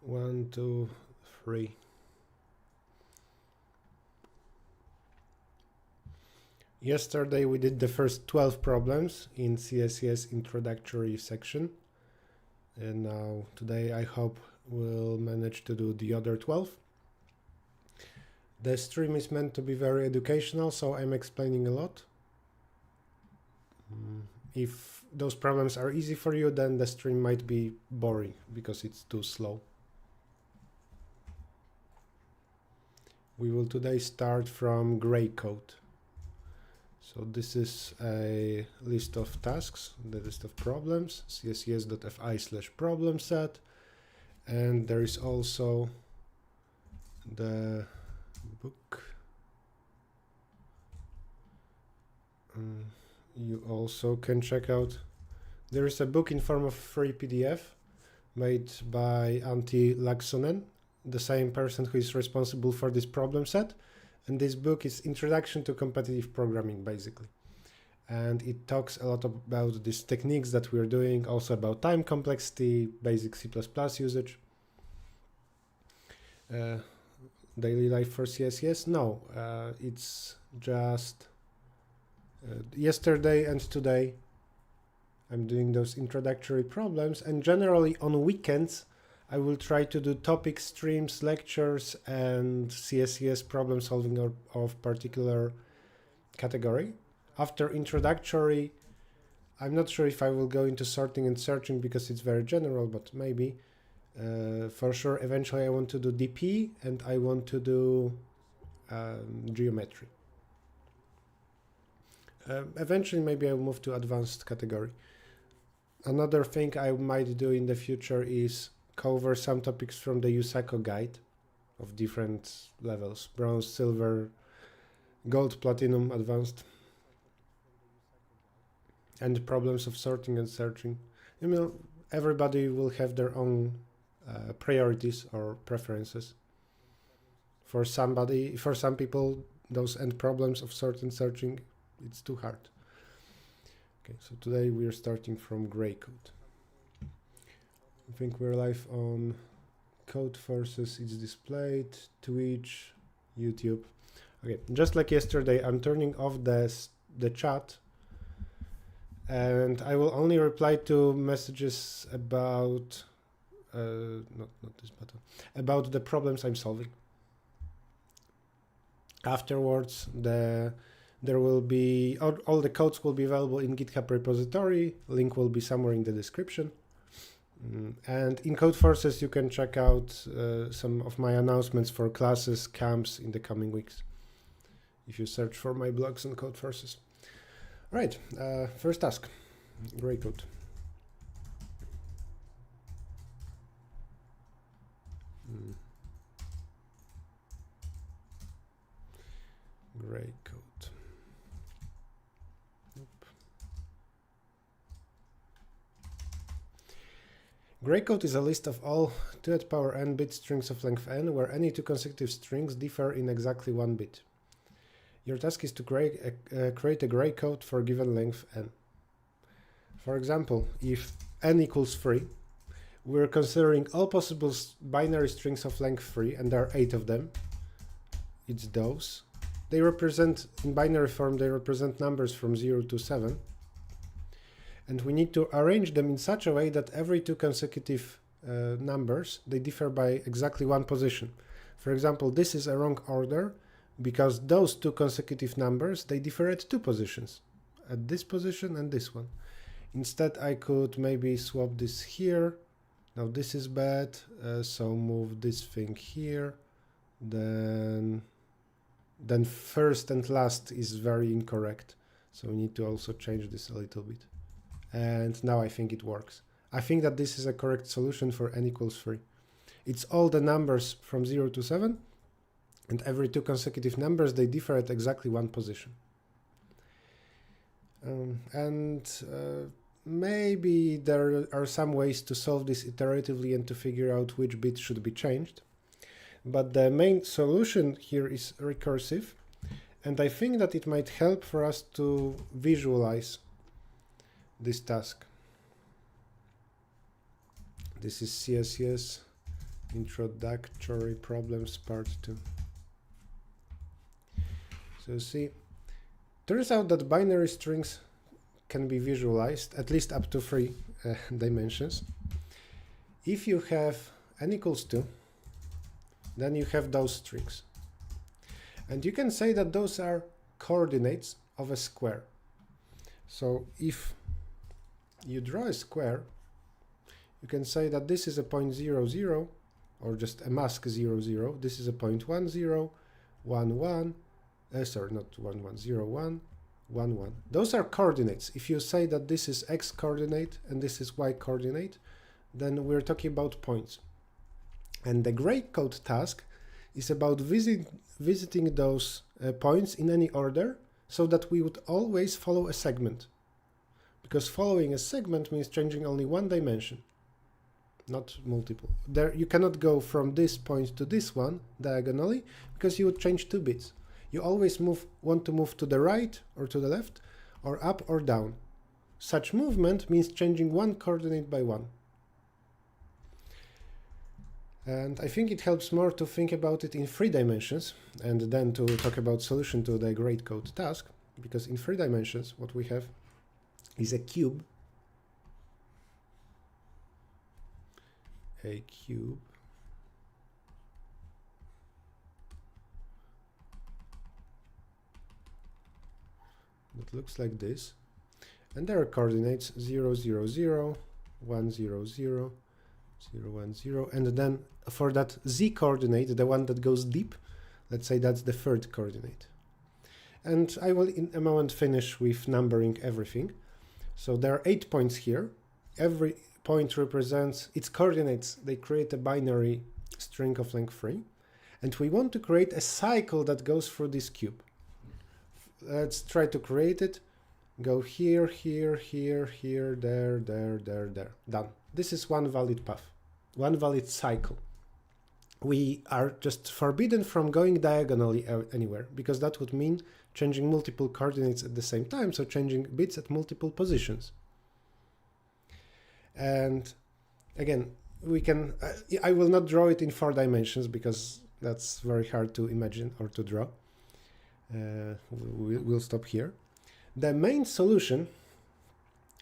1, 2, 3. Yesterday we did the first 12 problems in CSES Introductory section, and now today I hope we'll manage to do the other 12. The stream is meant to be very educational, so I'm explaining a lot. If those problems are easy for you, then the stream might be boring because it's too slow. We will today start from gray code. So this is a list of tasks, the list of problems, cses.fi/problem set, and there is also the book. You also can check out, there is a book in form of free PDF made by Antti Laaksonen, the same person who is responsible for this problem set. And this book is Introduction to Competitive Programming, basically. And it talks a lot about these techniques that we're doing, also about time complexity, basic C++ usage. Daily life for CSES? No, it's just yesterday and today I'm doing those introductory problems, and generally on weekends I will try to do topic streams, lectures, and CSES problem solving of particular category. After introductory, I'm not sure if I will go into sorting and searching because it's very general, but maybe. For sure, eventually I want to do DP and I want to do geometry. Eventually, maybe I'll move to advanced category. Another thing I might do in the future is cover some topics from the USACO guide of different levels: bronze, silver, gold, platinum, advanced, and problems of sorting and searching. You know, everybody will have their own priorities or preferences. For some people, those end problems of sort and searching, it's too hard. Okay, so today we're starting from gray code. I think we're live on Code Forces, it's displayed, Twitch, YouTube. Okay, just like yesterday, I'm turning off the chat, and I will only reply to messages about, not this button, about the problems I'm solving. Afterwards, there will be, all the codes will be available in GitHub repository, link will be somewhere in the description. And in Code Forces, you can check out some of my announcements for classes, camps in the coming weeks, if you search for my blogs on Code Forces. All right, first task, gray code. Gray code. Gray code is a list of all 2 to the power n bit strings of length n, where any 2 consecutive strings differ in exactly 1 bit. Your task is to create a gray code for a given length n. For example, if n equals 3, we're considering all possible binary strings of length 3, and there are 8 of them. It's those. They represent, in binary form, they represent numbers from 0 to 7. And we need to arrange them in such a way that every 2 consecutive numbers, they differ by exactly 1 position. For example, this is a wrong order because those 2 consecutive numbers, they differ at 2 positions, at this position and this one. Instead, I could maybe swap this here. Now this is bad, so move this thing here. Then first and last is very incorrect. So we need to also change this a little bit. And now I think it works. I think that this is a correct solution for n equals 3. It's all the numbers from 0 to 7, and every 2 consecutive numbers, they differ at exactly 1 position. Maybe there are some ways to solve this iteratively and to figure out which bit should be changed. But the main solution here is recursive, and I think that it might help for us to visualize this task. This is CSES Introductory Problems Part 2. So see, turns out that binary strings can be visualized at least up to 3 dimensions. If you have n equals 2, then you have those strings. And you can say that those are coordinates of a square. So if you draw a square, you can say that this is a point 0, 0, or just a mask 0, 0. This is a point 1, 0, 1, 1. Sorry, not 1, 1, 0, 1, 1, 1. Those are coordinates. If you say that this is x coordinate and this is y coordinate, then we're talking about points. And the gray code task is about visiting those points in any order so that we would always follow a segment. Because following a segment means changing only one dimension, not multiple. There, you cannot go from this point to this one diagonally because you would change 2 bits. You always want to move to the right or to the left, or up or down. Such movement means changing one coordinate by one. And I think it helps more to think about it in 3 dimensions and then to talk about solution to the gray code task, because in 3 dimensions what we have is a cube. A cube that looks like this, and there are coordinates 0, 0, 0, 1, 0, 0, 0, 1, 0, and then for that z coordinate, the one that goes deep, let's say that's the 3rd coordinate. And I will in a moment finish with numbering everything. So there are 8 points here. Every point represents its coordinates. They create a binary string of length 3. And we want to create a cycle that goes through this cube. Let's try to create it. Go here, here, here, here, there, there, there, there. Done. This is one valid path, one valid cycle. We are just forbidden from going diagonally anywhere, because that would mean changing multiple coordinates at the same time, so changing bits at multiple positions. And again, we can, I will not draw it in 4 dimensions because that's very hard to imagine or to draw. We'll stop here. The main solution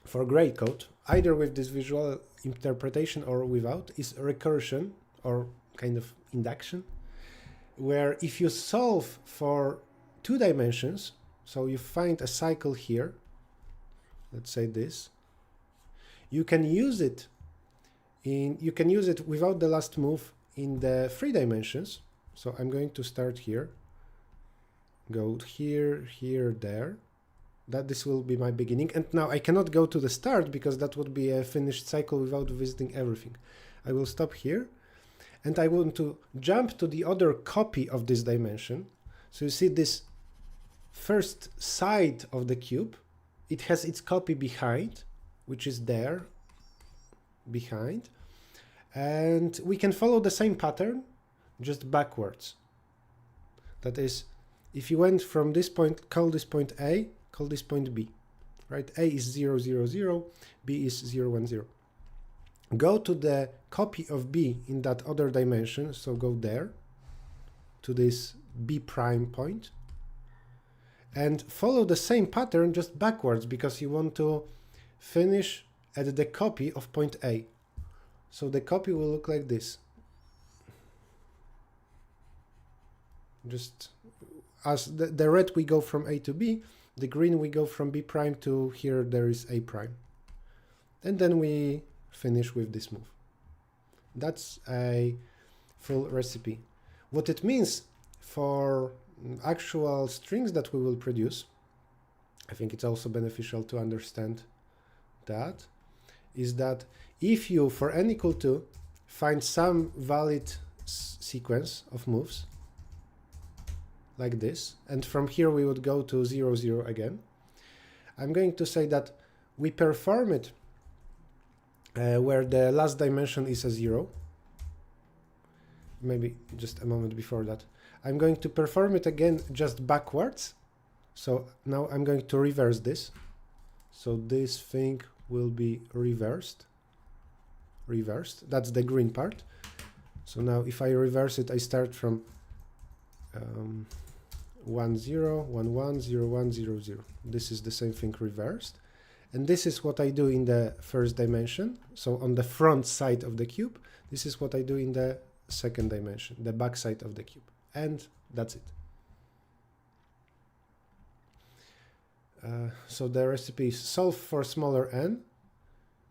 for gray code, either with this visual interpretation or without, is recursion or kind of induction, where if you solve for 2 dimensions, so you find a cycle here, let's say this, you can use it without the last move in the 3 dimensions. So I'm going to start here, go here, here, there. That this will be my beginning, and now I cannot go to the start because that would be a finished cycle without visiting everything. I will stop here, and I want to jump to the other copy of this dimension. So you see this first side of the cube, it has its copy behind, which is there, behind, and we can follow the same pattern, just backwards. That is, if you went from this point, call this point A, call this point B, right? A is 0, 0, 0, B is 0, 1, 0. Go to the copy of B in that other dimension, so go there, to this B prime point, and follow the same pattern just backwards, because you want to finish at the copy of point A. So the copy will look like this. Just as the red we go from A to B, the green we go from B prime to here there is A prime. And then we finish with this move. That's a full recipe. What it means for actual strings that we will produce, I think it's also beneficial to understand that, is that if you, for n equal to, find some valid sequence of moves, like this, and from here we would go to 0, 0 again, I'm going to say that we perform it where the last dimension is a 0. Maybe just a moment before that. I'm going to perform it again just backwards. So now I'm going to reverse this. So this thing will be reversed. That's the green part. So now if I reverse it, I start from 1 0 1 1 0 1 0 0. This is the same thing reversed, and this is what I do in the first dimension. So on the front side of the cube, this is what I do in the second dimension, the back side of the cube, and that's it. So the recipe is solve for smaller n,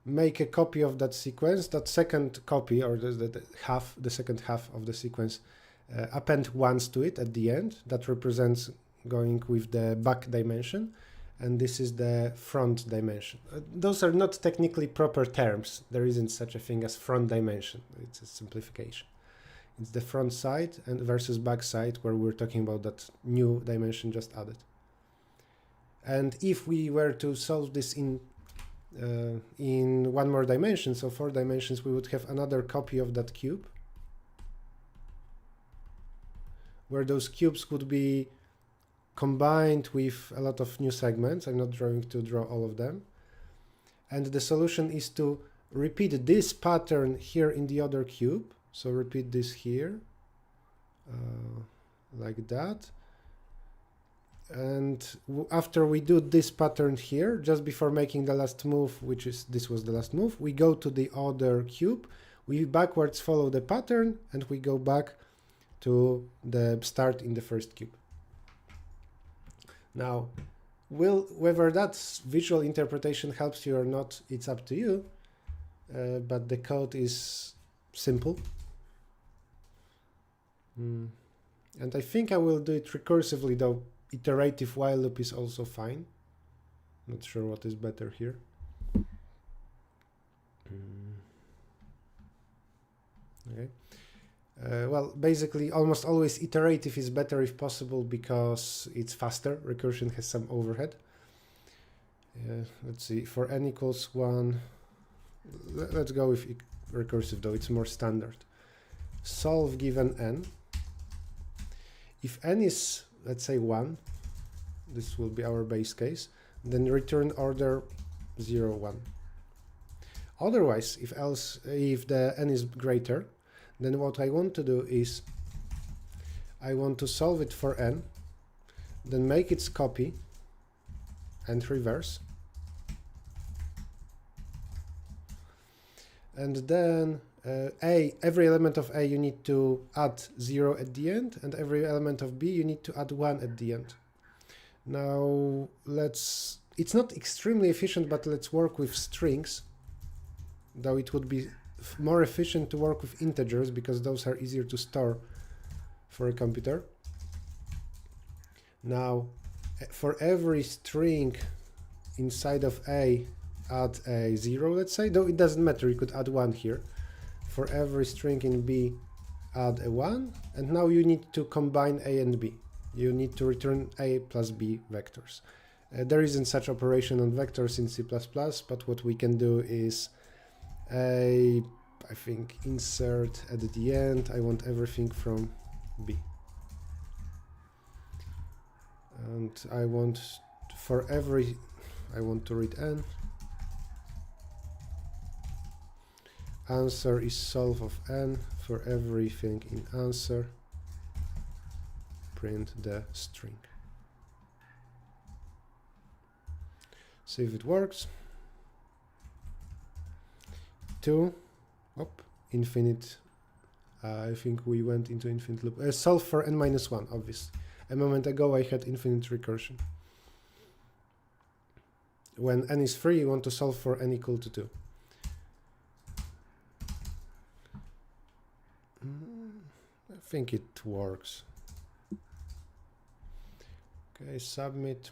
make a copy of that sequence, that second copy, or the second half of the sequence, append ones to it at the end. That represents going with the back dimension, and this is the front dimension. Those are not technically proper terms. There isn't such a thing as front dimension. It's a simplification. It's the front side and versus back side, where we're talking about that new dimension just added. And if we were to solve this in one more dimension, so 4 dimensions, we would have another copy of that cube, where those cubes would be combined with a lot of new segments. I'm not going to draw all of them. And the solution is to repeat this pattern here in the other cube. So repeat this here, like that. And after we do this pattern here, just before making the last move, which is, this was the last move, we go to the other cube, we backwards follow the pattern, and we go back to the start in the first cube. Now, whether that visual interpretation helps you or not, it's up to you, but the code is simple. And I think I will do it recursively, though iterative while loop is also fine. Not sure what is better here. Okay. Well, basically, almost always iterative is better if possible, because it's faster. Recursion has some overhead. Let's see, for n equals 1, let's go with recursive, though it's more standard. Solve given n. If n is, let's say, 1, this will be our base case, then return order 0, 1. Otherwise, if the n is greater, then what I want to do is I want to solve it for n, then make its copy and reverse. And then every element of A you need to add 0 at the end, and every element of B you need to add 1 at the end. Now it's not extremely efficient, but let's work with strings, though it would be more efficient to work with integers, because those are easier to store for a computer. Now, for every string inside of A, add a 0, let's say, though it doesn't matter, you could add 1 here. For every string in B, add a 1, and now you need to combine A and B. You need to return A plus B vectors. There isn't such operation on vectors in C++, but what we can do is I think insert at the end, I want everything from B. And I want to read n. Answer is solve of n. For everything in answer, print the string. See if it works. 2. Infinite. I think we went into infinite loop. Solve for n minus 1, obviously. A moment ago I had infinite recursion. When n is 3, you want to solve for n equal to 2. I think it works. Okay, submit.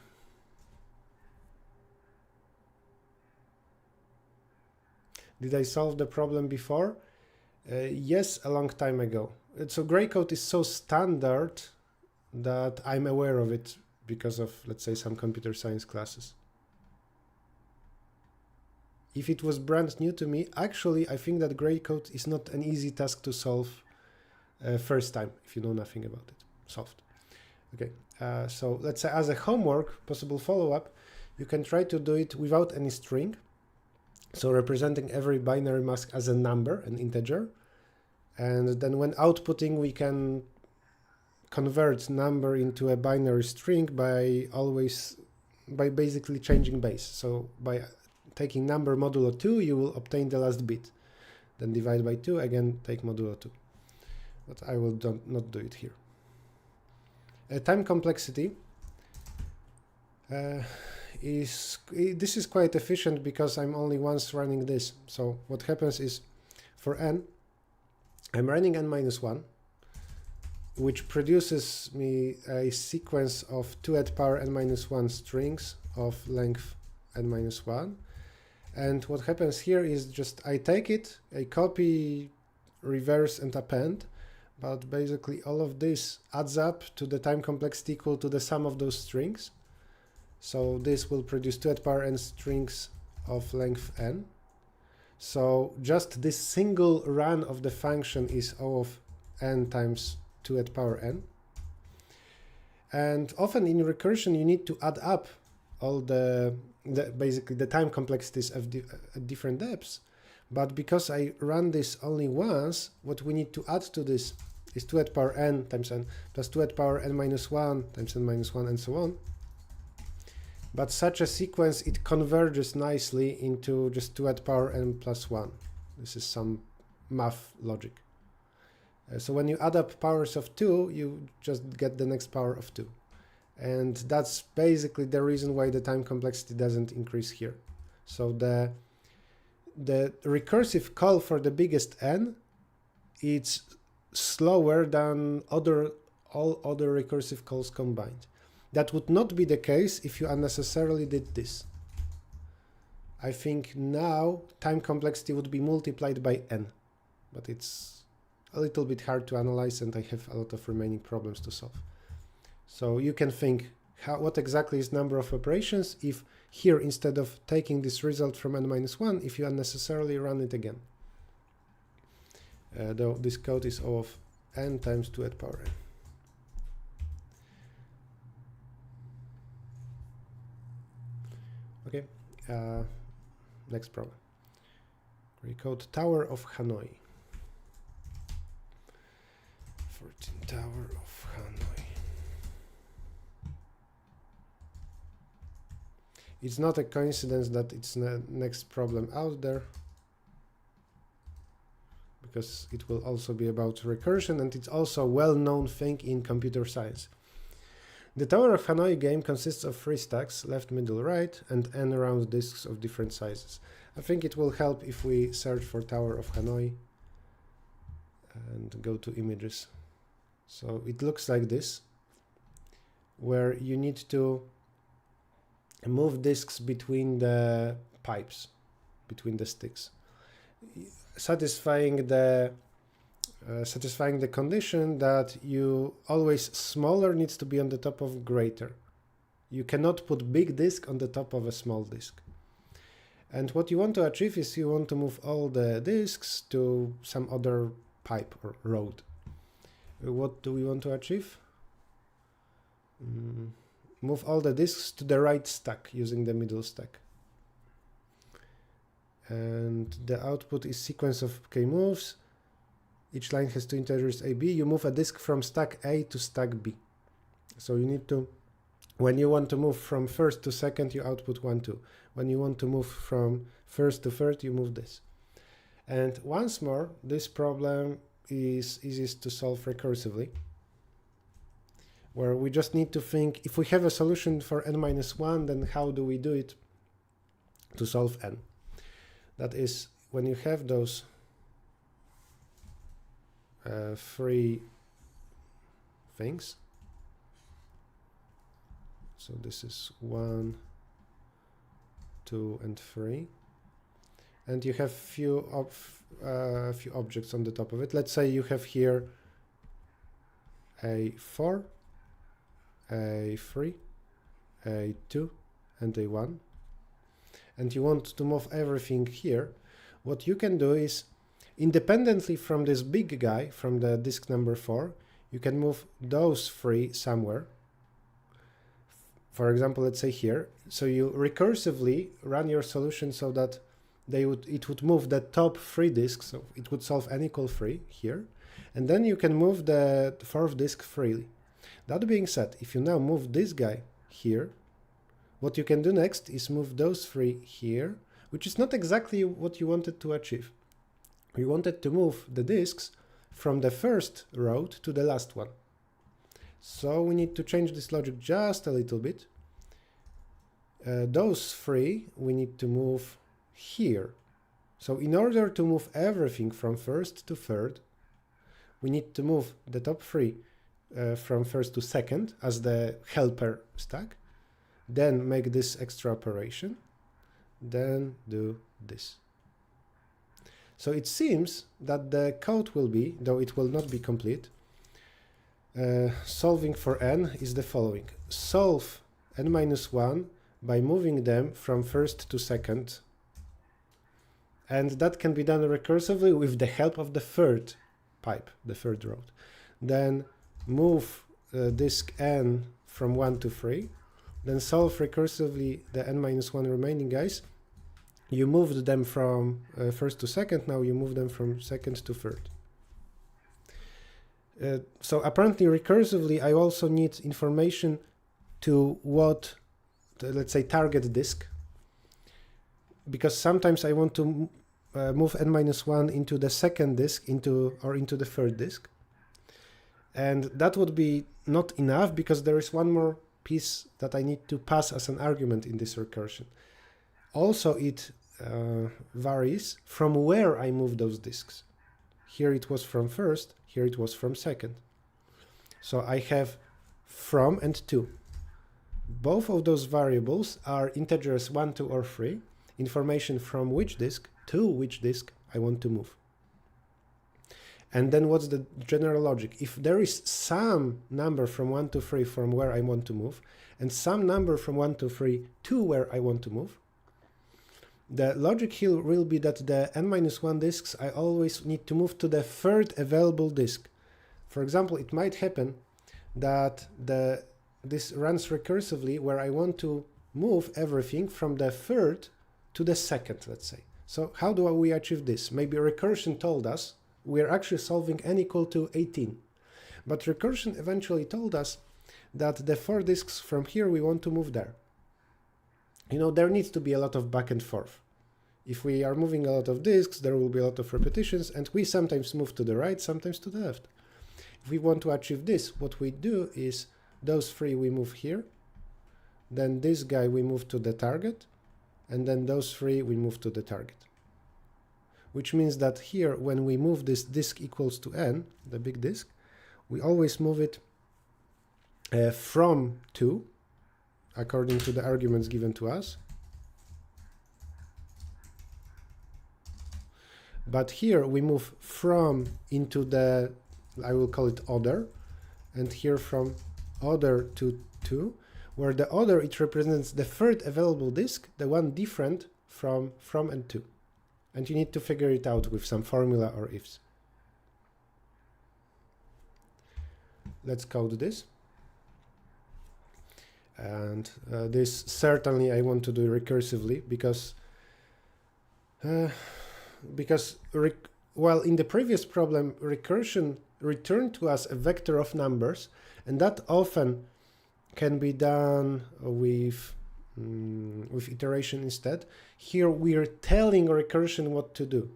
Did I solve the problem before? Yes, a long time ago. So gray code is so standard that I'm aware of it because of, let's say, some computer science classes. If it was brand new to me, actually, I think that gray code is not an easy task to solve first time, if you know nothing about it. Solved. Okay, so let's say as a homework, possible follow-up, you can try to do it without any string. So representing every binary mask as a number, an integer, And then when outputting, we can convert number into a binary string by basically changing base. So by taking number modulo 2, you will obtain the last bit. Then divide by 2, again take modulo 2. But I will not do it here. Time complexity this is quite efficient because I'm only once running this. So what happens is, for n, I'm running n-1, which produces me a sequence of 2 at power n-1 strings of length n-1. And what happens here is just I take it, I copy, reverse, and append. But basically all of this adds up to the time complexity equal to the sum of those strings. So this will produce 2 at power n strings of length n. So just this single run of the function is O of n times 2 at power n. And often in recursion you need to add up all basically the time complexities at different depths. But because I run this only once, what we need to add to this is 2 at power n times n plus 2 at power n-1 times n-1 and so on. But such a sequence, it converges nicely into just 2 at power n plus 1. This is some math logic. So when you add up powers of 2, you just get the next power of 2. And that's basically the reason why the time complexity doesn't increase here. So the recursive call for the biggest n, it's slower than all other recursive calls combined. That would not be the case if you unnecessarily did this. I think now time complexity would be multiplied by n, but it's a little bit hard to analyze and I have a lot of remaining problems to solve. So you can think what exactly is number of operations if here, instead of taking this result from n-1, if you unnecessarily run it again. Though this code is O of n times 2 at power n. Okay, next problem. We code Tower of Hanoi. 14 Tower of Hanoi. It's not a coincidence that it's the next problem out there, because it will also be about recursion, and it's also a well-known thing in computer science. The Tower of Hanoi game consists of 3 stacks, left, middle, right, and n round disks of different sizes. I think it will help if we search for Tower of Hanoi and go to images. So it looks like this, where you need to move disks between the pipes, between the sticks, satisfying the condition that you always smaller needs to be on the top of greater. You cannot put big disk on the top of a small disk. And what you want to achieve is you want to move all the disks to some other pipe or road. What do we want to achieve? Move all the disks to the right stack using the middle stack. And the output is sequence of k moves. Each line has 2 integers a, b. You move a disk from stack A to stack B. So you need to, when you want to move from first to second, you output 1, 2. When you want to move from first to third, you move this. And once more, this problem is easiest to solve recursively, where we just need to think, if we have a solution for n-1, then how do we do it to solve n? That is, when you have those 3 things. So this is 1, 2, and 3. And you have few objects on the top of it. Let's say you have here a 4, a 3, a 2, and a 1. And you want to move everything here. What you can do is, independently from this big guy, from the disk number 4, you can move those 3 somewhere. For example, let's say here. So you recursively run your solution so that it would move the top 3 disks, so it would solve n equal 3 here, and then you can move the 4th disk freely. That being said, if you now move this guy here, what you can do next is move those 3 here, which is not exactly what you wanted to achieve. We wanted to move the disks from the first row to the last one. So we need to change this logic just a little bit. Those 3 we need to move here. So in order to move everything from first to third, we need to move the top 3 from first to second as the helper stack, then make this extra operation, then do this. So it seems that the code will be, though it will not be complete, solving for n is the following. Solve n-1 by moving them from first to second, and that can be done recursively with the help of the third pipe, the third row. Then move disk n from 1 to 3, then solve recursively the n-1 remaining guys. You moved them from first to second, now you move them from second to third. So apparently recursively I also need information to what, let's say, target disk, because sometimes I want to move n-1 into the second disk into the third disk, and that would be not enough because there is one more piece that I need to pass as an argument in this recursion. Also it varies from where I move those disks. Here it was from first, here it was from second. So I have from and to. Both of those variables are integers 1, 2, or 3, information from which disk to which disk I want to move. And then what's the general logic? If there is some number from 1 to 3 from where I want to move, and some number from 1 to 3 to where I want to move, the logic here will be that the n-1 disks I always need to move to the third available disk. For example, it might happen that this runs recursively where I want to move everything from the third to the second, let's say. So how do we achieve this? Maybe recursion told us we are actually solving n equal to 18. But recursion eventually told us that the 4 disks from here we want to move there. You know, there needs to be a lot of back and forth. If we are moving a lot of disks, there will be a lot of repetitions, and we sometimes move to the right, sometimes to the left. If we want to achieve this, what we do is those 3 we move here, then this guy we move to the target, and then those 3 we move to the target. Which means that here, when we move this disk equals to n, the big disk, we always move it from 2, according to the arguments given to us. But here we move from into the, I will call it other, and here from other to 2, where the other, it represents the third available disk, the one different from and to. And you need to figure it out with some formula or ifs. Let's code this. And this certainly I want to do recursively because while in the previous problem recursion returned to us a vector of numbers, and that often can be done with iteration instead. Here we are telling recursion what to do.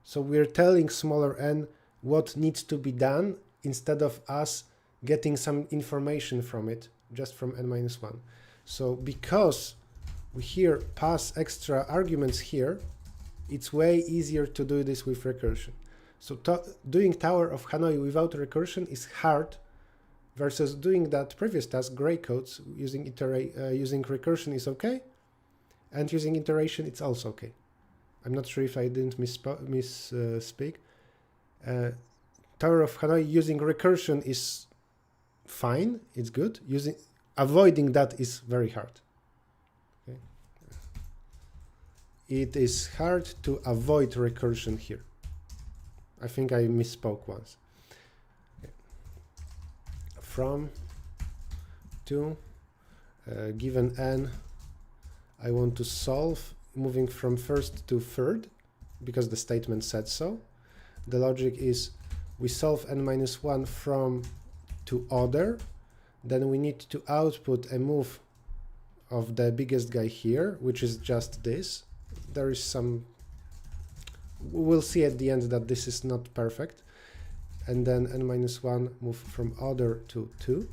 So we are telling smaller n what needs to be done instead of us getting some information from it, just from n-1. So because we here pass extra arguments here, it's way easier to do this with recursion. So doing Tower of Hanoi without recursion is hard, versus doing that previous task, gray codes, using recursion is okay, and using iteration it's also okay. I'm not sure if I didn't misspeak. Tower of Hanoi using recursion is fine, it's good. Avoiding that is very hard. Okay. It is hard to avoid recursion here. I think I misspoke once. Okay. From to given n, I want to solve moving from first to third, because the statement said so. The logic is we solve n-1 from to order, then we need to output a move of the biggest guy here, which is just this. There is some, we'll see at the end that this is not perfect. And then n-1 move from order to 2.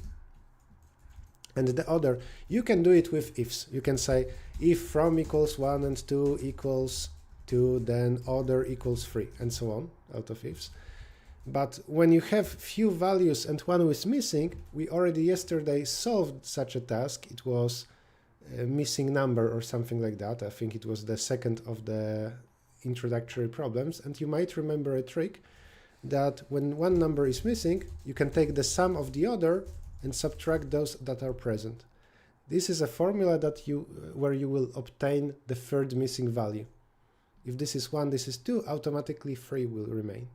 And the order, you can do it with ifs. You can say if from equals 1 and 2 equals 2, then order equals 3, and so on, out of ifs. But when you have few values and one is missing, we already yesterday solved such a task. It was a missing number or something like that. I think it was the second of the introductory problems. And you might remember a trick that when one number is missing, you can take the sum of the other and subtract those that are present. This is a formula that where you will obtain the third missing value. If this is 1, this is 2, automatically 3 will remain.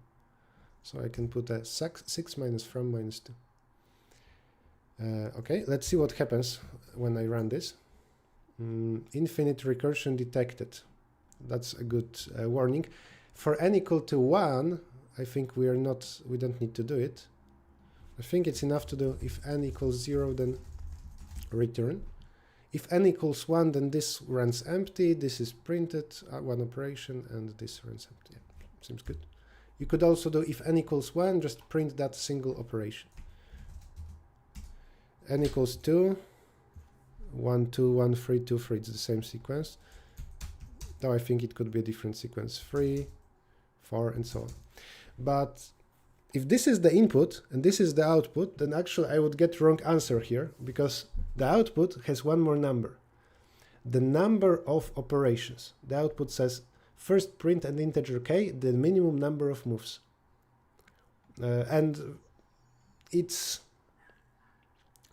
So I can put a 6 minus from minus 2. Okay, let's see what happens when I run this. Infinite recursion detected. That's a good warning. For n equal to 1, I think we don't need to do it. I think it's enough to do if n equals 0, then return. If n equals 1, then this runs empty, this is printed, one operation, and this runs empty. Yeah, seems good. You could also do if n equals 1, just print that single operation. N equals 2, 1, 2, 1, 3, 2, 3, it's the same sequence. Though I think it could be a different sequence, 3, 4, and so on. But if this is the input and this is the output, then actually I would get wrong answer here, because the output has one more number. The number of operations. The output says first print an integer k, the minimum number of moves. And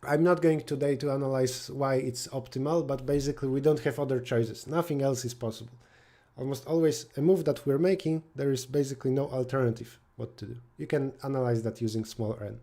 I'm not going today to analyze why it's optimal, but basically we don't have other choices. Nothing else is possible. Almost always a move that we're making, there is basically no alternative what to do. You can analyze that using small n.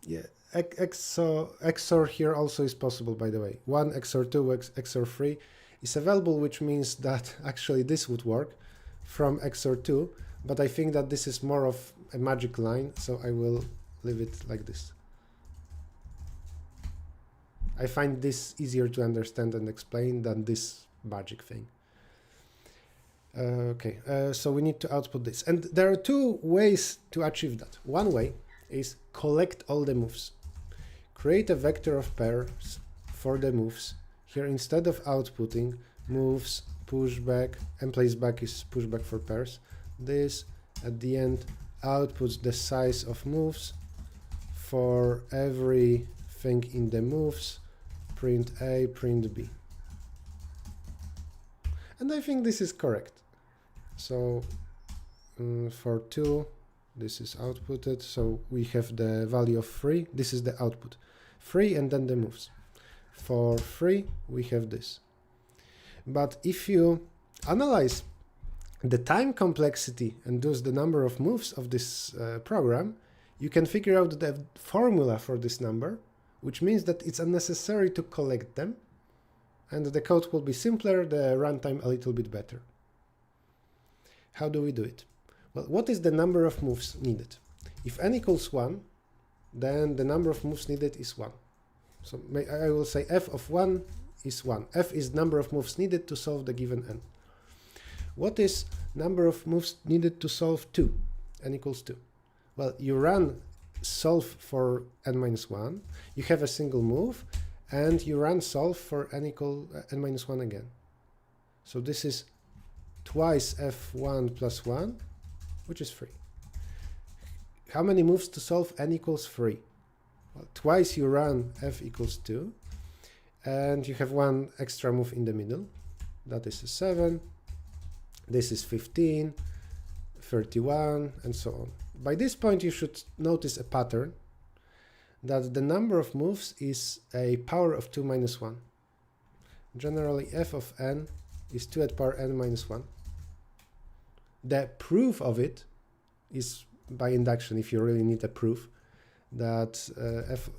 Yeah, XOR here also is possible, by the way. 1 XOR 2 XOR 3 is available, which means that actually this would work from XOR 2, but I think that this is more of a magic line, so I will leave it like this. I find this easier to understand and explain than this magic thing. Okay, so we need to output this. And there are two ways to achieve that. One way is collect all the moves. Create a vector of pairs for the moves. Here, instead of outputting moves, pushback, and placeback is pushback for pairs. This, at the end, outputs the size of moves for everything in the moves. Print A, print B. And I think this is correct. So for 2, this is outputted. So we have the value of 3. This is the output. 3 and then the moves. For 3, we have this. But if you analyze the time complexity and thus the number of moves of this program, you can figure out the formula for this number, which means that it's unnecessary to collect them, and the code will be simpler, the runtime a little bit better. How do we do it? Well, what is the number of moves needed? If n equals 1, then the number of moves needed is 1. So I will say f of 1 is 1. F is number of moves needed to solve the given n. What is number of moves needed to solve 2? N equals 2. Well, you run solve for n-1, you have a single move, and you run solve for n-1 again. So this is twice f1 plus 1, which is 3. How many moves to solve n equals 3? Well, twice you run f equals 2, and you have one extra move in the middle. That is a 7, this is 15, 31, and so on. By this point, you should notice a pattern that the number of moves is a power of 2 minus 1. Generally, f of n is 2 at power n minus 1. The proof of it is by induction, if you really need a proof. that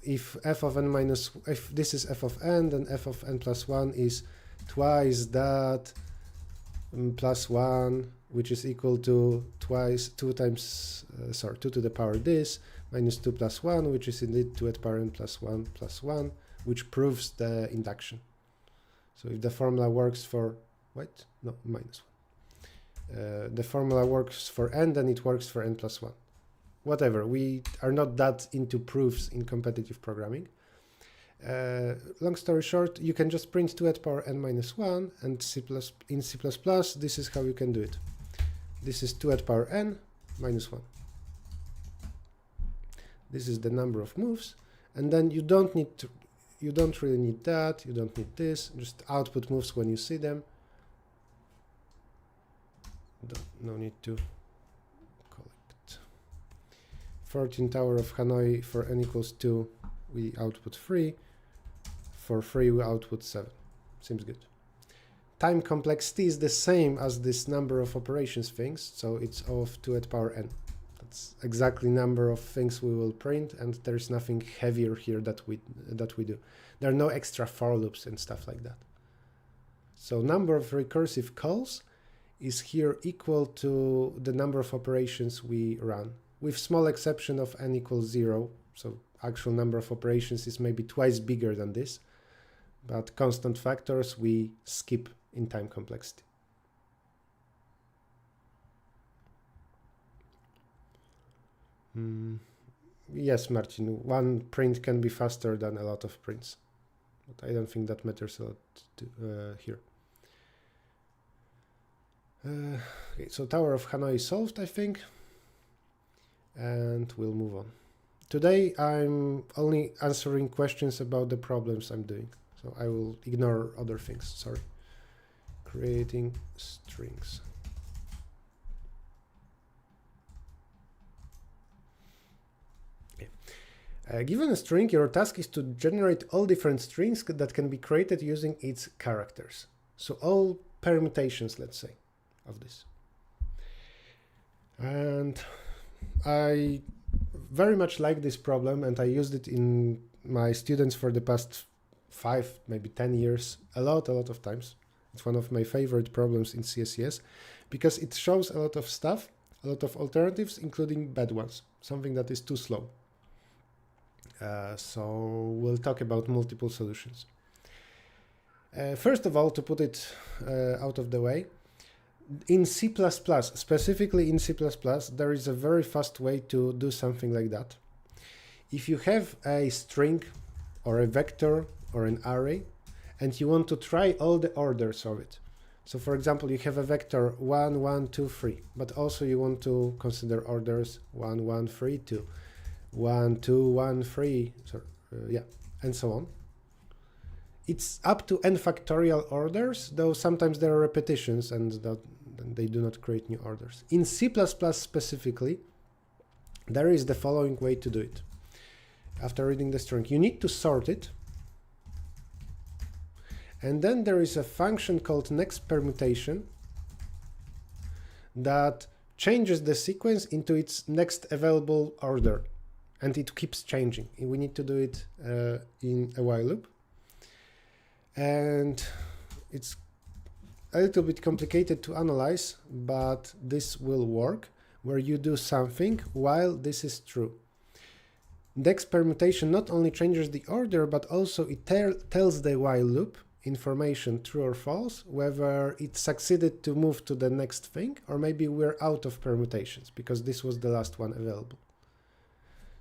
if f of n minus, if this is f of n, then f of n plus 1 is twice that plus 1, which is equal to 2 times, 2 to the power this, minus 2 plus 1, which is indeed 2 at the power n plus 1, which proves the induction. So if the formula works for, wait, no, minus 1. The formula works for n, then it works for n plus 1. Whatever, we are not that into proofs in competitive programming. Long story short, you can just print 2 at the power n minus 1, and in C++, this is how you can do it. This is 2 at the power n minus 1. This is the number of moves, and then you don't really need that, you don't need this, just output moves when you see them. No need to collect. 14 Tower of Hanoi for n equals 2, we output 3. For 3, we output 7. Seems good. Time complexity is the same as this number of operations things, so it's O of 2 at the power n. That's exactly number of things we will print, and there's nothing heavier here that we do. There are no extra for loops and stuff like that. So number of recursive calls is here equal to the number of operations we run, with small exception of n equals 0. So actual number of operations is maybe twice bigger than this, but constant factors we skip in time complexity. Yes, Martin, one print can be faster than a lot of prints, but I don't think that matters a lot here. Okay, so Tower of Hanoi is solved, I think, and we'll move on. Today I'm only answering questions about the problems I'm doing, so I will ignore other things, sorry. Creating strings. Okay. Given a string, your task is to generate all different strings that can be created using its characters. So all permutations, let's say, of this. And I very much like this problem, and I used it in my students for the past 5, maybe 10 years, a lot of times. It's one of my favorite problems in CSES because it shows a lot of stuff, a lot of alternatives, including bad ones, something that is too slow. So we'll talk about multiple solutions. First of all, to put it out of the way, in C++, specifically in C++, there is a very fast way to do something like that. If you have a string or a vector or an array, and you want to try all the orders of it. So for example, you have a vector 1, 1, 2, 3, but also you want to consider orders 1, 1, 3, 2, 1, 2, 1, 3, yeah, and so on. It's up to n factorial orders, though sometimes there are repetitions and they do not create new orders. In C++ specifically, there is the following way to do it. After reading the string, you need to sort it. And then there is a function called next permutation that changes the sequence into its next available order. And it keeps changing. We need to do it in a while loop. And it's a little bit complicated to analyze, but this will work, where you do something while this is true. Next permutation not only changes the order, but also it tells the while loop information true or false, whether it succeeded to move to the next thing, or maybe we're out of permutations because this was the last one available.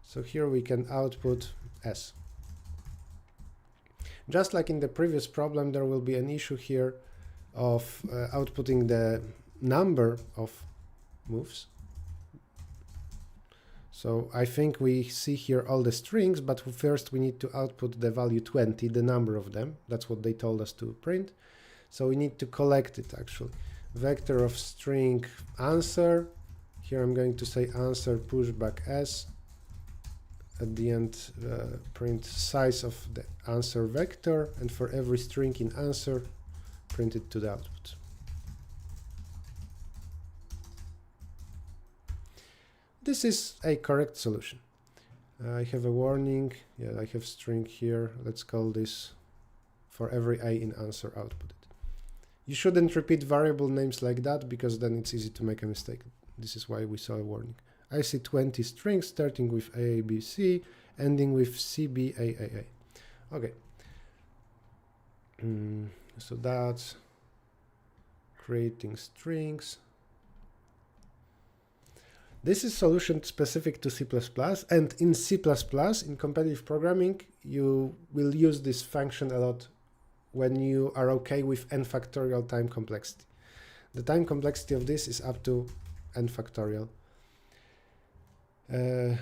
So here we can output S. Just like in the previous problem, there will be an issue here of outputting the number of moves. So I think we see here all the strings, but first we need to output the value 20, the number of them. That's what they told us to print. So we need to collect it actually. Vector of string answer. Here I'm going to say answer pushback S. At the end, print size of the answer vector, and for every string in answer, print it to the output. This is a correct solution. I have a warning. Yeah, I have string here. Let's call this for every a in answer output. You shouldn't repeat variable names like that because then it's easy to make a mistake. This is why we saw a warning. I see 20 strings starting with A, B, C, ending with C, B, A. Okay. So that's creating strings. This is solution specific to C++, and in C++, in competitive programming, you will use this function a lot when you are okay with n factorial time complexity. The time complexity of this is up to n factorial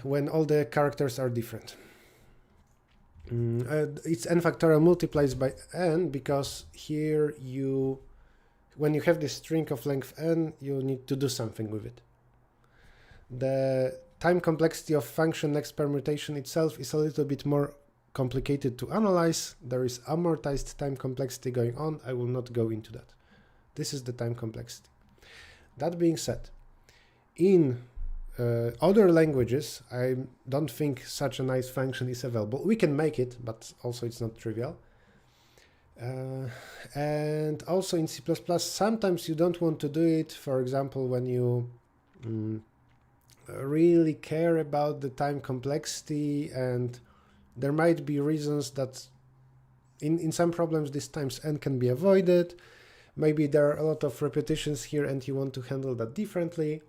when all the characters are different. It's n factorial multiplies by n because here when you have this string of length n, you need to do something with it. The time complexity of function next permutation itself is a little bit more complicated to analyze. There is amortized time complexity going on. I will not go into that. This is the time complexity. That being said, in other languages, I don't think such a nice function is available. We can make it, but also it's not trivial. And also in C++, sometimes you don't want to do it. For example, when you really care about the time complexity, and there might be reasons that in some problems this times n can be avoided. Maybe there are a lot of repetitions here and you want to handle that differently.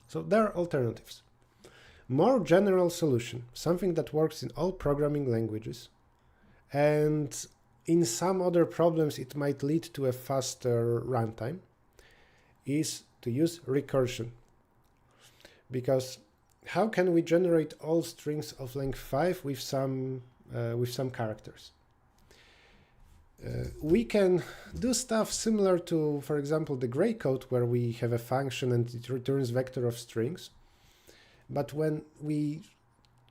So there are alternatives. More general solution, something that works in all programming languages, and in some other problems it might lead to a faster runtime, is to use recursion. Because how can we generate all strings of length 5 with some characters? We can do stuff similar to, for example, the gray code, where we have a function and it returns vector of strings. But when we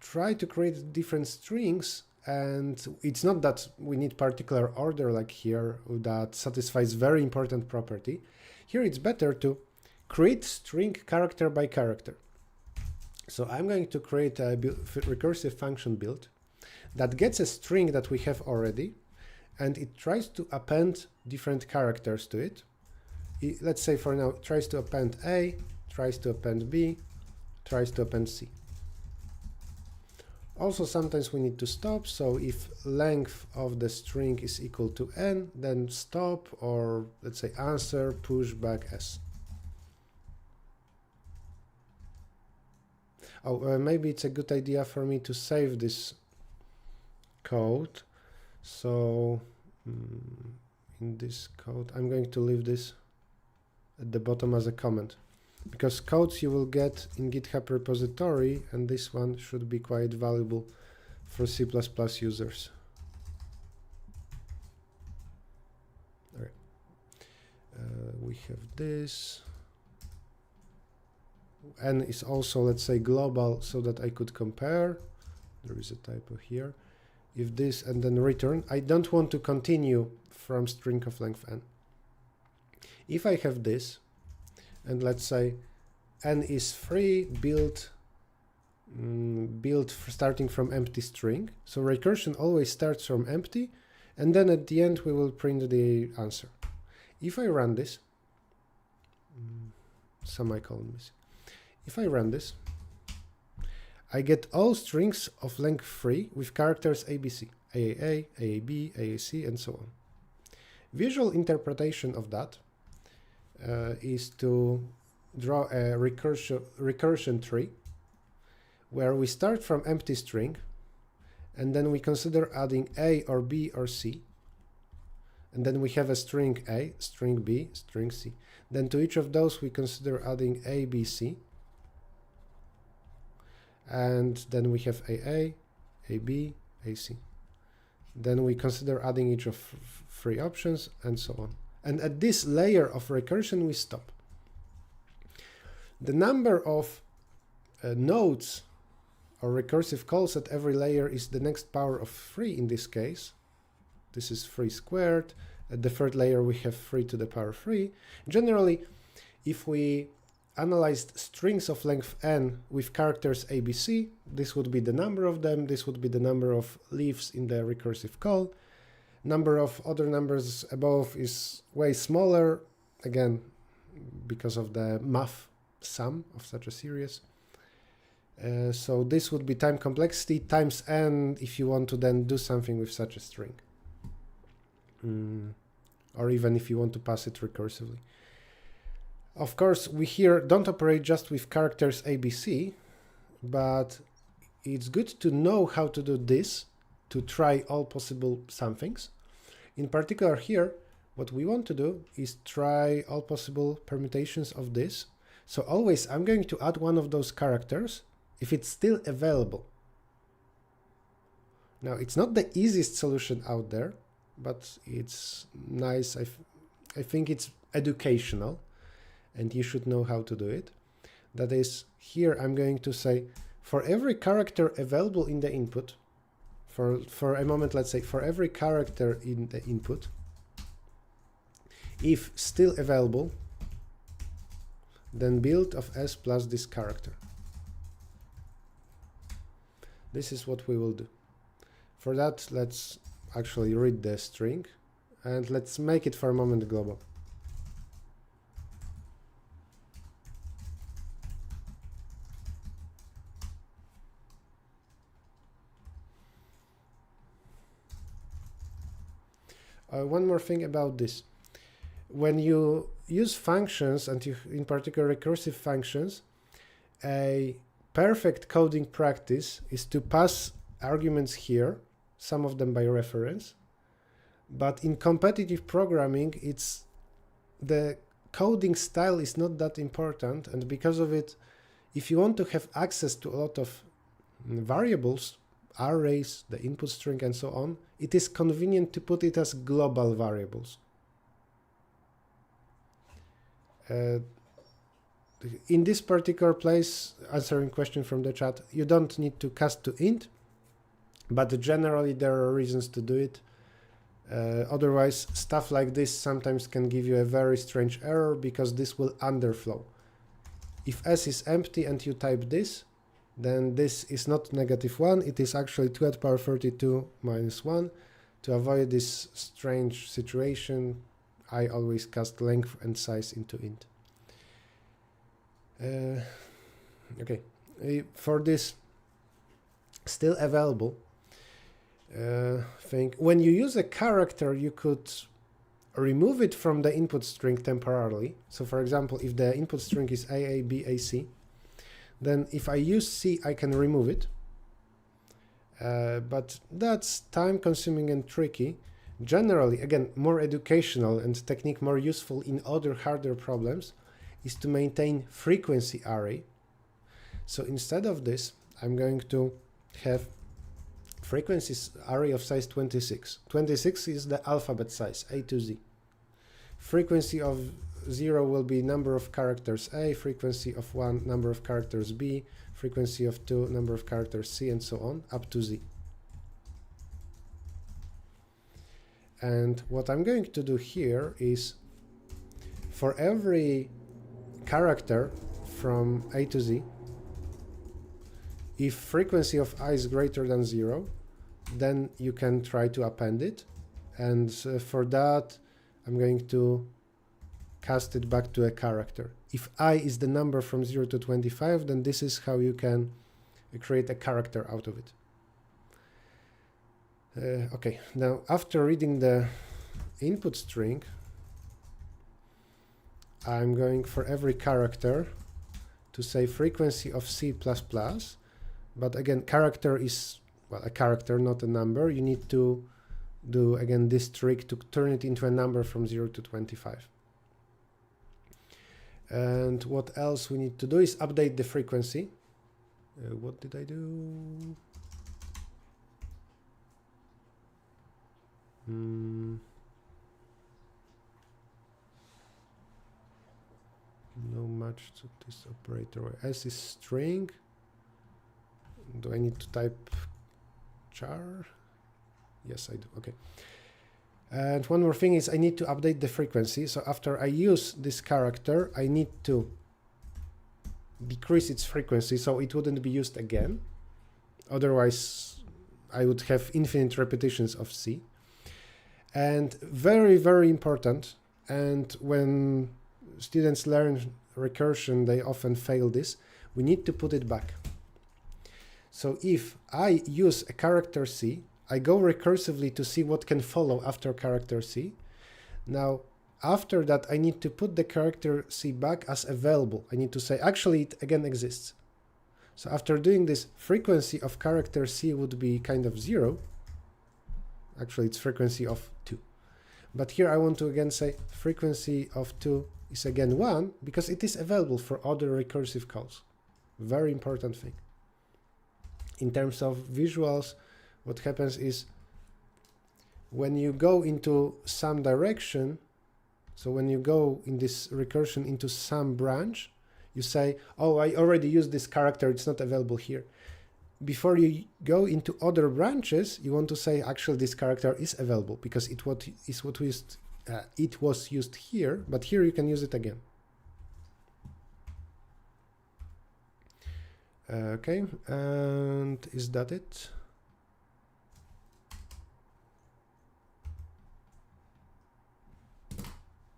try to create different strings, and it's not that we need particular order like here that satisfies very important property. Here it's better to create string character by character. So I'm going to create a recursive function build that gets a string that we have already, and it tries to append different characters to it. Let's say for now, it tries to append A, tries to append B, tries to append C. Also, sometimes we need to stop, so if length of the string is equal to n, then stop, or let's say answer push back s. Oh, maybe it's a good idea for me to save this code. So in this code, I'm going to leave this at the bottom as a comment, because codes you will get in GitHub repository, and this one should be quite valuable for C++ users. All right. We have this. N is also, let's say, global, so that I could compare. There is a typo here. If this and then return, I don't want to continue from string of length n. If I have this, and let's say n is free, build starting from empty string. So recursion always starts from empty, and then at the end we will print the answer. If I run this, semicolon missing. If I run this, I get all strings of length 3 with characters ABC, AAA, AAB, AAC, and so on. Visual interpretation of that is to draw a recursion tree where we start from empty string, and then we consider adding A or B or C, and then we have a string A, string B, string C. Then to each of those we consider adding A, B, C, and then we have AA, AB, AC. Then we consider adding each of 3 options, and so on. And at this layer of recursion we stop. The number of nodes or recursive calls at every layer is the next power of 3 in this case. This is 3 squared. At the third layer we have 3 to the power 3. Generally, if we analyzed strings of length n with characters ABC. This would be the number of them. This would be the number of leaves in the recursive call. Number of other numbers above is way smaller, again, because of the math sum of such a series. So this would be time complexity times n if you want to then do something with such a string. Or even if you want to pass it recursively. Of course, we here don't operate just with characters ABC, but it's good to know how to do this, to try all possible somethings. In particular here, what we want to do is try all possible permutations of this. So always I'm going to add one of those characters if it's still available. Now, it's not the easiest solution out there, but it's nice. I think it's educational, and you should know how to do it. That is, here I'm going to say, for every character available in the input, for a moment, let's say, for every character in the input, if still available, then build of s plus this character. This is what we will do. For that, let's actually read the string, and let's make it for a moment global. One more thing about this. When you use functions, and in particular recursive functions, a perfect coding practice is to pass arguments here, some of them by reference, but in competitive programming, the coding style is not that important, and because of it, if you want to have access to a lot of variables, arrays, the input string, and so on, it is convenient to put it as global variables. In this particular place, answering question from the chat, you don't need to cast to int, but generally there are reasons to do it. Otherwise, stuff like this sometimes can give you a very strange error because this will underflow. If s is empty and you type this, then this is not -1, it is actually 2 to the power 32 minus 1. To avoid this strange situation, I always cast length and size into int. Okay, for this still available thing, when you use a character, you could remove it from the input string temporarily. So for example, if the input string is AA, B, AC, then if I use C, I can remove it. But that's time consuming and tricky. Generally, again, more educational and technique more useful in other harder problems is to maintain frequency array. So instead of this, I'm going to have frequencies array of size 26. 26 is the alphabet size, A to Z. Frequency of 0 will be number of characters A, frequency of 1, number of characters B, frequency of 2, number of characters C, and so on, up to Z. And what I'm going to do here is, for every character from A to Z, if frequency of I is greater than 0, then you can try to append it. And for that, I'm going to cast it back to a character. If I is the number from 0 to 25, then this is how you can create a character out of it. Okay, now after reading the input string, I'm going for every character to say frequency of C++, but again, character is, well, a character, not a number. You need to do, again, this trick to turn it into a number from 0 to 25. And what else we need to do is update the frequency. What did I do? No much to this operator. S is string. Do I need to type char? Yes, I do. Okay. And one more thing is I need to update the frequency. So after I use this character, I need to decrease its frequency so it wouldn't be used again. Otherwise, I would have infinite repetitions of C. And very, very important, and when students learn recursion, they often fail this, we need to put it back. So if I use a character C, I go recursively to see what can follow after character C. Now, after that, I need to put the character C back as available. I need to say, actually, it again exists. So after doing this, frequency of character C would be kind of 0. Actually, it's frequency of 2. But here I want to again say frequency of 2 is again 1 because it is available for other recursive calls. Very important thing. In terms of visuals, what happens is when you go into some direction, so when you go in this recursion into some branch, you say, oh, I already used this character, it's not available here. Before you go into other branches, you want to say, actually, this character is available because it was used here, but here you can use it again. Okay, and is that it?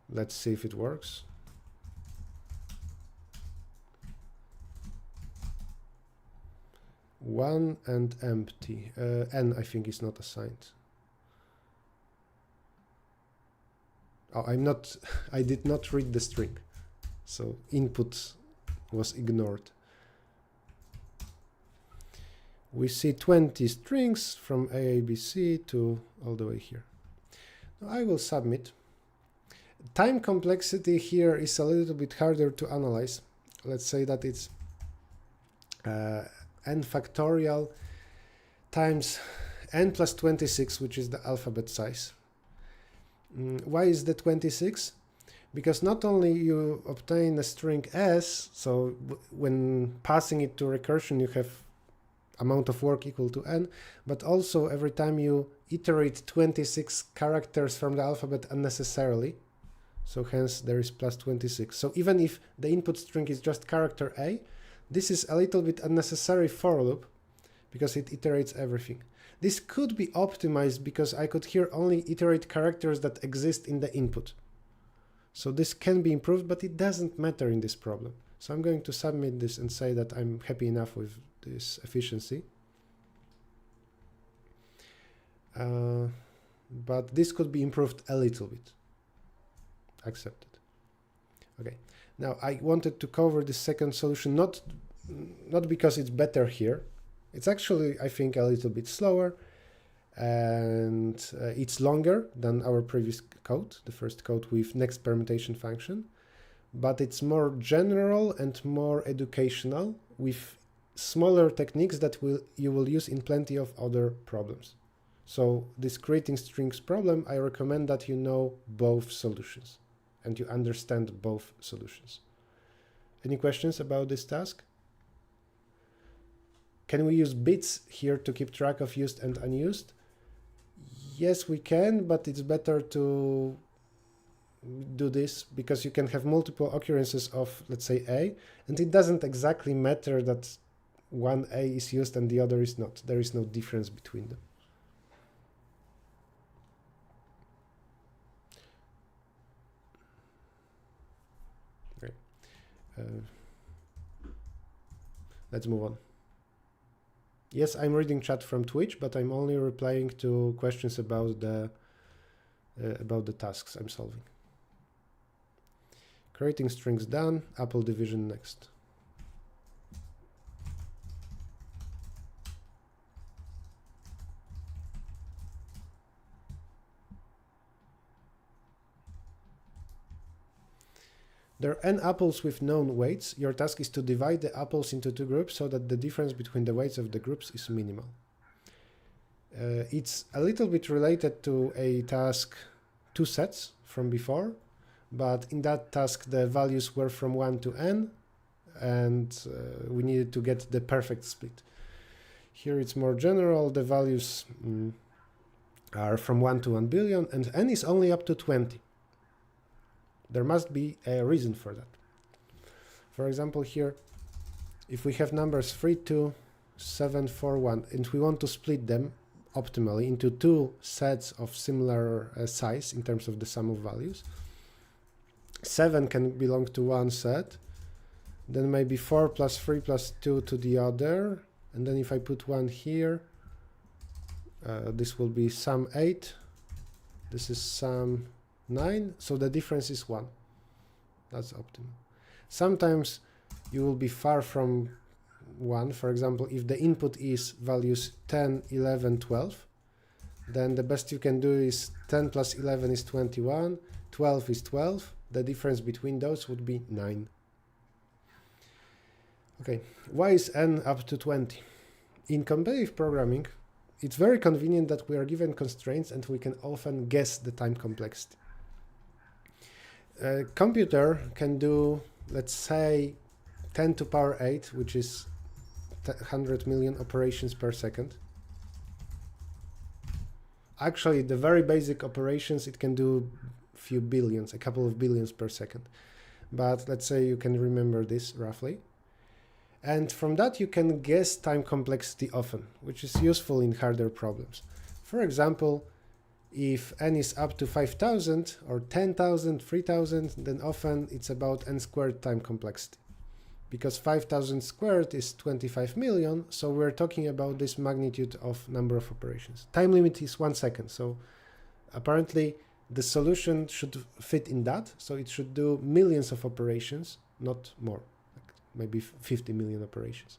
Let's see if it works. One and empty. N, I think, is not assigned. Oh, I did not read the string. So input was ignored. We see 20 strings from A, B, C to all the way here. Now I will submit. Time complexity here is a little bit harder to analyze. Let's say that it's n factorial times n plus 26, which is the alphabet size. Why is the 26? Because not only you obtain a string S, so when passing it to recursion you have amount of work equal to n, but also every time you iterate 26 characters from the alphabet unnecessarily, so hence there is plus 26. So even if the input string is just character A, this is a little bit unnecessary for loop because it iterates everything. This could be optimized because I could here only iterate characters that exist in the input. So this can be improved, but it doesn't matter in this problem. So I'm going to submit this and say that I'm happy enough with this efficiency. But this could be improved a little bit. Accepted. Okay. Now I wanted to cover the second solution, not because it's better here. It's actually, I think, a little bit slower, and it's longer than our previous code, the first code with next permutation function, but it's more general and more educational with smaller techniques that you will use in plenty of other problems. So this creating strings problem, I recommend that you know both solutions and you understand both solutions. Any questions about this task? Can we use bits here to keep track of used and unused? Yes, we can, but it's better to do this because you can have multiple occurrences of, let's say, A, and it doesn't exactly matter that one A is used and the other is not. There is no difference between them. Okay. Let's move on. Yes, I'm reading chat from Twitch, but I'm only replying to questions about the tasks I'm solving. Creating strings done, Apple division next. There are n apples with known weights. Your task is to divide the apples into two groups so that the difference between the weights of the groups is minimal. It's a little bit related to a task 2 sets from before, but in that task the values were from 1 to n, and we needed to get the perfect split. Here it's more general. The values are from 1 to 1 billion, and n is only up to 20. There must be a reason for that. For example, here if we have numbers 3, 2, 7, 4, 1, and we want to split them optimally into two sets of similar size in terms of the sum of values, 7 can belong to one set, then maybe 4 plus 3 plus 2 to the other, and then if I put 1 here, this will be sum 8, this is sum 9, so the difference is 1. That's optimal. Sometimes you will be far from 1. For example, if the input is values 10, 11, 12, then the best you can do is 10 plus 11 is 21, 12 is 12. The difference between those would be 9. Okay, why is n up to 20? In competitive programming, it's very convenient that we are given constraints and we can often guess the time complexity. A computer can do, let's say, 10 to the power 8, which is 100 million operations per second. Actually, the very basic operations, it can do few billions, a couple of billions per second. But let's say you can remember this roughly. And from that you can guess time complexity often, which is useful in harder problems. For example, if n is up to 5,000 or 10,000, 3,000, then often it's about n squared time complexity. Because 5,000 squared is 25 million, so we're talking about this magnitude of number of operations. Time limit is 1 second, so apparently the solution should fit in that, so it should do millions of operations, not more, like maybe 50 million operations.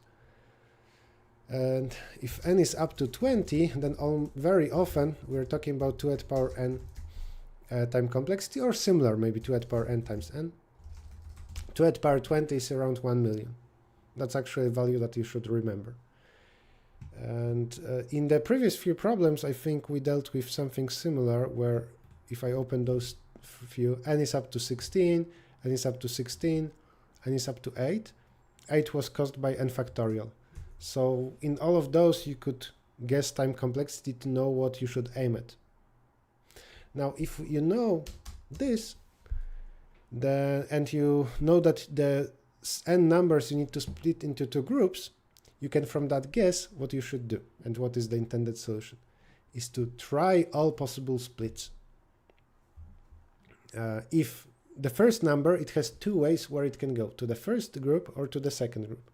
And if n is up to 20, then very often we're talking about 2 to the power n time complexity, or similar, maybe 2 to the power n times n. 2 to the power 20 is around 1 million. That's actually a value that you should remember. And in the previous few problems, I think we dealt with something similar, where if I open those few, n is up to 16, n is up to 16, n is up to 8. 8 was caused by n factorial. So in all of those, you could guess time complexity to know what you should aim at. Now, if you know this, and you know that the n numbers you need to split into two groups, you can from that guess what you should do. And what is the intended solution? Is to try all possible splits. If the first number, it has two ways where it can go, to the first group or to the second group.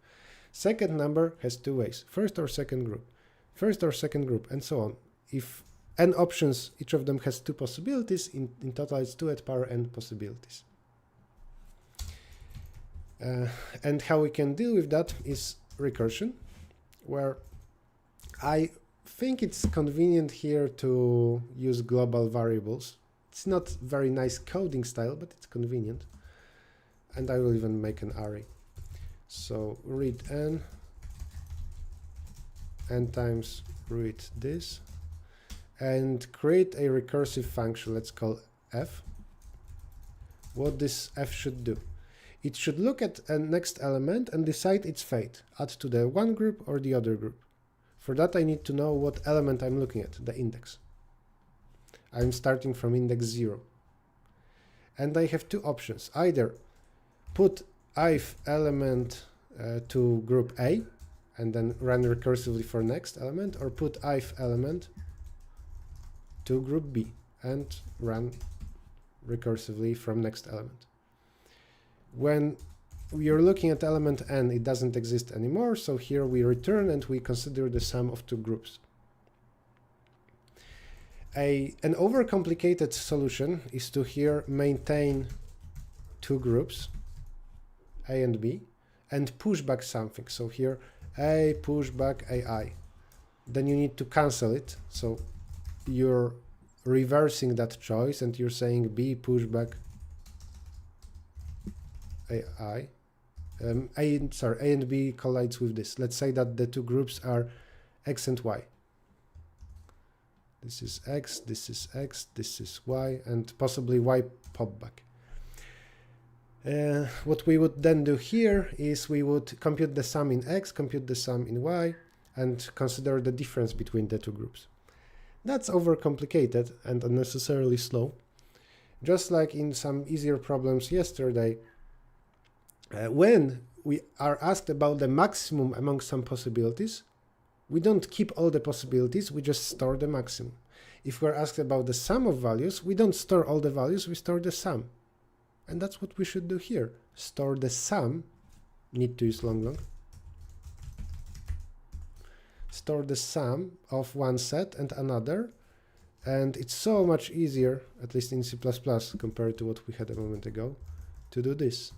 Second number has two ways, first or second group, and so on. If n options, each of them has two possibilities, in total it's 2 to the power n possibilities. And how we can deal with that is recursion, where I think it's convenient here to use global variables. It's not very nice coding style, but it's convenient. And I will even make an array. So read n times read this, and create a recursive function, let's call f. What this f should do? It should look at a next element and decide its fate, add to the one group or the other group. For that I need to know what element I'm looking at, the index. I'm starting from index 0. And I have two options. Either put ith element to group A and then run recursively for next element, or put ith element to group B and run recursively from next element. When we are looking at element n, it doesn't exist anymore, so here we return and we consider the sum of two groups. An overcomplicated solution is to here maintain two groups, A and B, and push back something. So here A push back AI. Then you need to cancel it. So you're reversing that choice and you're saying B push back AI. A and B collides with this. Let's say that the two groups are X and Y. This is X, this is X, this is Y, and possibly Y pop back. What we would then do here is we would compute the sum in X, compute the sum in Y, and consider the difference between the two groups. That's overcomplicated and unnecessarily slow. Just like in some easier problems yesterday, When we are asked about the maximum among some possibilities, we don't keep all the possibilities, we just store the maximum. If we're asked about the sum of values, we don't store all the values, we store the sum. And that's what we should do here. Store the sum, need to use long. Store the sum of one set and another. And it's so much easier, at least in C++ compared to what we had a moment ago, to do this.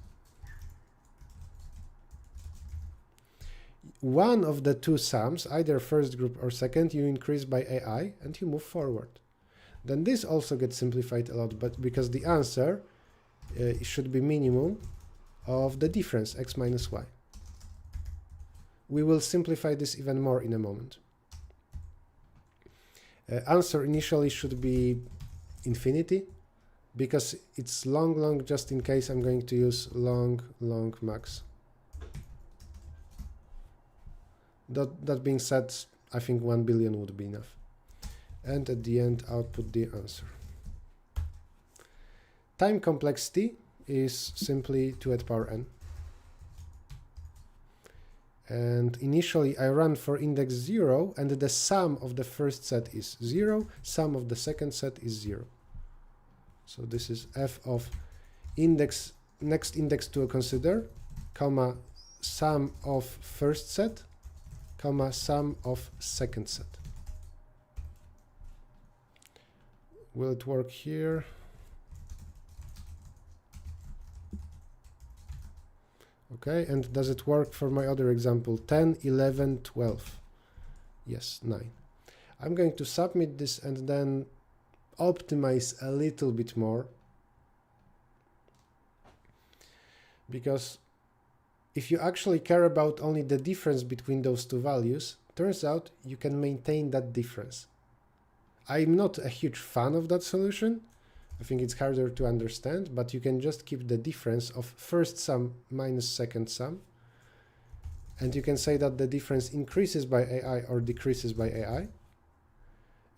One of the two sums, either first group or second, you increase by AI and you move forward. Then this also gets simplified a lot, but because the answer should be minimum of the difference, x minus y. We will simplify this even more in a moment. Answer initially should be infinity, because it's long just in case I'm going to use long max. That being said, I think 1 billion would be enough. And at the end, output the answer. Time complexity is simply 2 at power n. And initially I run for index 0, and the sum of the first set is 0, sum of the second set is 0. So this is f of index, next index to consider, comma, sum of first set, comma, sum of second set. Will it work here? Okay, and does it work for my other example? 10, 11, 12. Yes, 9. I'm going to submit this and then optimize a little bit more. Because if you actually care about only the difference between those two values, turns out you can maintain that difference. I'm not a huge fan of that solution. I think it's harder to understand, but you can just keep the difference of first sum minus second sum. And you can say that the difference increases by AI or decreases by AI.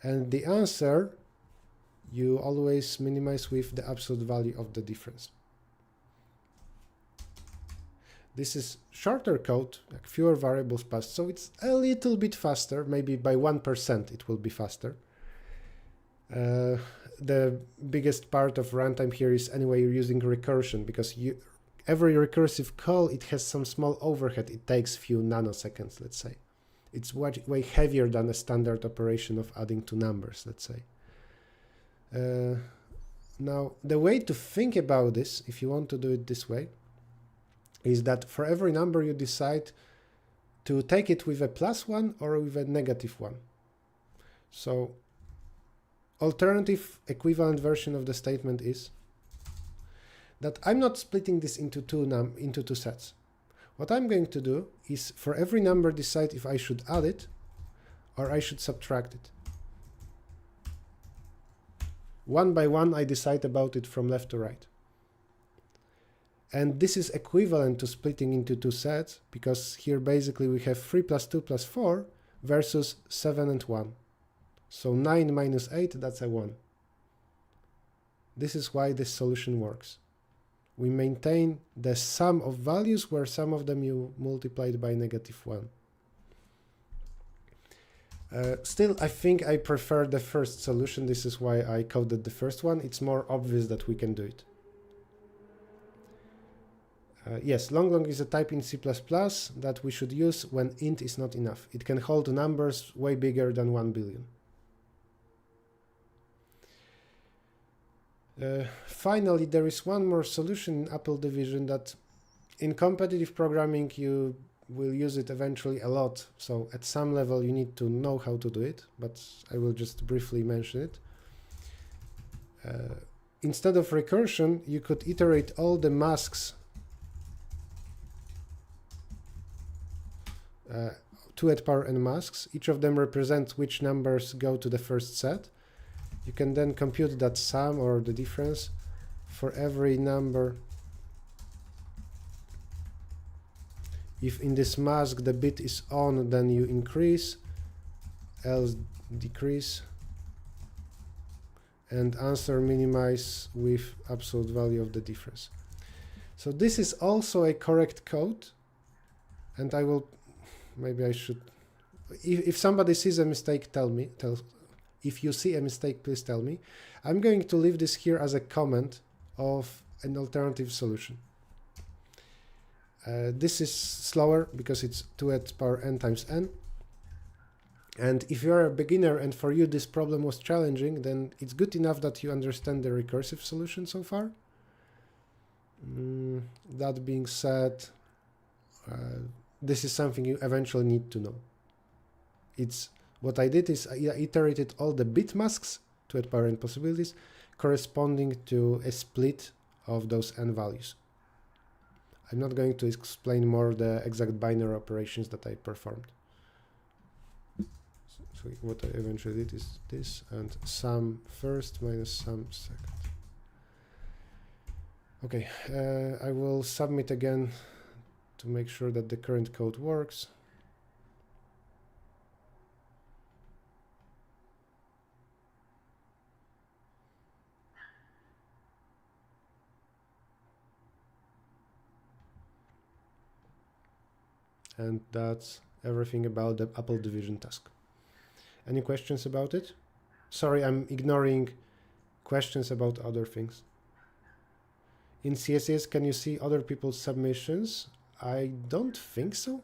And the answer, you always minimize with the absolute value of the difference. This is shorter code, like fewer variables passed, so it's a little bit faster, maybe by 1% it will be faster. The biggest part of runtime here is anyway you're using recursion, because every recursive call, it has some small overhead. It takes few nanoseconds, let's say. It's way heavier than a standard operation of adding two numbers, let's say. Now, the way to think about this, if you want to do it this way, is that for every number you decide to take it with a +1 or with a -1. So alternative equivalent version of the statement is that I'm not splitting this into two sets. What I'm going to do is for every number decide if I should add it or I should subtract it. One by one I decide about it from left to right. And this is equivalent to splitting into two sets, because here basically we have 3 + 2 + 4 versus 7 and 1. So 9 minus 8, that's a 1. This is why this solution works. We maintain the sum of values where some of them you multiplied by -1. Still, I think I prefer the first solution. This is why I coded the first one. It's more obvious that we can do it. Yes, long is a type in C++ that we should use when int is not enough. It can hold numbers way bigger than 1 billion. Finally, there is one more solution in Apple Division that in competitive programming you will use it eventually a lot. So at some level you need to know how to do it, but I will just briefly mention it. Instead of recursion, you could iterate all the masks 2 at power n masks. Each of them represents which numbers go to the first set. You can then compute that sum or the difference for every number. If in this mask the bit is on, then you increase, else decrease, and answer minimize with absolute value of the difference. So this is also a correct code, and I will, maybe I should, if somebody sees a mistake, if you see a mistake, please tell me. I'm going to leave this here as a comment of an alternative solution. This is slower because it's 2 at power n times n. And if you're a beginner and for you this problem was challenging, then it's good enough that you understand the recursive solution so far. That being said, this is something you eventually need to know. What I did is I iterated all the bit masks, 2 at power n possibilities, corresponding to a split of those n values. I'm not going to explain more the exact binary operations that I performed. So what I eventually did is this, and sum first minus sum second. Okay, I will submit again to make sure that the current code works. And that's everything about the Apple division task. Any questions about it? Sorry, I'm ignoring questions about other things. In CSES, can you see other people's submissions? I don't think so.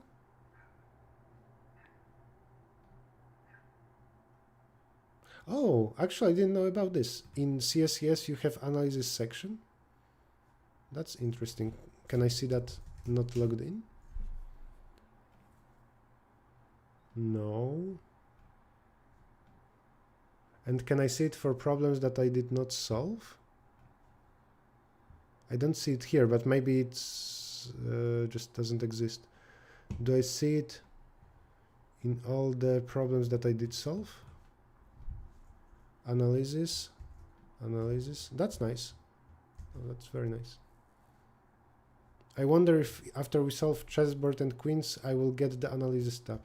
Oh, actually, I didn't know about this. In CSES, you have analysis section. That's interesting. Can I see that not logged in? No. And can I see it for problems that I did not solve? I don't see it here, but maybe it's just doesn't exist. Do I see it in all the problems that I did solve? Analysis. That's nice. Oh, that's very nice. I wonder if after we solve Chessboard and Queens, I will get the analysis tab.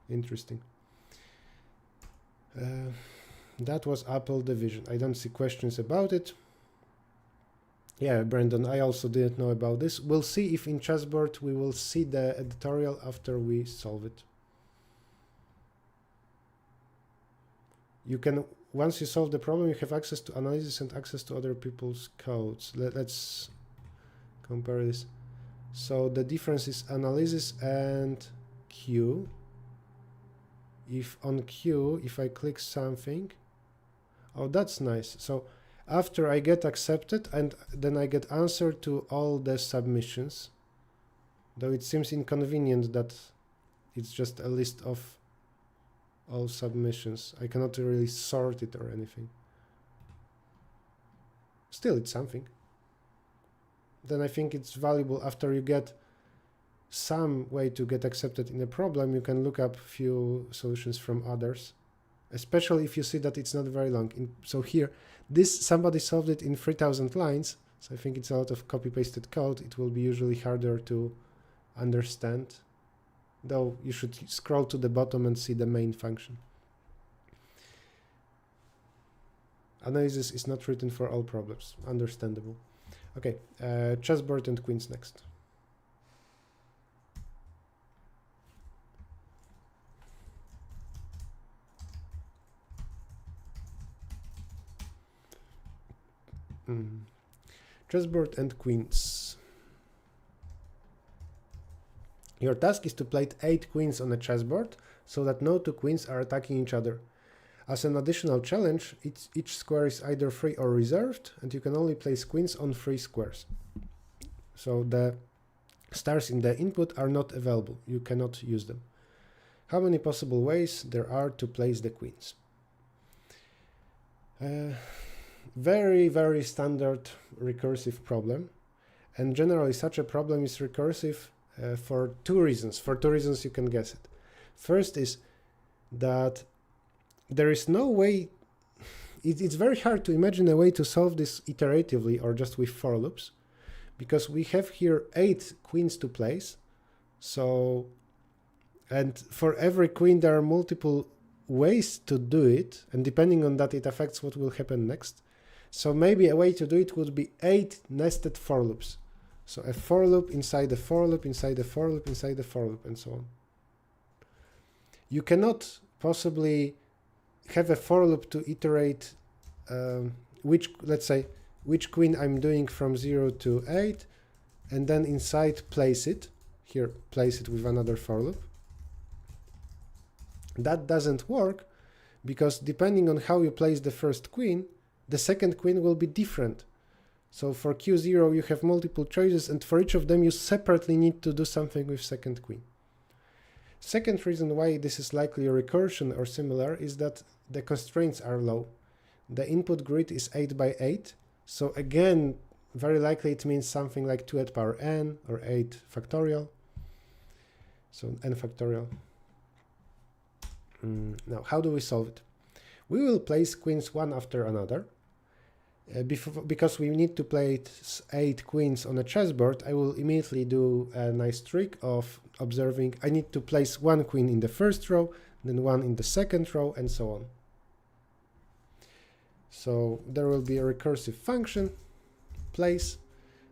Interesting. That was Apple division. I don't see questions about it. Yeah, Brandon, I also didn't know about this. We'll see if in Chessboard we will see the editorial after we solve it. You can, once you solve the problem, you have access to analysis and access to other people's codes. Let's compare this. So the difference is analysis and Q. If on Q, if I click something, oh, that's nice. So after I get accepted, and then I get answer to all the submissions, though it seems inconvenient that it's just a list of all submissions. I cannot really sort it or anything. Still, it's something. Then I think it's valuable after you get some way to get accepted in a problem, you can look up few solutions from others, especially if you see that it's not very long. So here, somebody solved it in 3000 lines, so I think it's a lot of copy-pasted code. It will be usually harder to understand, though you should scroll to the bottom and see the main function. Analysis is not written for all problems, understandable. Okay, Chessboard and Queens next. Chessboard and Queens. Your task is to place 8 queens on a chessboard so that no 2 queens are attacking each other. As an additional challenge, each square is either free or reserved, and you can only place queens on free squares. So the stars in the input are not available. You cannot use them. How many possible ways there are to place the queens? Very, very standard recursive problem, and generally such a problem is recursive for 2 reasons. For 2 reasons you can guess it. First is that there is no way, it's very hard to imagine a way to solve this iteratively or just with for loops, because we have here 8 queens to place. So, and for every queen there are multiple ways to do it, and depending on that it affects what will happen next. So maybe a way to do it would be 8 nested for loops. So a for loop inside a for loop inside a for loop inside a for loop, and so on. You cannot possibly have a for loop to iterate let's say, which queen I'm doing from 0 to 8, and then inside place it. Here, place it with another for loop. That doesn't work, because depending on how you place the first queen, the second queen will be different. So for Q0 you have multiple choices, and for each of them you separately need to do something with second queen. Second reason why this is likely a recursion or similar is that the constraints are low. The input grid is 8 by 8, so again, very likely it means something like 2 to the power n or 8 factorial. So n factorial. Now, how do we solve it? We will place queens one after another. Because we need to place 8 queens on a chessboard, I will immediately do a nice trick of observing. I need to place one queen in the first row, then one in the second row, and so on. So there will be a recursive function, place,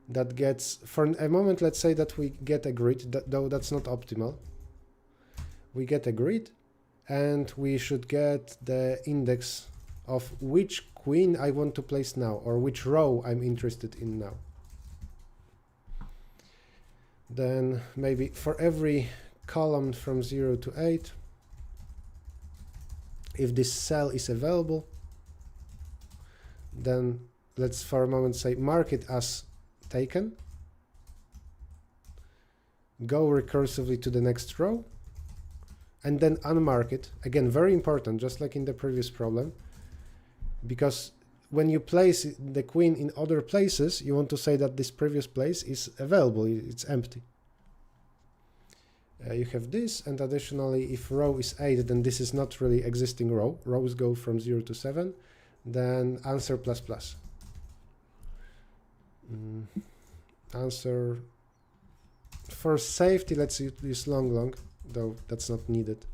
that gets, for a moment, let's say that we get a grid, though that's not optimal. We get a grid, and we should get the index of which queen I want to place now, or which row I'm interested in now. Then maybe for every column from 0 to 8, if this cell is available, then let's for a moment say mark it as taken, go recursively to the next row, and then unmark it. Again, very important, just like in the previous problem, because when you place the queen in other places, you want to say that this previous place is available, it's empty. You have this, and additionally, if row is 8, then this is not really existing row. Rows go from 0 to 7, then answer plus plus. Answer, for safety, let's use long, though that's not needed.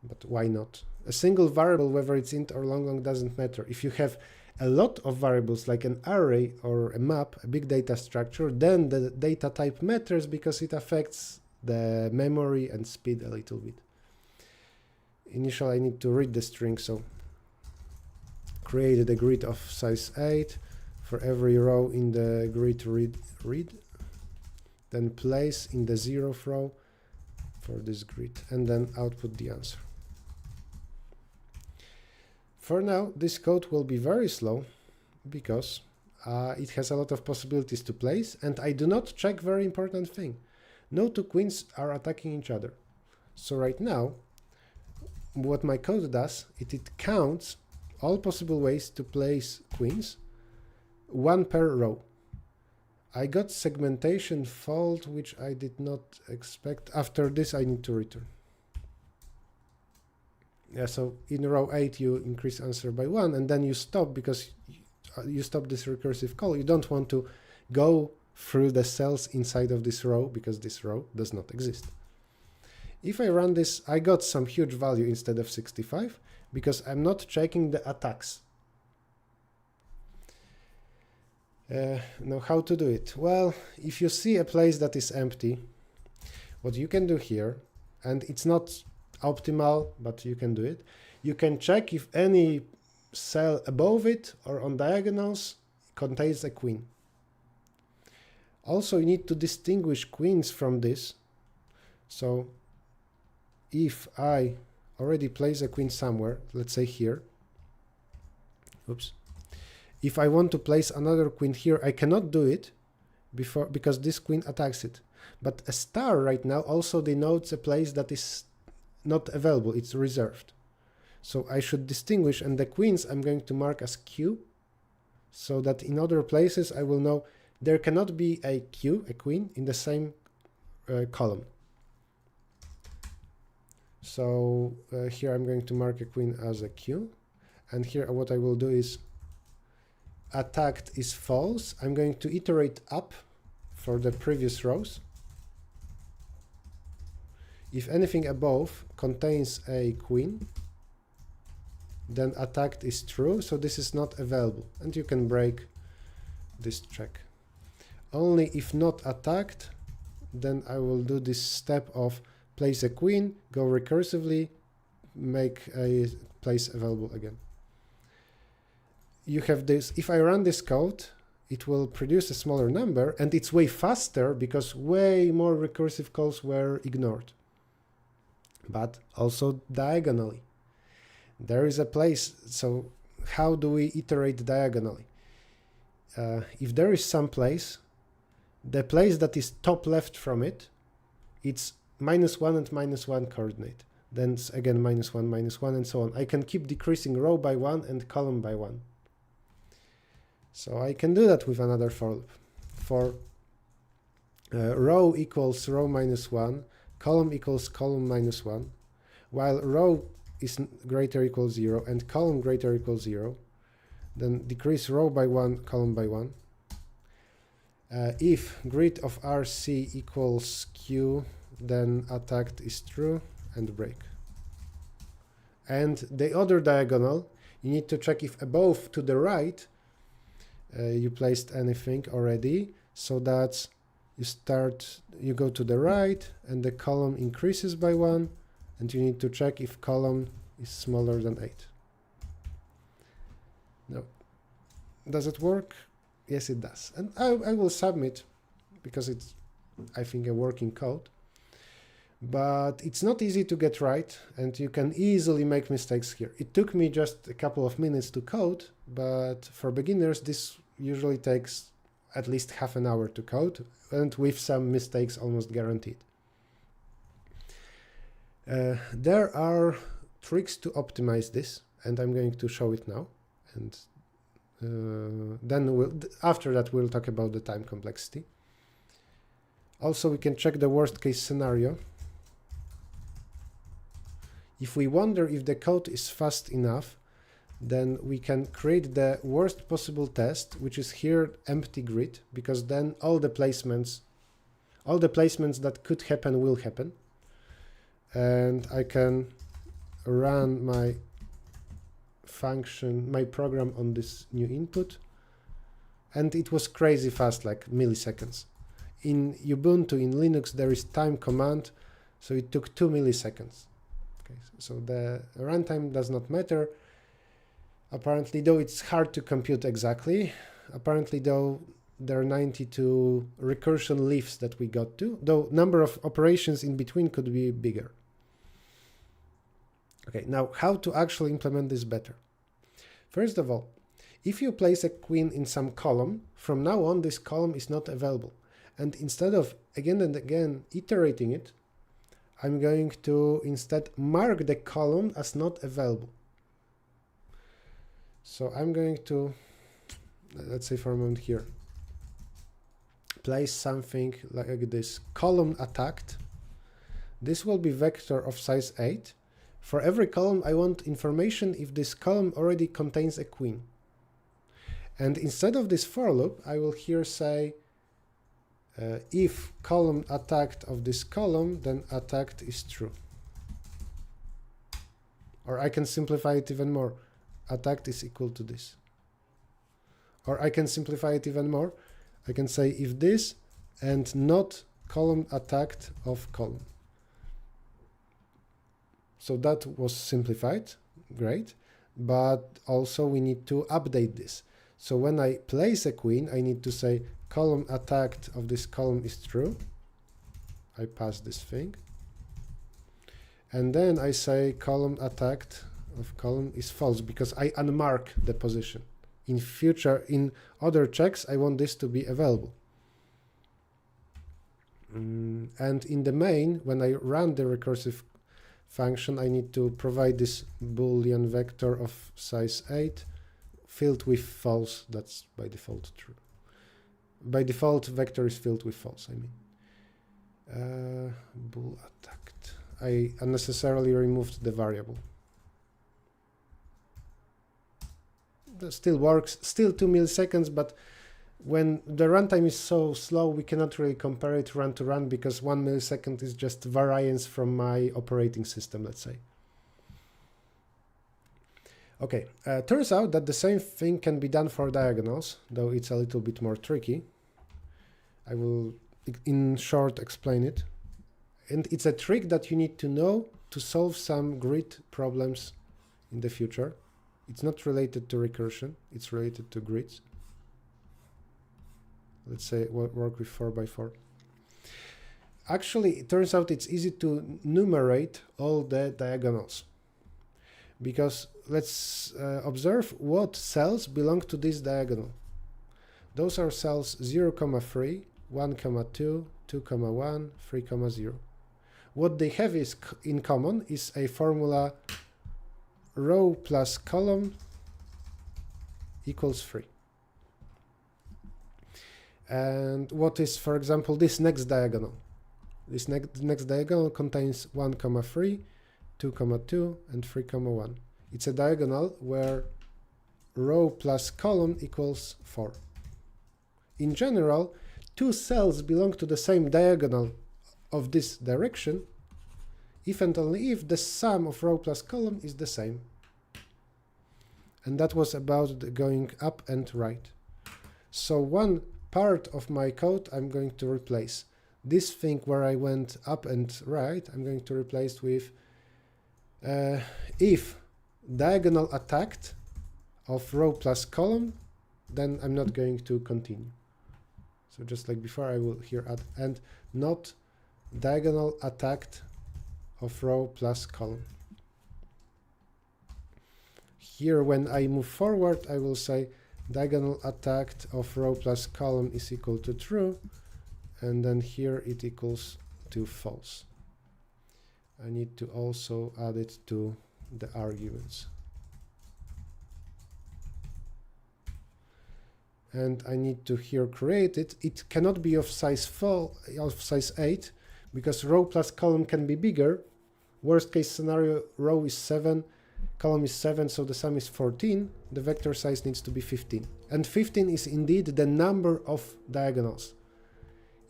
But why not? A single variable, whether it's int or long, doesn't matter. If you have a lot of variables, like an array or a map, a big data structure, then the data type matters because it affects the memory and speed a little bit. Initially, I need to read the string, so created a grid of size 8. For every row in the grid, read. Then place in the 0th row for this grid, and then output the answer. For now, this code will be very slow because it has a lot of possibilities to place, and I do not check very important thing. No two queens are attacking each other. So right now, what my code does, it counts all possible ways to place queens, one per row. I got segmentation fault, which I did not expect. After this, I need to return. Yeah, so in row 8, you increase answer by 1, and then you stop because you stop this recursive call. You don't want to go through the cells inside of this row because this row does not exist. If I run this, I got some huge value instead of 65 because I'm not checking the attacks. Now, how to do it? Well, if you see a place that is empty, what you can do here, and it's not optimal, but you can do it, you can check if any cell above it or on diagonals contains a queen. Also, you need to distinguish queens from this. So if I already place a queen somewhere, let's say here, oops, if I want to place another queen here, I cannot do it because this queen attacks it. But a star right now also denotes a place that is not available, it's reserved. So I should distinguish, and the queens I'm going to mark as Q, so that in other places I will know there cannot be a Q, a queen, in the same column. So here I'm going to mark a queen as a Q, and here what I will do is attacked is false. I'm going to iterate up for the previous rows. If anything above contains a queen, then attacked is true, so this is not available, and you can break this check. only if not attacked, then I will do this step of place a queen, go recursively, make a place available again. You have this, if I run this code, it will produce a smaller number, and it's way faster because way more recursive calls were ignored. But also diagonally. There is a place, so how do we iterate diagonally? If there is some place, the place that is top left from it, it's -1 and -1 coordinate. Then it's again -1, and so on. I can keep decreasing row by 1 and column by 1. So I can do that with another for loop. For row equals row -1, column equals column -1, while row is greater equals 0 and column greater equals 0, then decrease row by 1, column by 1. If grid of RC equals Q, then attacked is true and break. And the other diagonal, you need to check if above to the right you placed anything already, so that you go to the right and the column increases by 1, and you need to check if column is smaller than 8. No. Does it work? Yes, it does. And I will submit because it's, I think, a working code. But it's not easy to get right, and you can easily make mistakes here. It took me just a couple of minutes to code, but for beginners, this usually takes at least half an hour to code, and with some mistakes almost guaranteed. There are tricks to optimize this, and I'm going to show it now. And then after that, we'll talk about the time complexity. Also, we can check the worst case scenario. If we wonder if the code is fast enough, then we can create the worst possible test, which is here empty grid, because then all the placements that could happen will happen. And I can run my function, my program on this new input. And it was crazy fast, like milliseconds. In Ubuntu, in Linux, there is time command, so it took 2 milliseconds. Okay, so the runtime does not matter. Apparently, though, it's hard to compute exactly. Apparently, though, there are 92 recursion leaves that we got to, though number of operations in between could be bigger. Okay, now how to actually implement this better? First of all, if you place a queen in some column, from now on this column is not available. And instead of again and again iterating it, I'm going to instead mark the column as not available. So I'm going to, let's say for a moment here, place something like this, column attacked. This will be vector of size 8. For every column, I want information if this column already contains a queen. And instead of this for loop, I will here say, if column attacked of this column, then attacked is true. Or I can simplify it even more. Attacked is equal to this. Or I can simplify it even more. I can say if this and not column attacked of column. So that was simplified, great. But also we need to update this. So when I place a queen, I need to say column attacked of this column is true. I pass this thing. And then I say column attacked of column is false because I unmark the position. In future, in other checks, I want this to be available. And in the main, when I run the recursive function, I need to provide this Boolean vector of size 8 filled with false. That's by default true. By default, vector is filled with false, I mean. Bool attacked. I unnecessarily removed the variable. That still works, still 2 milliseconds, but when the runtime is so slow, we cannot really compare it run to run because 1 millisecond is just variance from my operating system, let's say. Okay, turns out that the same thing can be done for diagonals, though it's a little bit more tricky. I will in short explain it. And it's a trick that you need to know to solve some grid problems in the future. It's not related to recursion, it's related to grids. Let's say work with 4x4. Actually, it turns out it's easy to numerate all the diagonals, because let's observe what cells belong to this diagonal. Those are cells 0, 3, 1, 2, 2, 1, 3, 0. What they have is in common is a formula row plus column equals 3. And what is, for example, this next diagonal? This next diagonal contains 1, 3, 2, 2, and 3, 1. It's a diagonal where row plus column equals 4. In general, two cells belong to the same diagonal of this direction if and only if the sum of row plus column is the same. And that was about going up and right. So one part of my code I'm going to replace. This thing where I went up and right, I'm going to replace with if diagonal attacked of row plus column, then I'm not going to continue. So just like before, I will here add and not diagonal attacked of row plus column. Here, when I move forward, I will say diagonal attacked of row plus column is equal to true, and then here it equals to false. I need to also add it to the arguments. And I need to here create it. It cannot be of size 8, because row plus column can be bigger. Worst case scenario, row is 7, column is 7, so the sum is 14. The vector size needs to be 15. And 15 is indeed the number of diagonals.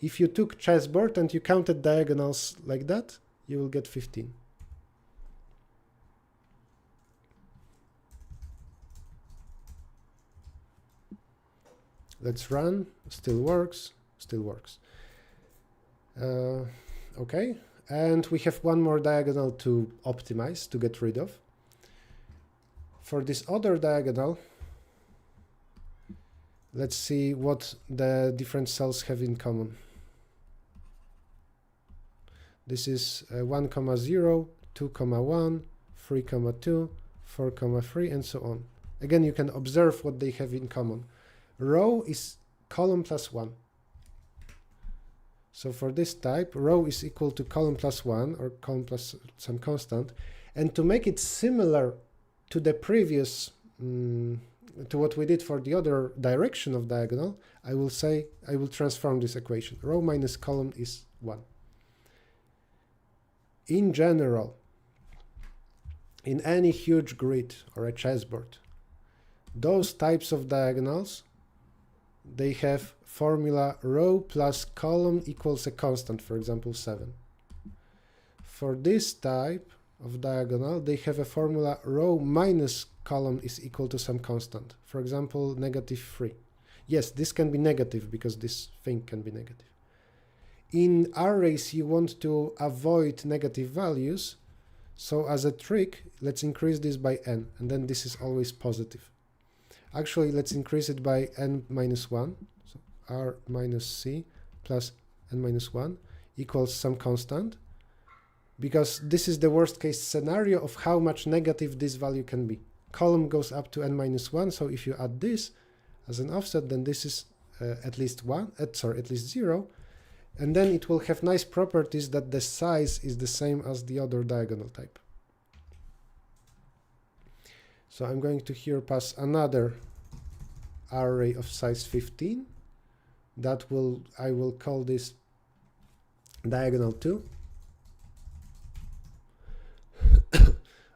If you took chessboard and you counted diagonals like that, you will get 15. Let's run. Still works. Still works. Okay. And we have one more diagonal to optimize, to get rid of. For this other diagonal, let's see what the different cells have in common. This is 1, 0, 2, 1, 3, 2, 4, 3, and so on. Again, you can observe what they have in common. Row is column plus 1. So for this type, row is equal to column plus 1, or column plus some constant. And to make it similar to the previous, to what we did for the other direction of diagonal, I will say, I will transform this equation. Row minus column is 1. In general, in any huge grid or a chessboard, those types of diagonals, they have formula row plus column equals a constant, for example 7. For this type of diagonal, they have a formula row minus column is equal to some constant, for example -3. Yes, this can be negative because this thing can be negative. In arrays, you want to avoid negative values, so as a trick, let's increase this by n, and then this is always positive. Actually, let's increase it by n minus 1, so r minus c plus n minus 1 equals some constant, because this is the worst case scenario of how much negative this value can be. Column goes up to n minus 1, so if you add this as an offset, then this is at least 0, and then it will have nice properties that the size is the same as the other diagonal type. So I'm going to here pass another array of size 15. That will, I will call this diagonal 2.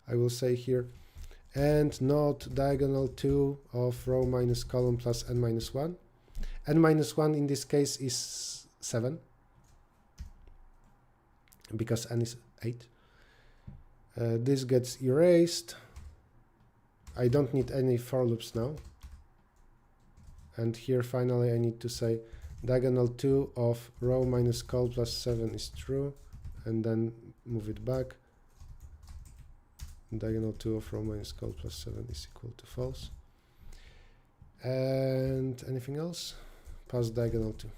I will say here, and not diagonal 2 of row minus column plus n minus 1. N minus 1 in this case is 7, because n is 8. This gets erased. I don't need any for loops now. And here finally I need to say diagonal 2 of row minus col plus 7 is true, and then move it back. Diagonal 2 of row minus col plus 7 is equal to false. And anything else? Pass diagonal 2.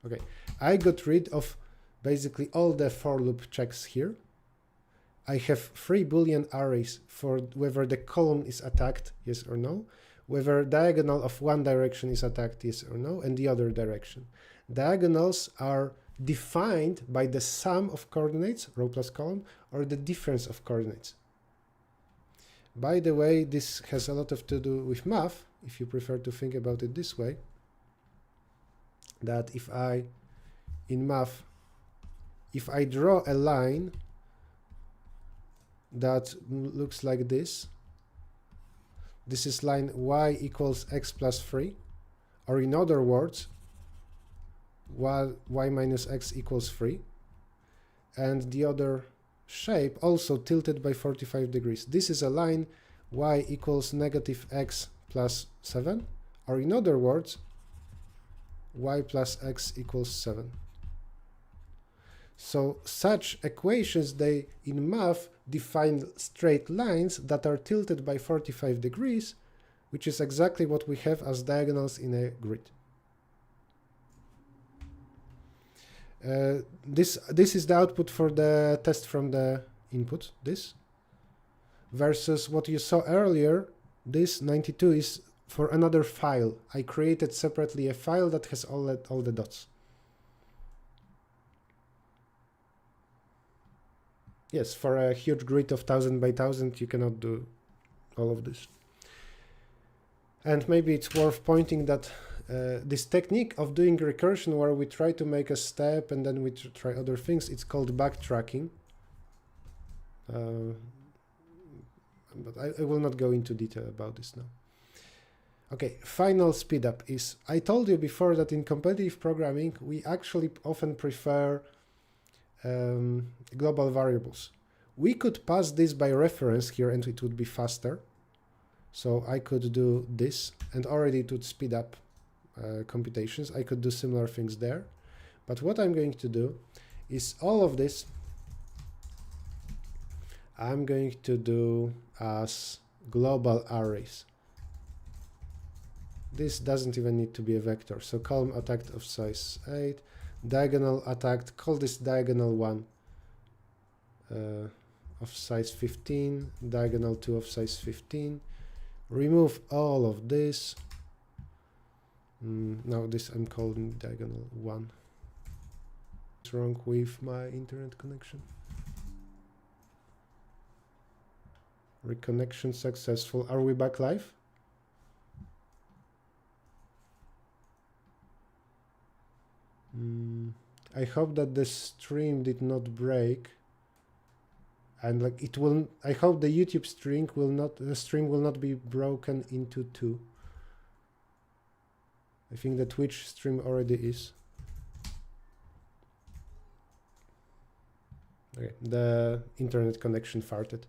Okay, I got rid of basically all the for loop checks here. I have 3 Boolean arrays for whether the column is attacked, yes or no, whether diagonal of one direction is attacked, yes or no, and the other direction. Diagonals are defined by the sum of coordinates, row plus column, or the difference of coordinates. By the way, this has a lot to do with math, if you prefer to think about it this way, that if I, in math, if I draw a line that looks like this is line y equals x plus 3, or in other words, y minus x equals 3, and the other shape also tilted by 45 degrees. This is a line y equals negative x plus 7, or in other words, y plus x equals 7. So such equations, they in math define straight lines that are tilted by 45 degrees, which is exactly what we have as diagonals in a grid. This is the output for the test from the input, this, versus what you saw earlier, this 92 is for another file. I created separately a file that has all the dots. Yes, for a huge grid of 1000 by 1000, you cannot do all of this. And maybe it's worth pointing that this technique of doing recursion, where we try to make a step and then we try other things, it's called backtracking. But I will not go into detail about this now. Okay, final speedup is, I told you before that in competitive programming, we actually often prefer global variables. We could pass this by reference here and it would be faster. So I could do this and already it would speed up computations. I could do similar things there. But what I'm going to do is all of this I'm going to do as global arrays. This doesn't even need to be a vector. So column attacked of size 8, diagonal attacked, call this diagonal 1 of size 15, diagonal 2 of size 15. Remove all of this. Now this I'm calling diagonal 1. What's wrong with my internet connection? Reconnection successful. Are we back live? I hope that the stream did not break, and like it will. I hope the YouTube stream will not be broken into two. I think the Twitch stream already is. Okay, the internet connection farted.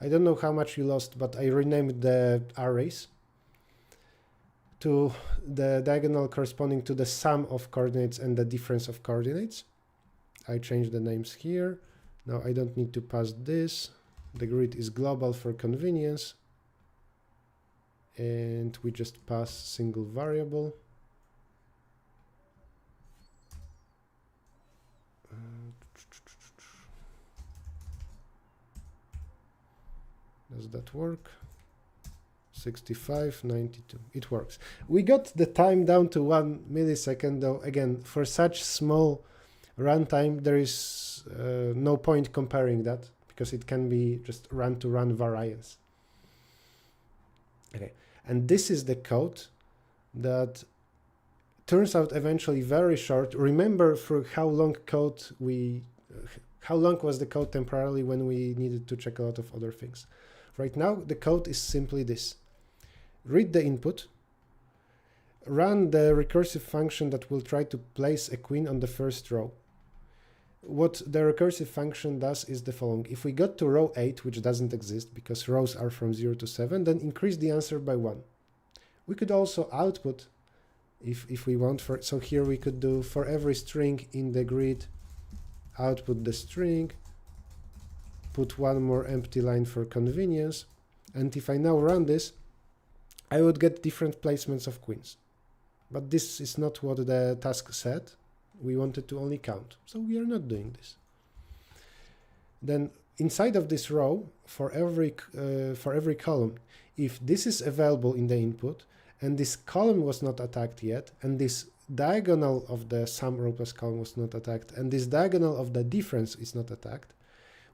I don't know how much you lost, but I renamed the arrays to the diagonal corresponding to the sum of coordinates and the difference of coordinates. I changed the names here. Now I don't need to pass this. The grid is global for convenience. And we just pass single variable. Does that work? 65, 92. It works. We got the time down to 1 millisecond, though. Again, for such small runtime, there is no point comparing that because it can be just run-to-run variance. Okay, and this is the code that turns out eventually very short. Remember for how long was the code temporarily when we needed to check a lot of other things. Right now, the code is simply this. Read the input, run the recursive function that will try to place a queen on the first row. What the recursive function does is the following. If we got to row 8, which doesn't exist because rows are from 0 to 7, then increase the answer by 1. We could also output if we want. So here we could do for every string in the grid, output the string, put one more empty line for convenience, and if I now run this, I would get different placements of queens. But this is not what the task said. We wanted to only count, so we are not doing this. Then inside of this row, for every column, if this is available in the input, and this column was not attacked yet, and this diagonal of the sum row plus column was not attacked, and this diagonal of the difference is not attacked,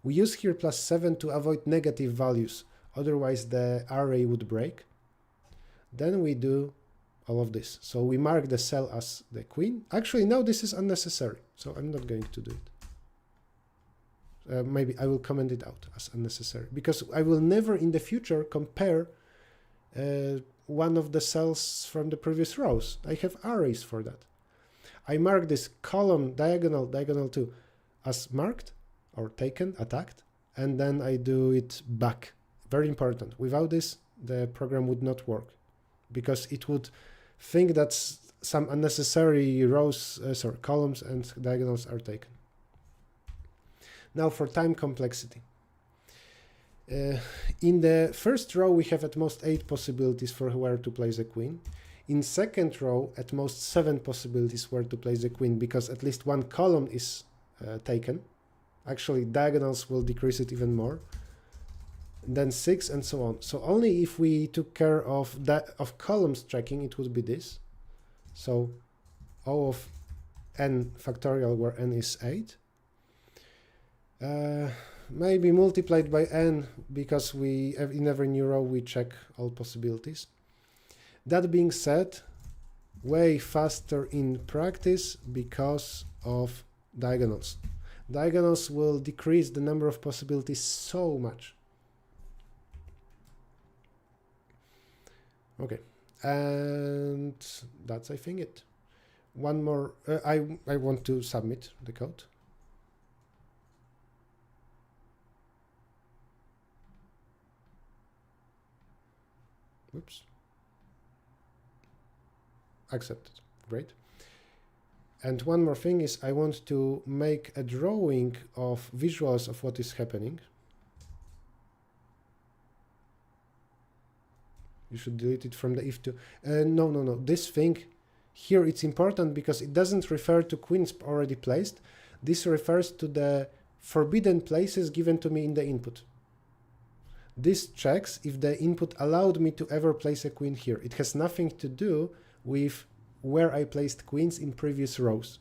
we use here +7 to avoid negative values, otherwise the array would break. Then we do all of this. So we mark the cell as the queen. Actually, now this is unnecessary, so I'm not going to do it. Maybe I will comment it out as unnecessary, because I will never in the future compare one of the cells from the previous rows. I have arrays for that. I mark this column diagonal 2 as marked or taken, attacked, and then I do it back. Very important. Without this, the program would not work, because it would think that some unnecessary rows, columns and diagonals are taken. Now for time complexity. In the first row, we have at most 8 possibilities for where to place a queen. In second row, at most 7 possibilities where to place a queen, because at least one column is taken. Actually, diagonals will decrease it even more. Then 6 and so on. So only if we took care of that of columns tracking, it would be this. So O of n factorial, where n is 8. Maybe multiplied by n, because we in every new row we check all possibilities. That being said, way faster in practice because of diagonals. Diagonals will decrease the number of possibilities so much. Okay, and that's I think it. One more, I want to submit the code. Oops. Accepted. Great. And one more thing is I want to make a drawing of visuals of what is happening. You should delete it from the if2. No. This thing here, it's important because it doesn't refer to queens already placed. This refers to the forbidden places given to me in the input. This checks if the input allowed me to ever place a queen here. It has nothing to do with where I placed queens in previous rows.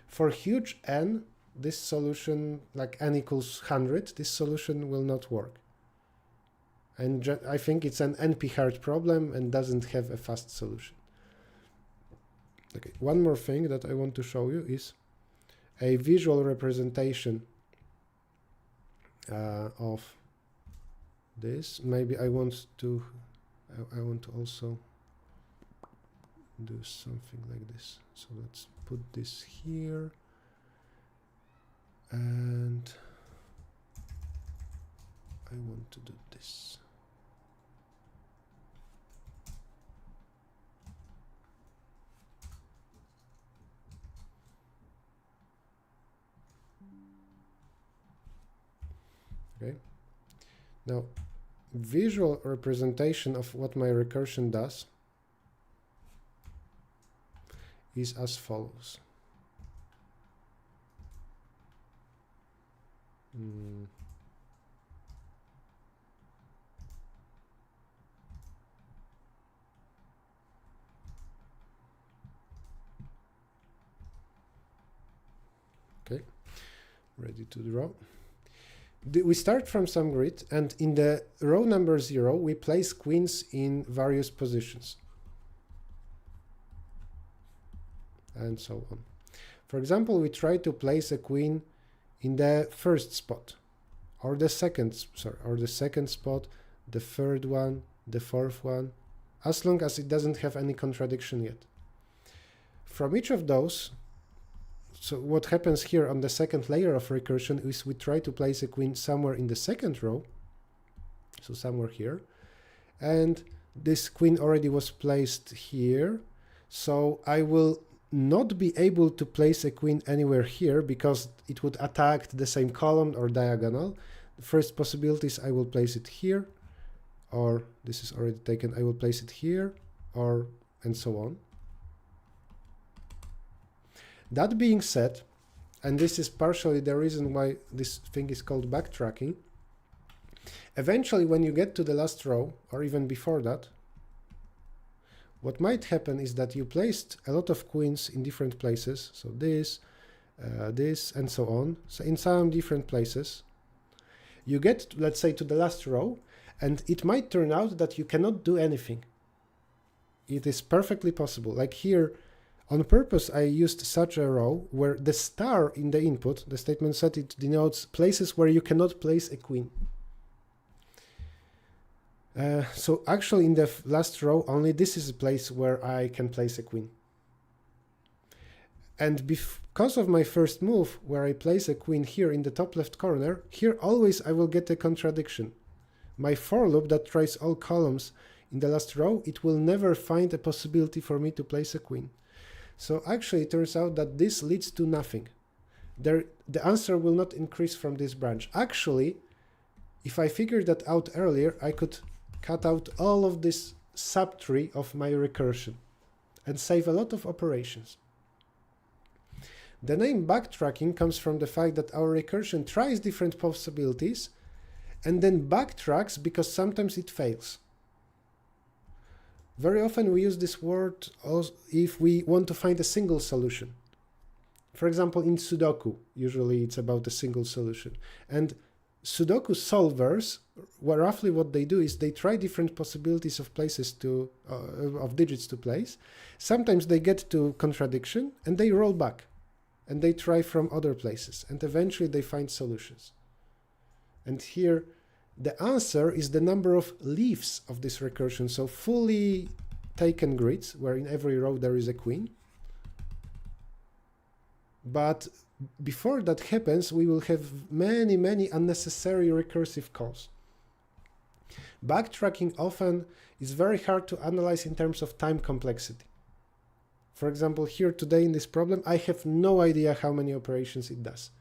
For huge n, this solution, like n equals 100, this solution will not work. And I think it's an NP-hard problem and doesn't have a fast solution. Okay, one more thing that I want to show you is a visual representation of this. Maybe I want to also do something like this. So let's put this here, and I want to do this. Okay. Now, visual representation of what my recursion does is as follows. Okay, ready to draw. We start from some grid, and in the row number 0, we place queens in various positions, and so on. For example, we try to place a queen in the first spot, or the second spot, the third one, the fourth one, as long as it doesn't have any contradiction yet. From each of those, so what happens here on the second layer of recursion is we try to place a queen somewhere in the second row, so somewhere here, and this queen already was placed here, so I will not be able to place a queen anywhere here because it would attack the same column or diagonal. The first possibility is I will place it here, or this is already taken, I will place it here, or and so on. That being said, and this is partially the reason why this thing is called backtracking, eventually when you get to the last row, or even before that, what might happen is that you placed a lot of queens in different places, so this, this, and so on, so in some different places. You get, let's say, to the last row, and it might turn out that you cannot do anything. It is perfectly possible. Like here, on purpose, I used such a row where the star in the input, the statement set, it denotes places where you cannot place a queen. So actually in the last row, only this is a place where I can place a queen. And because of my first move, where I place a queen here in the top left corner, here always I will get a contradiction. My for loop that tries all columns in the last row, it will never find a possibility for me to place a queen. So actually it turns out that this leads to nothing. The answer will not increase from this branch. Actually, if I figured that out earlier, I could cut out all of this subtree of my recursion and save a lot of operations. The name backtracking comes from the fact that our recursion tries different possibilities and then backtracks because sometimes it fails. Very often we use this word if we want to find a single solution. For example, in Sudoku, usually it's about a single solution. And Sudoku solvers, well, roughly what they do is they try different possibilities of places to, of digits to place. Sometimes they get to contradiction and they roll back and they try from other places and eventually they find solutions. And here the answer is the number of leaves of this recursion. So fully taken grids where in every row there is a queen. But before that happens, we will have many unnecessary recursive calls. Backtracking often is very hard to analyze in terms of time complexity. For example, here today in this problem, I have no idea how many operations it does.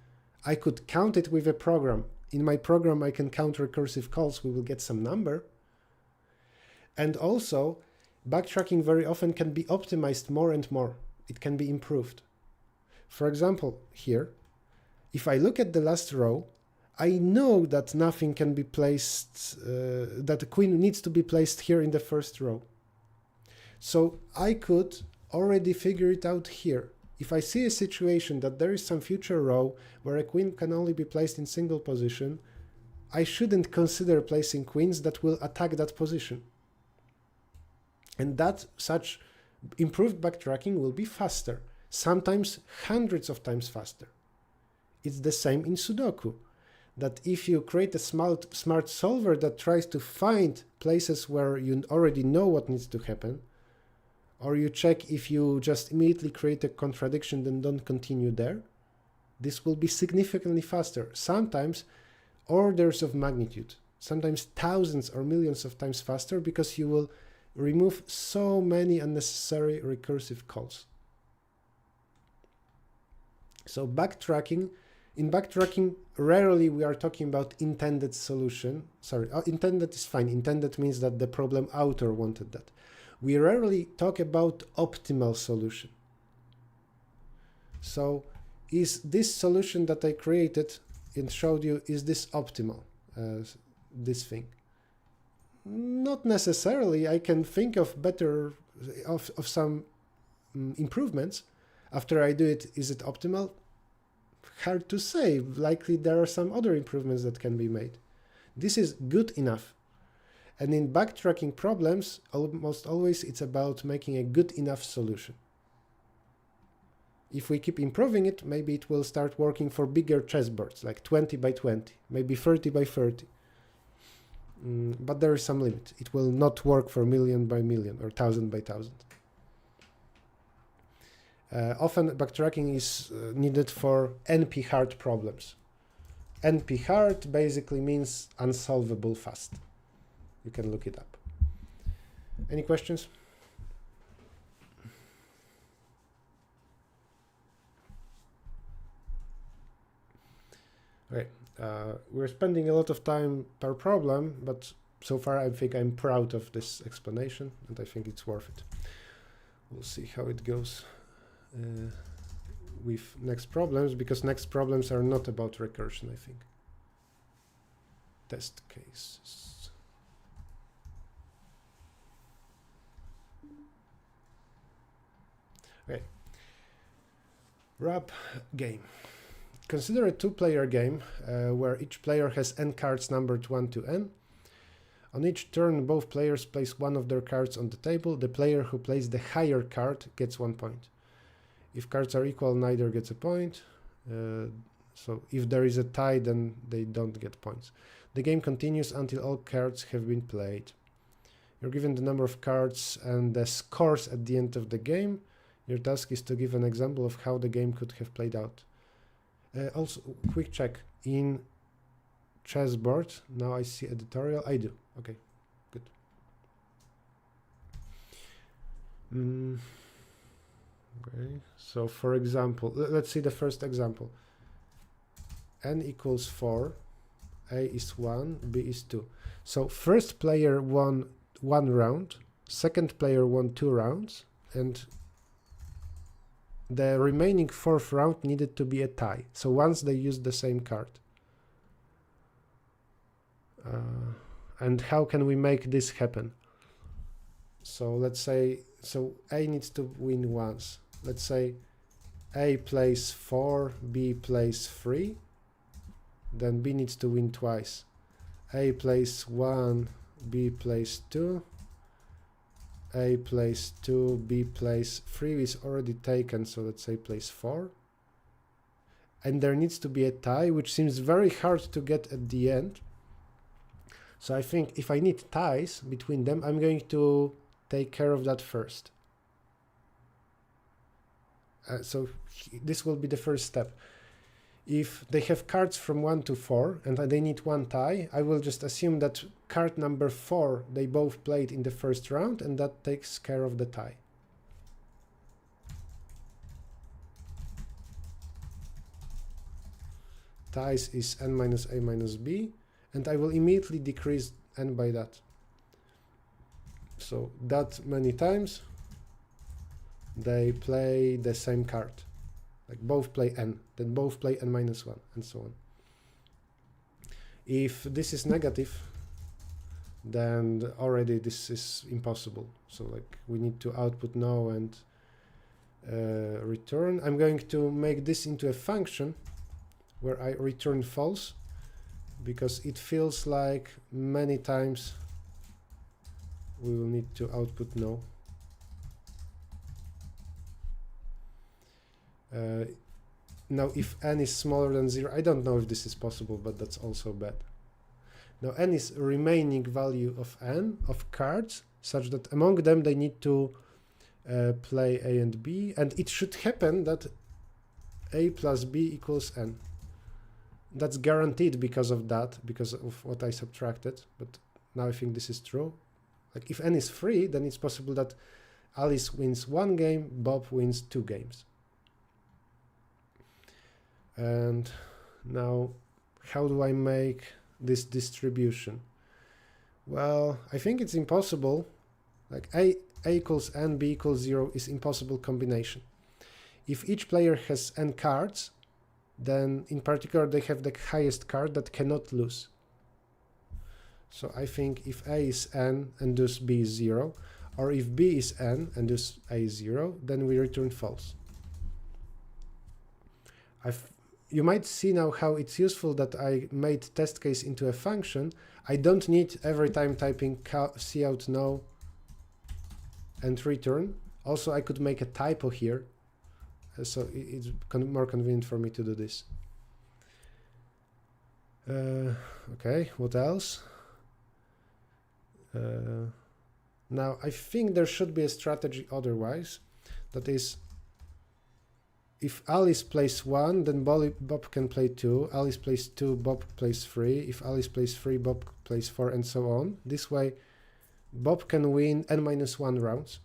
I could count it with a program. In my program, I can count recursive calls. We will get some number. And also, backtracking very often can be optimized more and more. It can be improved. For example, here, if I look at the last row, I know that nothing can be placed, that the queen needs to be placed here in the first row. So I could already figure it out here. If I see a situation that there is some future row where a queen can only be placed in single position, I shouldn't consider placing queens that will attack that position. And that such improved backtracking will be faster. Sometimes hundreds of times faster. It's the same in Sudoku, that if you create a smart solver that tries to find places where you already know what needs to happen, or you check if you just immediately create a contradiction then don't continue there, this will be significantly faster. Sometimes orders of magnitude, sometimes thousands or millions of times faster because you will remove so many unnecessary recursive calls. So in backtracking, rarely we are talking about intended solution. Sorry, intended is fine. Intended means that the problem author wanted that. We rarely talk about optimal solution. So is this solution that I created and showed you, is this optimal, this thing? Not necessarily. I can think of better, of some improvements. After I do it, is it optimal? Hard to say. Likely there are some other improvements that can be made. This is good enough. And in backtracking problems, almost always it's about making a good enough solution. If we keep improving it, maybe it will start working for bigger chessboards, like 20 by 20, maybe 30 by 30. But there is some limit. It will not work for million by million or 1,000 by 1,000. Often backtracking is needed for NP-hard problems. NP-hard basically means unsolvable fast. You can look it up. Any questions? Okay, we're spending a lot of time per problem, but so far I think I'm proud of this explanation, and I think it's worth it. We'll see how it goes with next problems, because next problems are not about recursion, I think. Test cases. Okay. Raab Game. Consider a two-player game where each player has n cards numbered 1 to n. On each turn, both players place one of their cards on the table. The player who plays the higher card gets 1 point. If cards are equal, neither gets a point. So if there is a tie, then they don't get points. The game continues until all cards have been played. You're given the number of cards and the scores at the end of the game. Your task is to give an example of how the game could have played out. Also, quick check. In Chessboard, now I see editorial. I do. Okay, good. Okay, so for example, let's see the first example. N equals 4, A is 1, B is 2. So first player won 1 round, second player won 2 rounds, and the remaining 4th round needed to be a tie. So once they used the same card. And how can we make this happen? So let's say, so A needs to win once. Let's say A plays 4, B plays 3. Then B needs to win twice. A plays 1, B plays 2. A plays 2, B plays 3 is already taken, so let's say plays 4. And there needs to be a tie, which seems very hard to get at the end. So I think if I need ties between them, I'm going to take care of that first. So this will be the first step. If they have cards from 1 to 4 and they need 1 tie, I will just assume that card number 4 they both played in the first round, and that takes care of the tie. Ties is n minus a minus b, and I will immediately decrease n by that. So that many times they play the same card. Like both play n, then both play n minus 1, and so on. If this is negative, then already this is impossible. So like we need to output no and return. I'm going to make this into a function where I return false, because it feels like many times we will need to output no. Now if n is smaller than 0, I don't know if this is possible, but that's also bad. Now n is remaining value of n of cards, such that among them they need to play a and b, and it should happen that a plus b equals n. That's guaranteed because of that, because of what I subtracted, but now I think this is true. Like if n is 3, then it's possible that Alice wins 1 game, Bob wins 2 games. And now, how do I make this distribution? Well, I think it's impossible. Like a equals n, b equals 0 is impossible combination. If each player has n cards, then in particular they have the highest card that cannot lose. So I think if a is n and thus b is 0, or if b is n and thus a is 0, then we return false. You might see now how it's useful that I made test case into a function. I don't need every time typing cout no and return. Also, I could make a typo here, so it's more convenient for me to do this. Okay, what else? Now, I think there should be a strategy otherwise. That is, if Alice plays 1, then Bob can play 2. Alice plays 2, Bob plays 3. If Alice plays 3, Bob plays 4, and so on. This way, Bob can win n-1 rounds.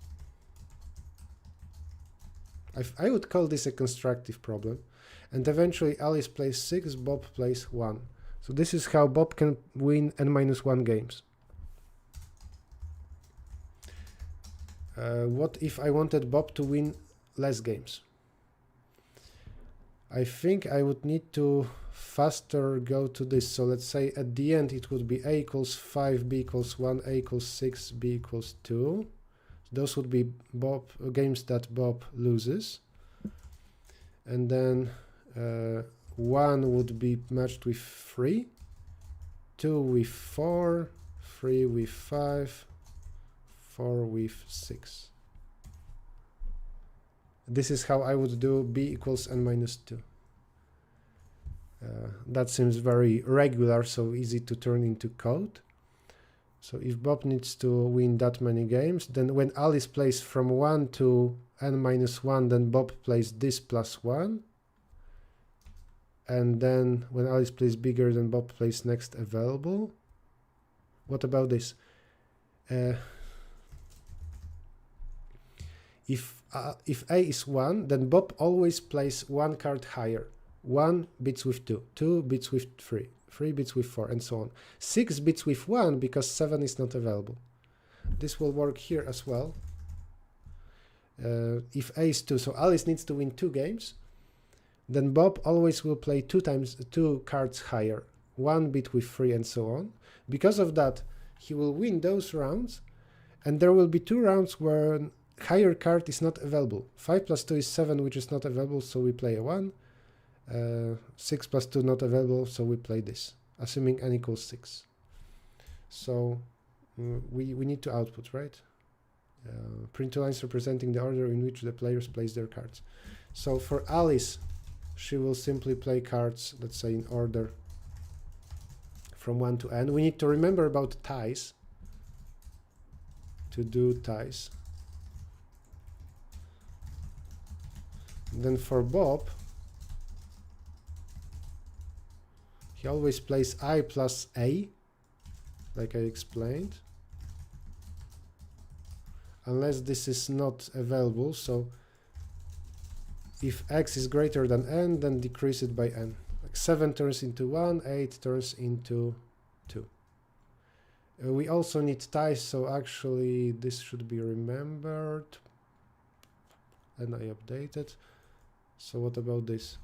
I would call this a constructive problem. And eventually Alice plays 6, Bob plays 1. So this is how Bob can win n-1 games. What if I wanted Bob to win less games? I think I would need to faster go to this. So let's say at the end it would be a equals 5, b equals 1, a equals 6, b equals 2. Those would be games that Bob loses. And then 1 would be matched with 3, 2 with 4, 3 with 5, 4 with 6. This is how I would do b equals n-2. That seems very regular, so easy to turn into code. So if Bob needs to win that many games, then when Alice plays from 1 to n-1, then Bob plays this plus 1. And then when Alice plays bigger, then Bob plays next available. What about this? If A is 1, then Bob always plays 1 card higher. 1 beats with 2, 2 beats with 3, 3 beats with 4, and so on. 6 beats with 1 because 7 is not available. This will work here as well. If A is 2, so Alice needs to win 2 games, then Bob always will play 2 cards higher. 1 beat with 3 and so on. Because of that, he will win those rounds, and there will be 2 rounds where higher card is not available. 5 plus 2 is 7, which is not available, so we play a 1. 6 plus 2 not available, so we play this, assuming n equals 6. So we need to output, right? Print 2 lines representing the order in which the players place their cards. So for Alice, she will simply play cards, let's say in order from 1 to n. We need to remember about ties to do ties. Then for Bob, he always plays I plus A, like I explained, unless this is not available. So if x is greater than n, then decrease it by n. Like 7 turns into 1, 8 turns into 2. We also need ties, so actually this should be remembered. And I updated. So what about this?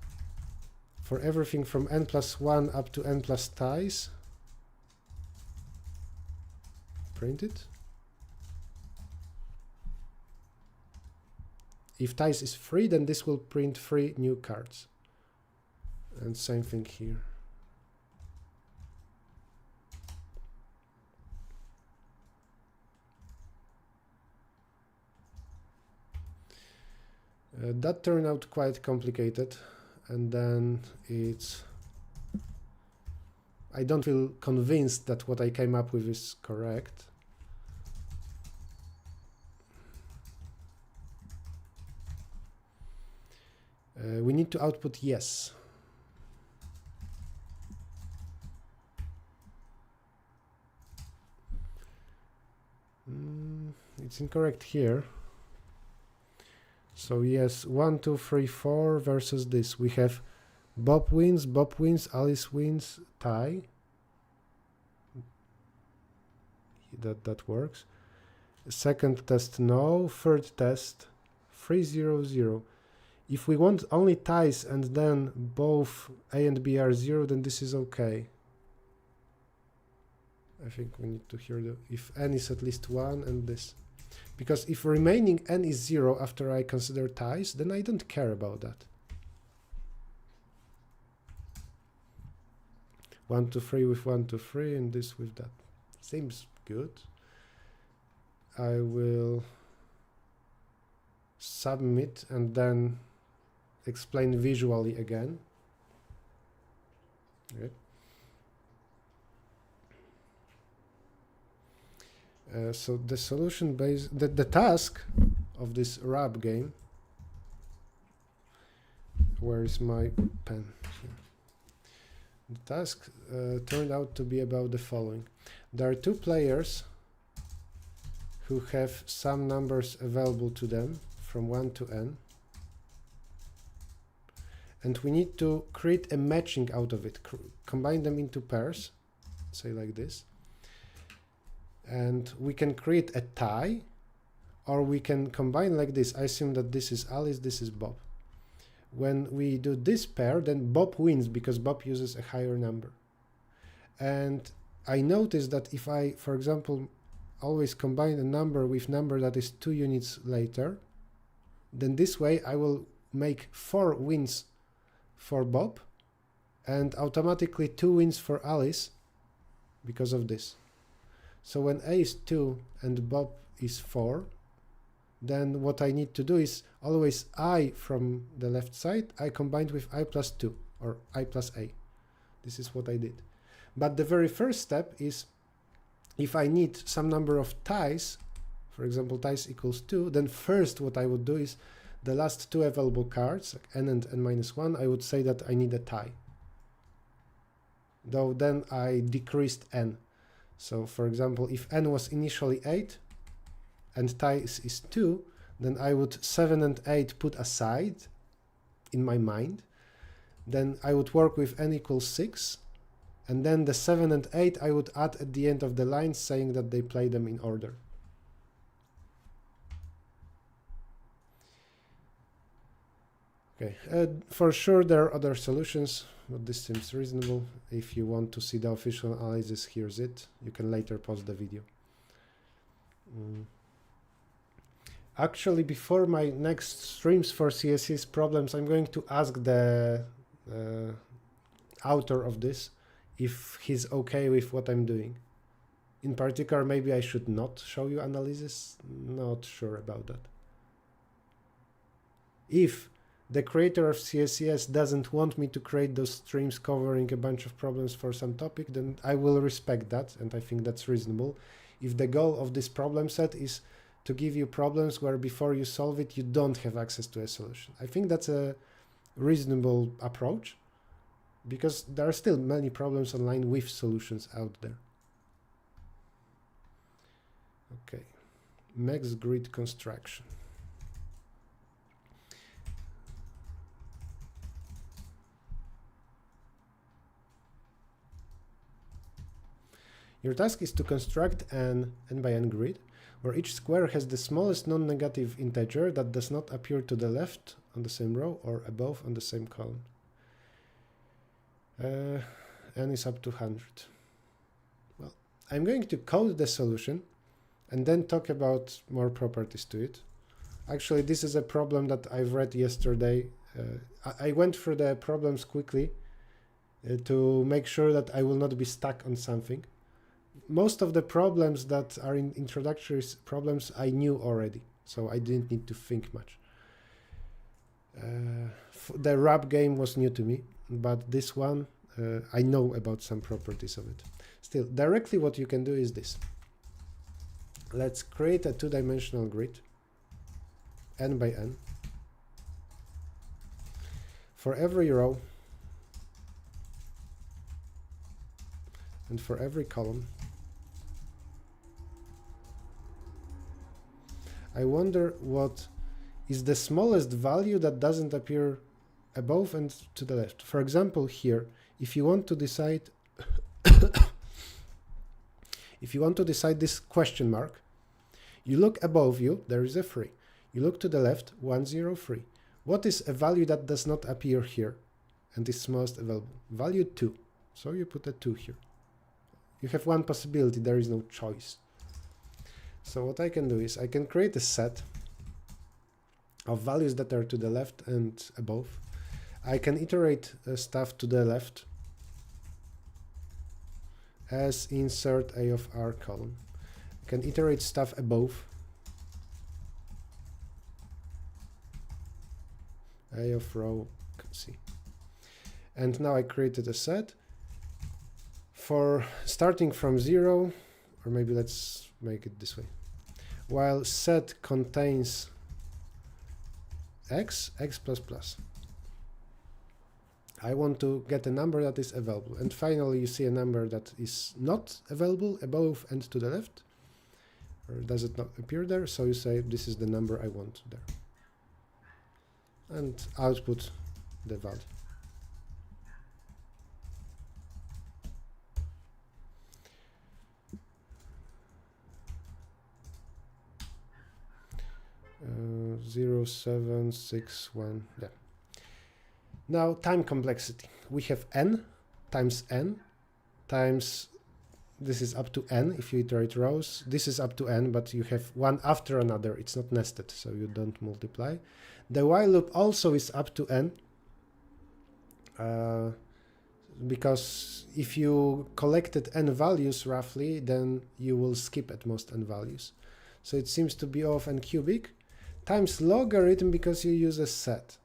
For everything from n plus 1 up to n plus ties, print it. If ties is 3, then this will print 3 new cards. And same thing here. That turned out quite complicated, and then I don't feel convinced that what I came up with is correct. We need to output yes. It's incorrect here. So yes, 1, 2, 3, 4 versus this. We have Bob wins, Alice wins, tie. That works. Second test, no. Third test, 3, 0, 0. If we want only ties and then both A and B are 0, then this is okay. I think we need to hear if n is at least 1 and this. Because if remaining n is 0 after I consider ties, then I don't care about that. 1, 2, 3 with 1, 2, 3, and this with that. Seems good. I will submit and then explain visually again. Okay. So the solution the task of this Raab game, where is my pen? Here. The task turned out to be about the following. There are 2 players who have some numbers available to them from 1 to n. And we need to create a matching out of it, combine them into pairs, say like this. And we can create a tie, or we can combine like this. I assume that this is Alice, this is Bob. When we do this pair, then Bob wins because Bob uses a higher number. And I noticed that if I, for example, always combine a number with number that is 2 units later, then this way I will make 4 wins for Bob and automatically 2 wins for Alice because of this. So when A is 2 and Bob is 4, then what I need to do is always I from the left side, I combined with I plus 2 or I plus A. This is what I did. But the very first step is if I need some number of ties, for example, ties equals 2, then first what I would do is the last 2 available cards, like n and n minus 1, I would say that I need a tie. Though then I decreased n. So for example, if n was initially 8 and ties is 2, then I would 7 and 8 put aside in my mind. Then I would work with n equals 6. And then the 7 and 8 I would add at the end of the line, saying that they play them in order. Okay, for sure there are other solutions, but this seems reasonable. If you want to see the official analysis, here's it. You can later pause the video. Actually, before my next streams for CSES problems, I'm going to ask the author of this if he's okay with what I'm doing. In particular, maybe I should not show you analysis. Not sure about that. If the creator of CSES doesn't want me to create those streams covering a bunch of problems for some topic, then I will respect that, and I think that's reasonable. If the goal of this problem set is to give you problems where before you solve it, you don't have access to a solution, I think that's a reasonable approach, because there are still many problems online with solutions out there. Okay, Mex Grid Construction. Your task is to construct an n by n grid where each square has the smallest non-negative integer that does not appear to the left on the same row or above on the same column. N is up to 100. Well, I'm going to code the solution and then talk about more properties to it. Actually, this is a problem that I've read yesterday. I went through the problems quickly to make sure that I will not be stuck on something. Most of the problems that are in introductory problems I knew already, so I didn't need to think much. The Raab game was new to me, but this one I know about some properties of it. Still, directly what you can do is this. Let's create a two-dimensional grid, n by n. For every row and for every column, I wonder what is the smallest value that doesn't appear above and to the left. For example, here, if you want to decide if you want to decide this question mark, you look above you, there is a 3. You look to the left, 1, 0, 3. What is a value that does not appear here and is smallest available? Value 2. So you put a 2 here. You have one possibility, there is no choice. So what I can do is I can create a set of values that are to the left and above. I can iterate stuff to the left as insert A of R column. I can iterate stuff above A of row C. And now I created a set for starting from 0, or maybe let's make it this way. While set contains x, x plus plus. I want to get a number that is available. And finally, you see a number that is not available above and to the left. or does it not appear there? So you say this is the number I want there, and output the value. Uh, 0761, yeah. Now time complexity. We have n times this is up to n if you iterate rows. This is up to n, but you have one after another. It's not nested, so you don't multiply. The while loop also is up to n, because if you collected n values roughly, then you will skip at most n values. So it seems to be O of n cubic times logarithm because you use a set.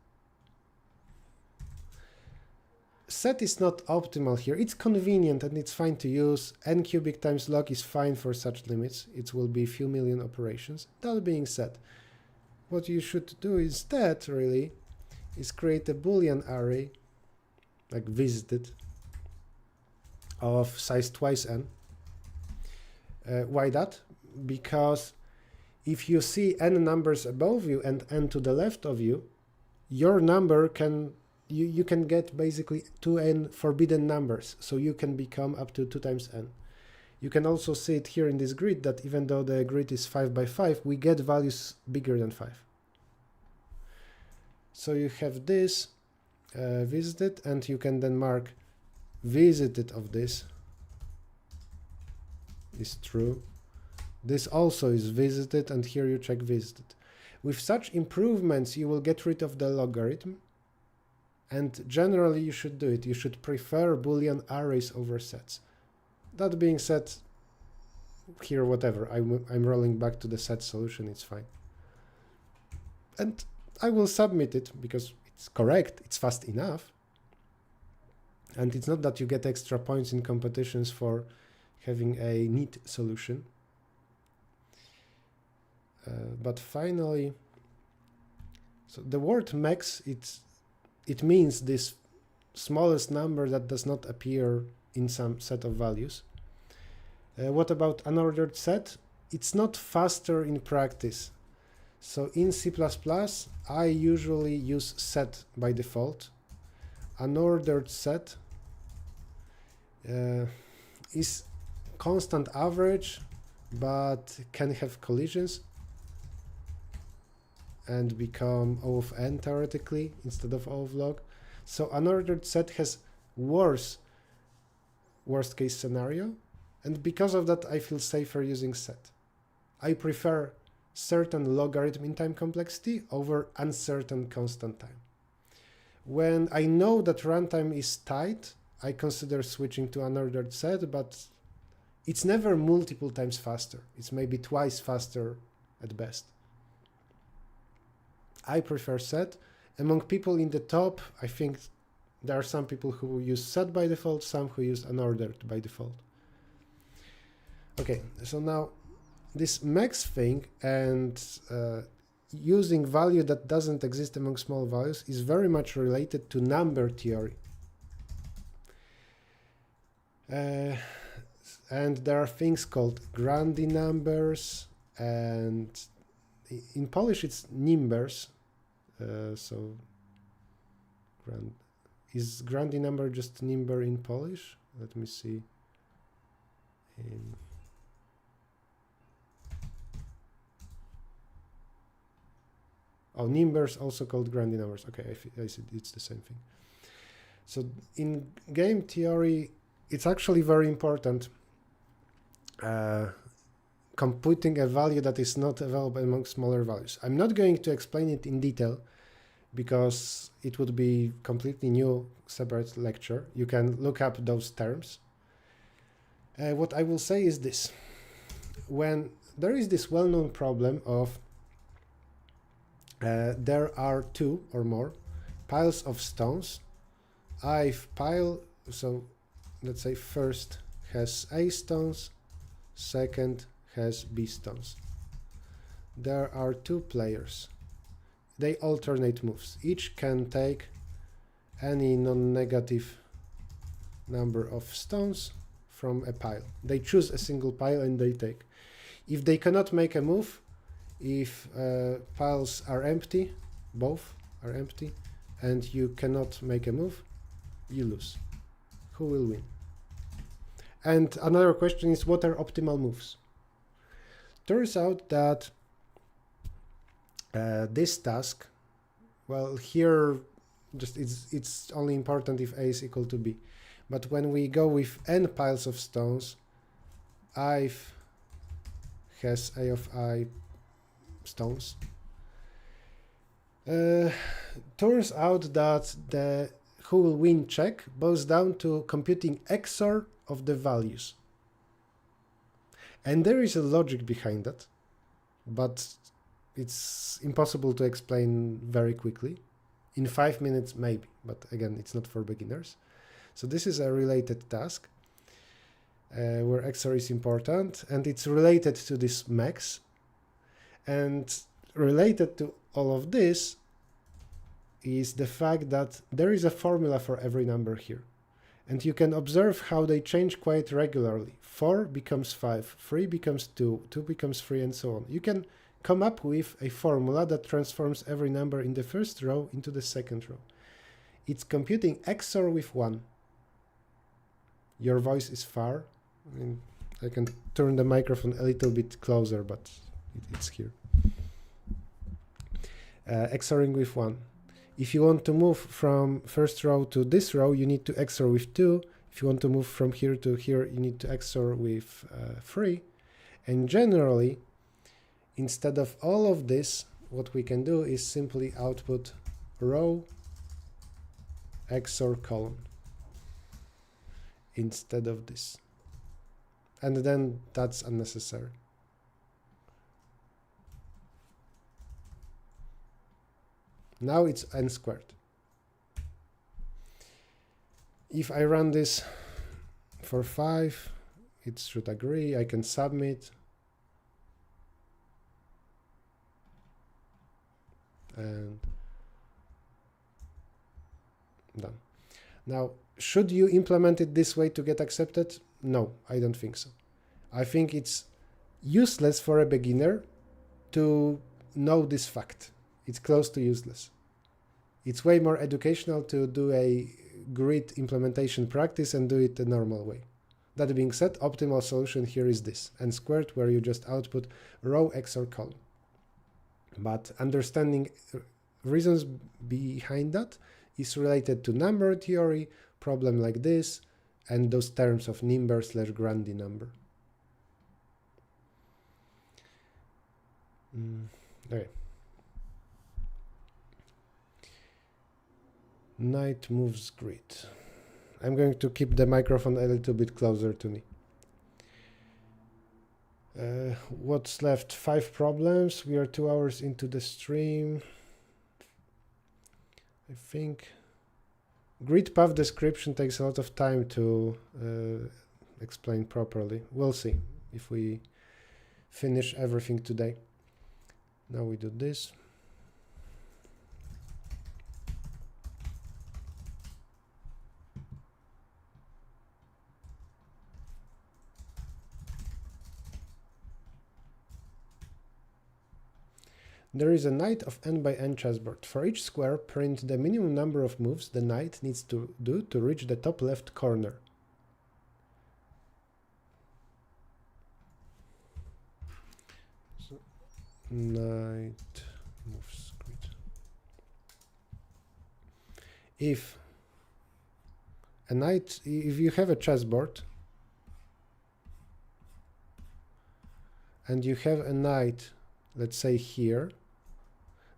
Set is not optimal here. It's convenient and it's fine to use. N cubic times log is fine for such limits. It will be a few million operations. That being said, what you should do instead really is create a Boolean array, like visited, of size twice n. Why that? Because if you see n numbers above you and n to the left of you, your number can you can get basically 2n forbidden numbers, so you can become up to 2 times n. You can also see it here in this grid that even though the grid is 5 by 5, we get values bigger than 5. So you have this visited, and you can then mark visited of this is true. This also is visited, and here you check visited. With such improvements, you will get rid of the logarithm. And generally, you should do it. You should prefer Boolean arrays over sets. That being said, here, whatever, I'm rolling back to the set solution, it's fine. And I will submit it because it's correct, it's fast enough. And it's not that you get extra points in competitions for having a neat solution. But finally, so the word max, it means this smallest number that does not appear in some set of values. What about unordered set? It's not faster in practice. So in C++, I usually use set by default. Unordered set is constant average, but can have collisions and become O of n theoretically instead of O of log. So unordered set has worst case scenario, and because of that I feel safer using set. I prefer certain logarithm in time complexity over uncertain constant time. When I know that runtime is tight, I consider switching to unordered set, but it's never multiple times faster. It's maybe twice faster at best. I prefer set. Among people in the top, I think there are some people who use set by default, some who use unordered by default. Okay, so now this max thing and using value that doesn't exist among small values is very much related to number theory. And there are things called Grandi numbers, and in Polish it's nimbers. So is Grandi number just nimber in Polish? Let me see. Oh, nimbers also called Grandi numbers. Okay, I see it's the same thing. So in game theory, it's actually very important computing a value that is not available among smaller values. I'm not going to explain it in detail because it would be completely new separate lecture. You can look up those terms. What I will say is this. When there is this well-known problem of there are two or more piles of stones. Pile, so let's say first has A stones, second has B stones. There are two players. They alternate moves. Each can take any non-negative number of stones from a pile. They choose a single pile and they take. If they cannot make a move, if piles are empty, both are empty, and you cannot make a move, you lose. Who will win? And another question is, what are optimal moves? Turns out that this task, well, here just it's only important if A is equal to B. But when we go with n piles of stones, I has A of I stones. Turns out that the who will win check boils down to computing XOR of the values. And there is a logic behind that, but it's impossible to explain very quickly. In 5 minutes, maybe, but again, it's not for beginners. So this is a related task where XOR is important, and it's related to this Mex. And related to all of this is the fact that there is a formula for every number here. And you can observe how they change quite regularly. 4 becomes 5, 3 becomes 2, 2 becomes 3, and so on. You can come up with a formula that transforms every number in the first row into the second row. It's computing XOR with 1. Your voice is far. I can turn the microphone a little bit closer, but it's here. XORing with 1. If you want to move from first row to this row, you need to XOR with 2. If you want to move from here to here, you need to XOR with 3. And generally, instead of all of this, what we can do is simply output row XOR column instead of this. And then that's unnecessary. Now it's n squared. If I run this for 5, it should agree. I can submit. And done. Now, should you implement it this way to get accepted? No, I don't think so. I think it's useless for a beginner to know this fact. It's close to useless. It's way more educational to do a grid implementation practice and do it the normal way. That being said, optimal solution here is this, n squared, where you just output row XOR column. But understanding reasons behind that is related to number theory, problem like this, and those terms of nimber/Grandi number. Okay. Knight moves grid. I'm going to keep the microphone a little bit closer to me. What's left? 5 problems. We are 2 hours into the stream. I think grid path description takes a lot of time to explain properly. We'll see if we finish everything today. Now we do this. There is a knight of n by n chessboard. For each square, print the minimum number of moves the knight needs to do to reach the top left corner. So, knight moves grid. If you have a chessboard and you have a knight, let's say here,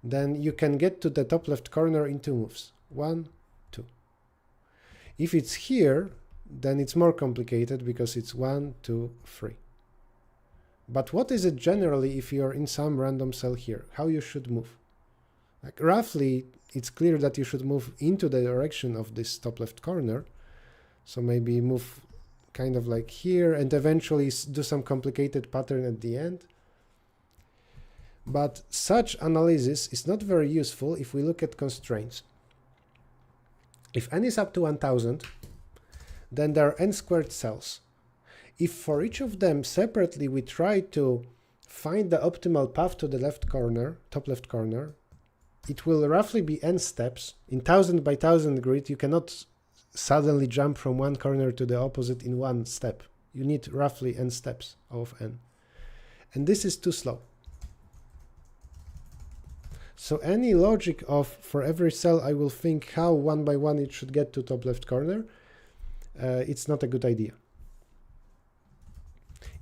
then you can get to the top left corner in 2 moves. 1, 2. If it's here, then it's more complicated because it's 1, 2, 3. But what is it generally if you're in some random cell here? How you should move? Like roughly, it's clear that you should move into the direction of this top left corner. So maybe move kind of like here and eventually do some complicated pattern at the end. But such analysis is not very useful if we look at constraints. If n is up to 1000, then there are n squared cells. If for each of them separately we try to find the optimal path to the left corner, top left corner, it will roughly be n steps. In 1000 by 1000 grid, you cannot suddenly jump from one corner to the opposite in one step. You need roughly n steps of n. And this is too slow. So any logic of for every cell I will think how one by one it should get to top left corner, it's not a good idea.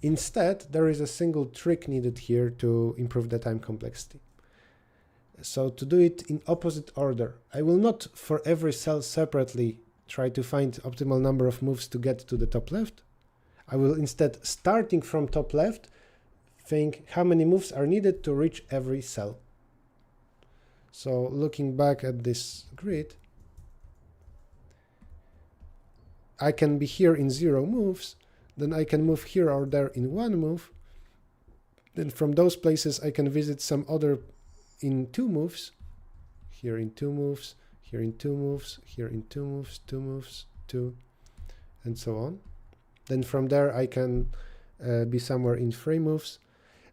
Instead, there is a single trick needed here to improve the time complexity. So to do it in opposite order, I will not for every cell separately try to find optimal number of moves to get to the top left. I will instead, starting from top left, think how many moves are needed to reach every cell. So looking back at this grid, I can be here in 0 moves, then I can move here or there in 1 move, then from those places I can visit some other in 2 moves, here in 2 moves, here in 2 moves, here in 2 moves, 2 moves, 2, and so on. Then from there I can be somewhere in 3 moves,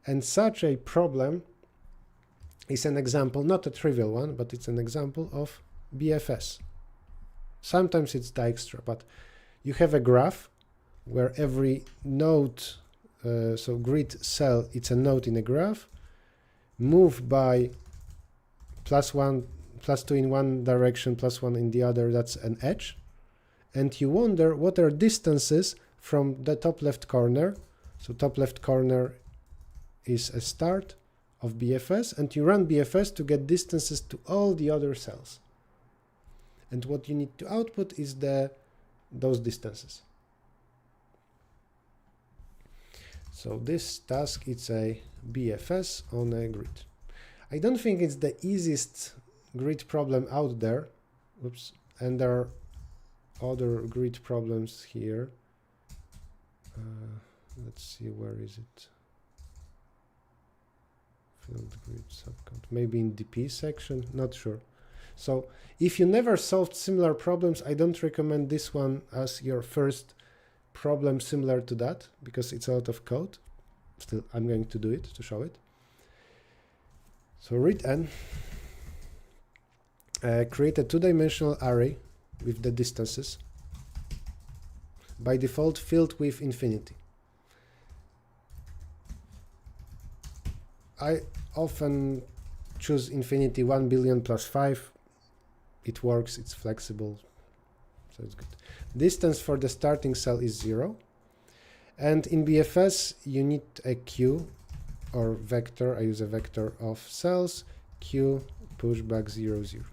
and such a problem is an example, not a trivial one, but it's an example of BFS. Sometimes it's Dijkstra, but you have a graph where every node, so grid cell, it's a node in a graph, move by +1, +2 in one direction, +1 in the other, that's an edge. And you wonder what are distances from the top left corner. So top left corner is a start of BFS, and you run BFS to get distances to all the other cells. And what you need to output is those distances. So this task, it's a BFS on a grid. I don't think it's the easiest grid problem out there. Oops. And there are other grid problems here. Let's see, where is it? Field grid subcode. Maybe in DP section, not sure. So if you never solved similar problems, I don't recommend this one as your first problem similar to that, because it's a lot of code. Still, I'm going to do it to show it. So read n, create a 2-dimensional array with the distances, by default filled with infinity. I often choose infinity 1 billion plus 5. It works, it's flexible, so it's good. Distance for the starting cell is 0. And in BFS, you need a queue or vector. I use a vector of cells, queue, pushback 0, 0.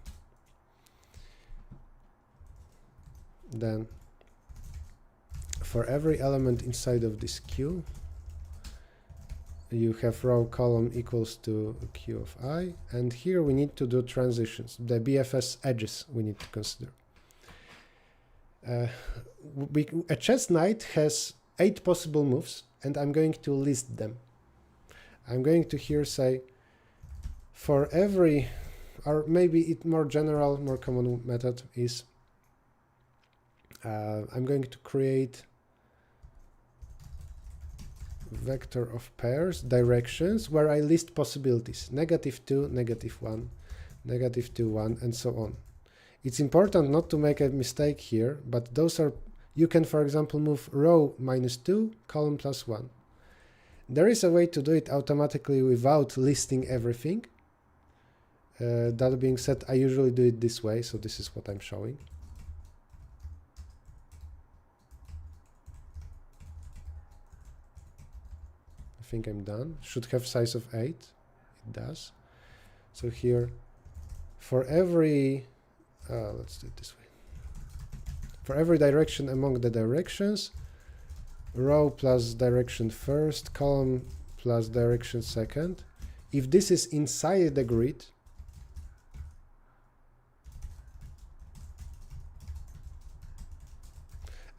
Then for every element inside of this queue, you have row column equals to q of I, and here we need to do transitions, the BFS edges we need to consider. A chess knight has 8 possible moves, and I'm going to list them. I'm going to here say for every, or maybe it more general, more common method is I'm going to create vector of pairs, directions, where I list possibilities, -2, -1, -2, 1, and so on. It's important not to make a mistake here, but those are, you can, for example, move row -2, column +1. There is a way to do it automatically without listing everything. That being said, I usually do it this way, so this is what I'm showing. I think I'm done. Should have size of 8. It does. So here, for every, let's do it this way. For every direction among the directions, row plus direction first, column plus direction second. If this is inside the grid,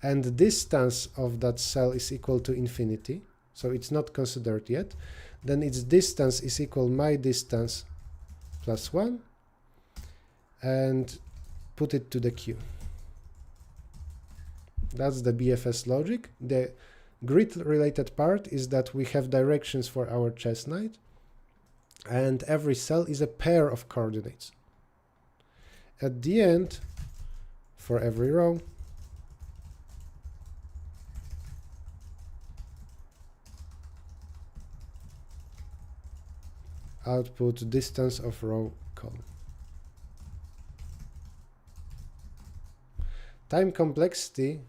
and the distance of that cell is equal to infinity, so it's not considered yet, then its distance is equal my distance plus 1, and put it to the queue. That's the BFS logic. Grid-related part is that we have directions for our chess knight, and every cell is a pair of coordinates. At the end, for every row, output distance of row column. Time complexity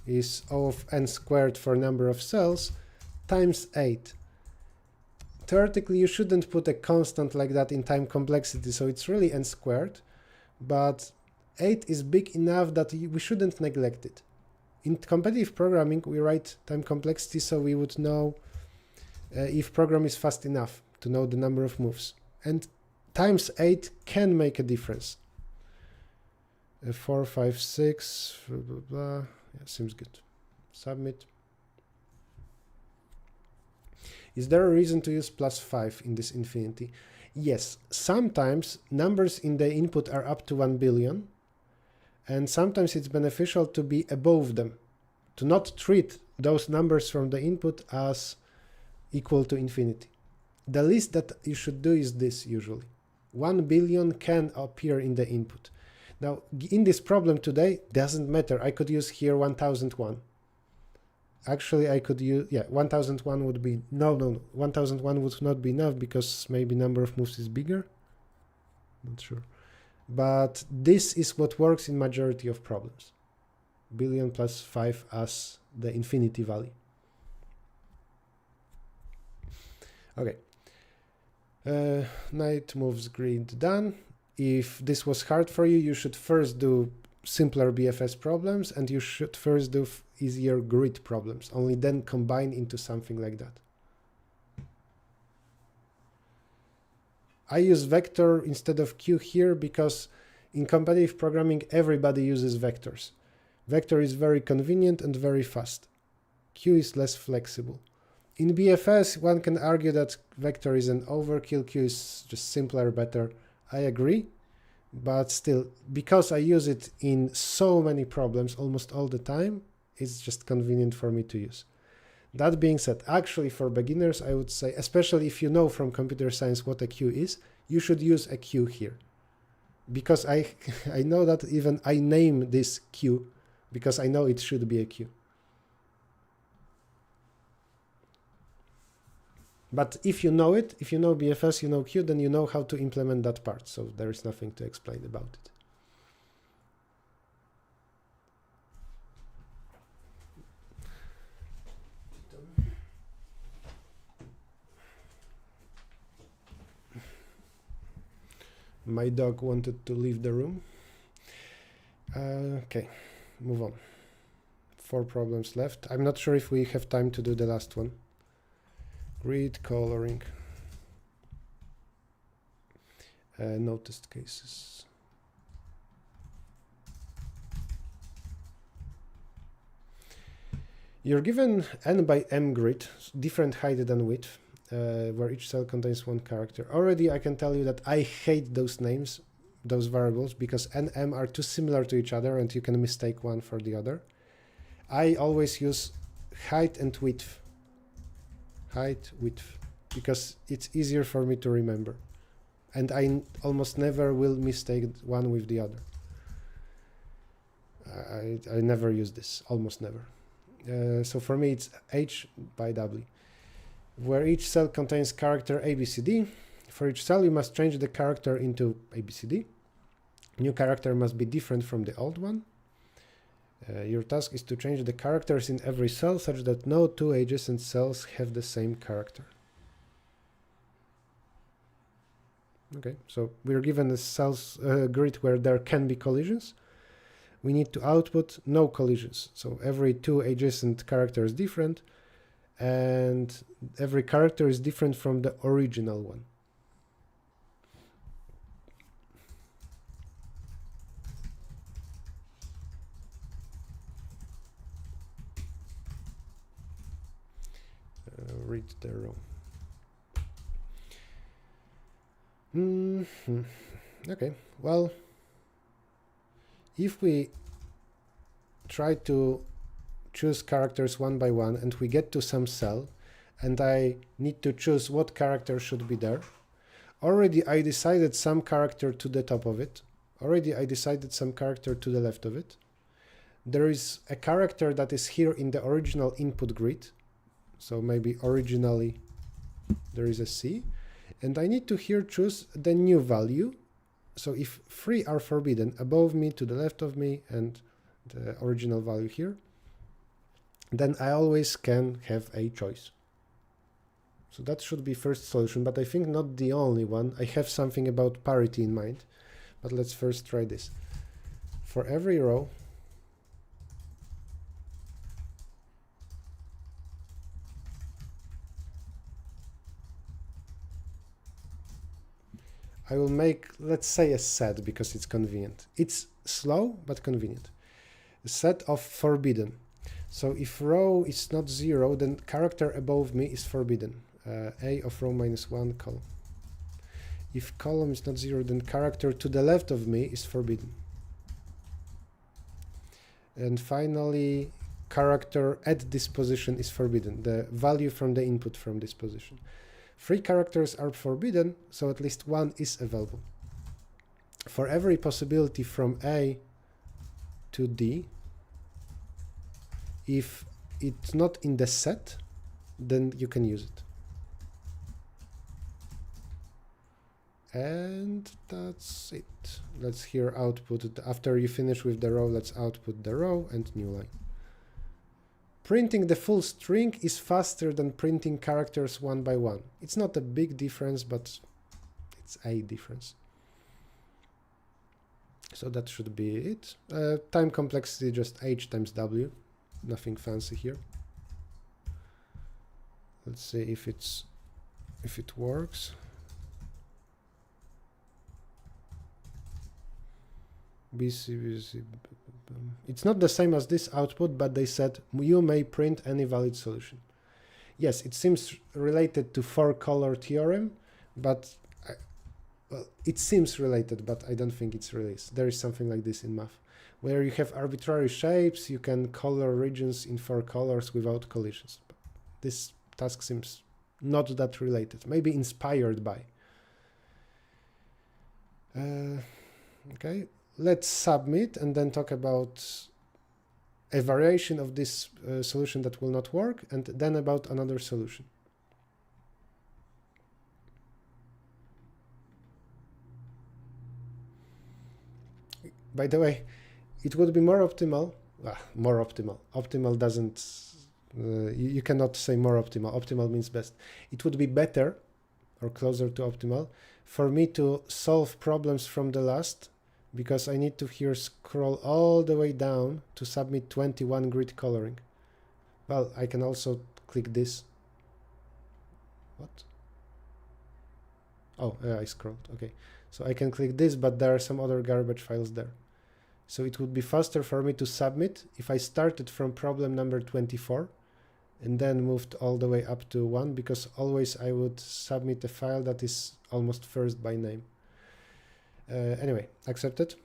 is O of n squared for number of cells times 8. Theoretically, you shouldn't put a constant like that in time complexity, so it's really n squared, but 8 is big enough that we shouldn't neglect it. In competitive programming, we write time complexity so we would know if program is fast enough to know the number of moves. And times 8 can make a difference. 4, 5, 6, blah, blah, blah. Yeah, seems good. Submit. Is there a reason to use +5 in this infinity? Yes, sometimes numbers in the input are up to 1 billion, and sometimes it's beneficial to be above them, to not treat those numbers from the input as equal to infinity. The least that you should do is this usually. 1 billion can appear in the input. Now, in this problem today, doesn't matter. I could use here 1001. Actually, I could use, yeah, 1001 would be, no, 1001 would not be enough because maybe number of moves is bigger. Not sure. But this is what works in majority of problems. Billion plus 5 as the infinity value. Okay. Knight moves grid done. If this was hard for you, you should first do simpler BFS problems, and you should first do easier grid problems, only then combine into something like that. I use vector instead of Q here because in competitive programming everybody uses vectors. Vector is very convenient and very fast. Q is less flexible. In BFS, one can argue that vector is an overkill, Q is just simpler, better. I agree, but still, because I use it in so many problems almost all the time, it's just convenient for me to use. That being said, actually for beginners, I would say, especially if you know from computer science what a Q is, you should use a Q here. Because I know that even I name this Q because I know it should be a Q. But if you know it, if you know BFS, you know Q, then you know how to implement that part. So there is nothing to explain about it. My dog wanted to leave the room. Okay, move on. 4 problems left. I'm not sure if we have time to do the last one. Grid coloring. Noticed cases. You're given n by m grid, different height than width, where each cell contains one character. Already I can tell you that I hate those names, those variables, because n, m are too similar to each other and you can mistake one for the other. I always use height and width. Height, width, because it's easier for me to remember. And I almost never will mistake one with the other. I never use this, almost never. So for me it's h by w, where each cell contains character ABCD. For each cell you must change the character into ABCD. New character must be different from the old one. Your task is to change the characters in every cell such that no two adjacent cells have the same character. Okay, so we're given a cells grid where there can be collisions. We need to output no collisions. So every two adjacent character is different, and every character is different from the original one. Read the row. Okay, well, if we try to choose characters one by one and we get to some cell and I need to choose what character should be there. Already I decided some character to the top of it. Already I decided some character to the left of it. There is a character that is here in the original input grid. So maybe originally there is a C. And I need to here choose the new value. So if 3 are forbidden, above me, to the left of me, and the original value here, then I always can have a choice. So that should be first solution, but I think not the only one. I have something about parity in mind, but let's first try this. For every row, I will make, let's say, a set because it's convenient. It's slow, but convenient. A set of forbidden. So if row is not 0, then character above me is forbidden. A of row -1 column. If column is not 0, then character to the left of me is forbidden. And finally, character at this position is forbidden. The value from the input from this position. 3 characters are forbidden, so at least 1 is available. For every possibility from A to D, if it's not in the set, then you can use it. And that's it. Let's here output, after you finish with the row, let's output the row and new line. Printing the full string is faster than printing characters one by one. It's not a big difference, but it's a difference. So that should be it. Time complexity, just H times W. Nothing fancy here. Let's see if it works. BC. It's not the same as this output, but they said you may print any valid solution. Yes, it seems related to 4-color theorem, but well, it seems related, but I don't think it's really. There is something like this in math, where you have arbitrary shapes, you can color regions in 4 colors without collisions. But this task seems not that related, maybe inspired by. Okay. Let's submit and then talk about a variation of this solution that will not work, and then about another solution. By the way, it would be more optimal. Optimal doesn't, you cannot say more optimal. Optimal means best. It would be better or closer to optimal for me to solve problems from the last, because I need to here scroll all the way down to submit 21 grid coloring. Well, I can also click this. What? Oh, I scrolled. Okay. So I can click this, but there are some other garbage files there. So it would be faster for me to submit if I started from problem number 24 and then moved all the way up to 1, because always I would submit a file that is almost first by name. Anyway, accepted.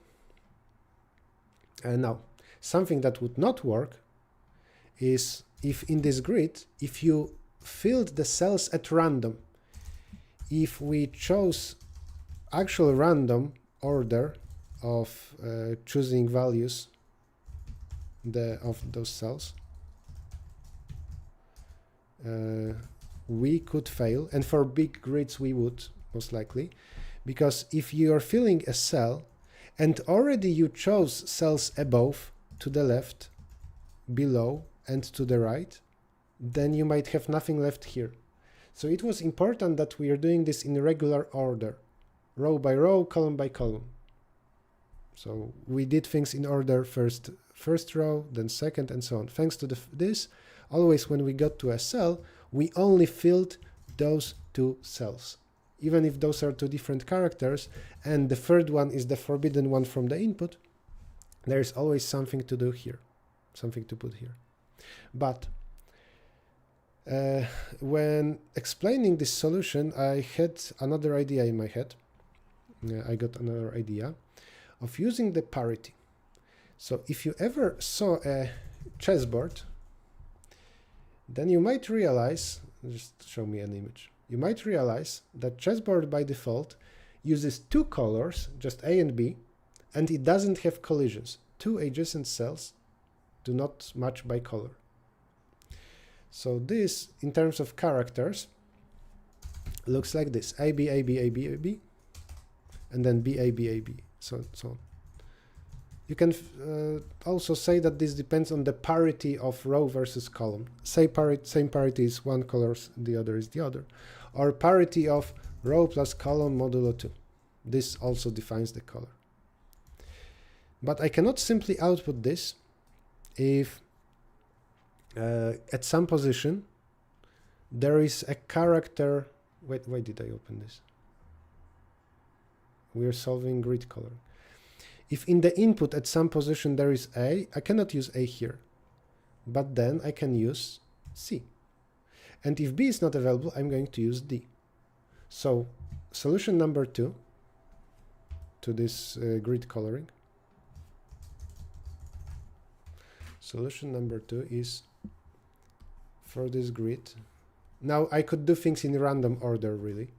Now, something that would not work is if in this grid, if you filled the cells at random, if we chose actual random order of choosing values of those cells, we could fail, and for big grids we would most likely. Because if you are filling a cell and already you chose cells above, to the left, below, and to the right, then you might have nothing left here. So it was important that we are doing this in regular order, row by row, column by column. So we did things in order, first row, then second, and so on. Thanks to this, always when we got to a cell, we only filled those 2 cells. Even if those are 2 different characters, and the third one is the forbidden one from the input, there is always something to do here, something to put here. But when explaining this solution, I had another idea in my head. I got another idea of using the parity. So if you ever saw a chessboard then you might realize, just show me an image, you might realize that chessboard by default uses two colors, just A and B, and it doesn't have collisions. Two adjacent cells do not match by color. So this, in terms of characters, looks like this: A, B, A, B, A, B, A, B, and then B, A, B, A, B, so on. You can also say that this depends on the parity of row versus column. Say same parity is one color, the other is the other. Or parity of row plus column modulo 2. This also defines the color. But I cannot simply output this if at some position there is a character. Wait, why did I open this? We are solving grid coloring. If in the input at some position there is A, I cannot use A here, but then I can use C. And if B is not available, I'm going to use D. So solution number 2 to this grid coloring, solution number 2 is for this grid. Now I could do things in random order, really.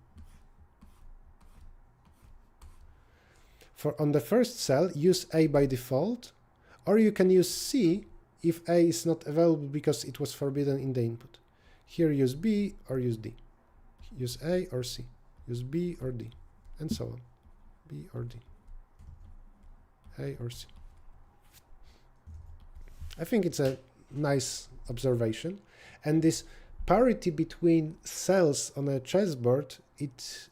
For on the first cell, use A by default, or you can use C if A is not available because it was forbidden in the input. Here use B or use D. Use A or C. Use B or D, and so on. B or D. A or C. I think it's a nice observation. And this parity between cells on a chessboard, it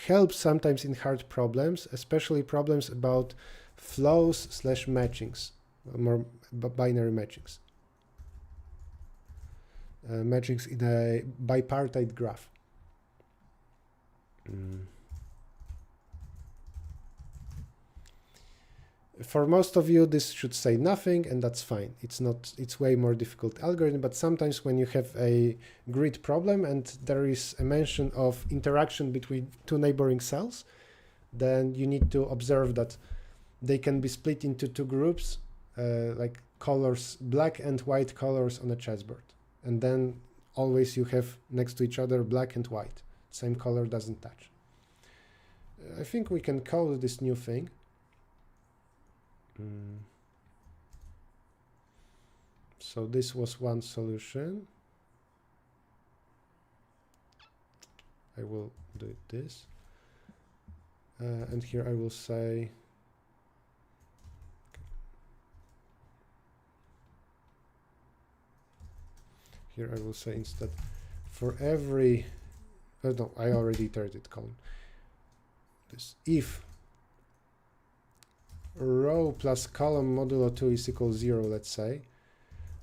helps sometimes in hard problems, especially problems about flows / matchings, more binary matchings. Matchings in a bipartite graph. For most of you, this should say nothing, and that's fine. It's way more difficult algorithm, but sometimes when you have a grid problem and there is a mention of interaction between two neighboring cells, then you need to observe that they can be split into two groups, like colors, black and white colors on a chessboard. And then always you have next to each other black and white. Same color doesn't touch. I think we can code this new thing. So this was one solution. I will do it this. And here I will say, here I will say instead, for every, no, I already iterated column. This if row plus column modulo 2 is equal 0, let's say,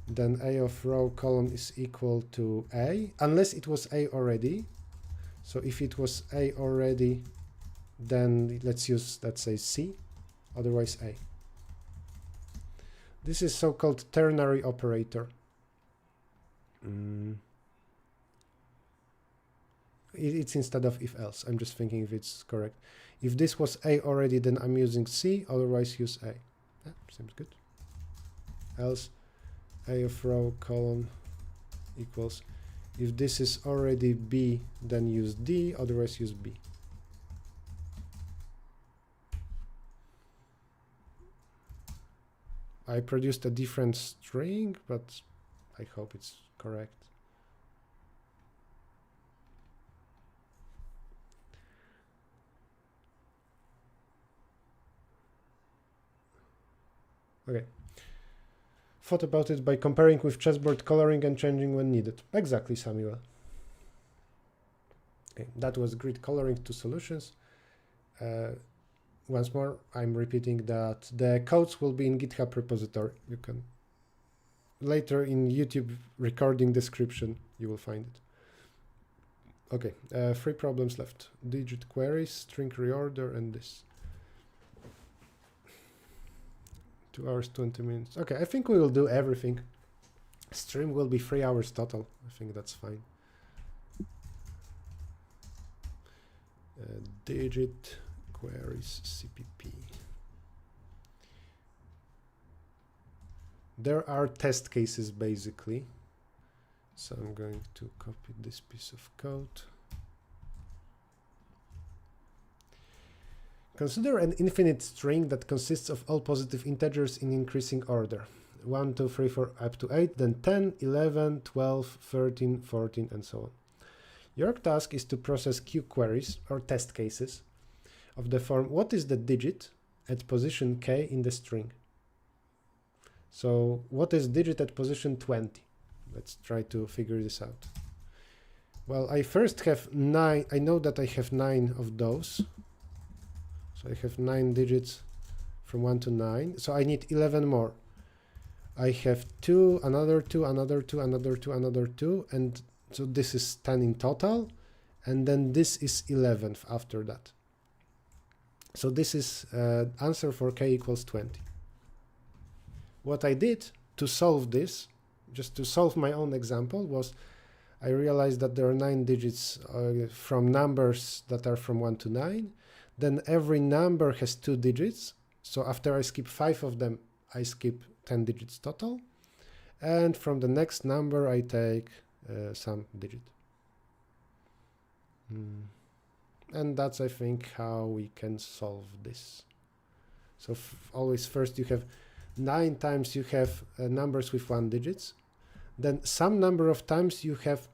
then A of row column is equal to A, unless it was A already. So if it was A already, then let's use, let's say, C, otherwise A. This is so-called ternary operator. It's instead of if else. I'm just thinking if it's correct. If this was A already, then I'm using C, otherwise use A. Yeah, seems good. Else A of row column equals, if this is already B, then use D, otherwise use B. I produced a different string, but I hope it's correct. Okay. Thought about it by comparing with chessboard coloring and changing when needed. Exactly, Samuel. Okay, that was grid coloring, 2 solutions. Once more, I'm repeating that the codes will be in GitHub repository. You can later in YouTube recording description, you will find it. Okay, 3 problems left. Digit queries, string reorder, and this. 2 hours, 20 minutes. Okay, I think we will do everything. Stream will be 3 hours total. I think that's fine. Digit queries CPP. There are test cases basically. So I'm going to copy this piece of code. Consider an infinite string that consists of all positive integers in increasing order. 1, 2, 3, 4, up to 8, then 10, 11, 12, 13, 14, and so on. Your task is to process Q queries or test cases of the form, what is the digit at position k in the string? So what is digit at position 20? Let's try to figure this out. Well, I first have 9. I know that I have 9 of those. So I have 9 digits from 1 to 9. So I need 11 more. I have 2, another 2, another 2, another 2, another 2. And so this is 10 in total. And then this is 11th after that. So this is answer for k equals 20. What I did to solve this, just to solve my own example, was I realized that there are 9 digits from numbers that are from 1 to 9. Then every number has 2 digits. So after I skip 5 of them, I skip 10 digits total. And from the next number, I take some digit. And that's, I think, how we can solve this. So always first you have 9 times you have numbers with 1 digits. Then some number of times you have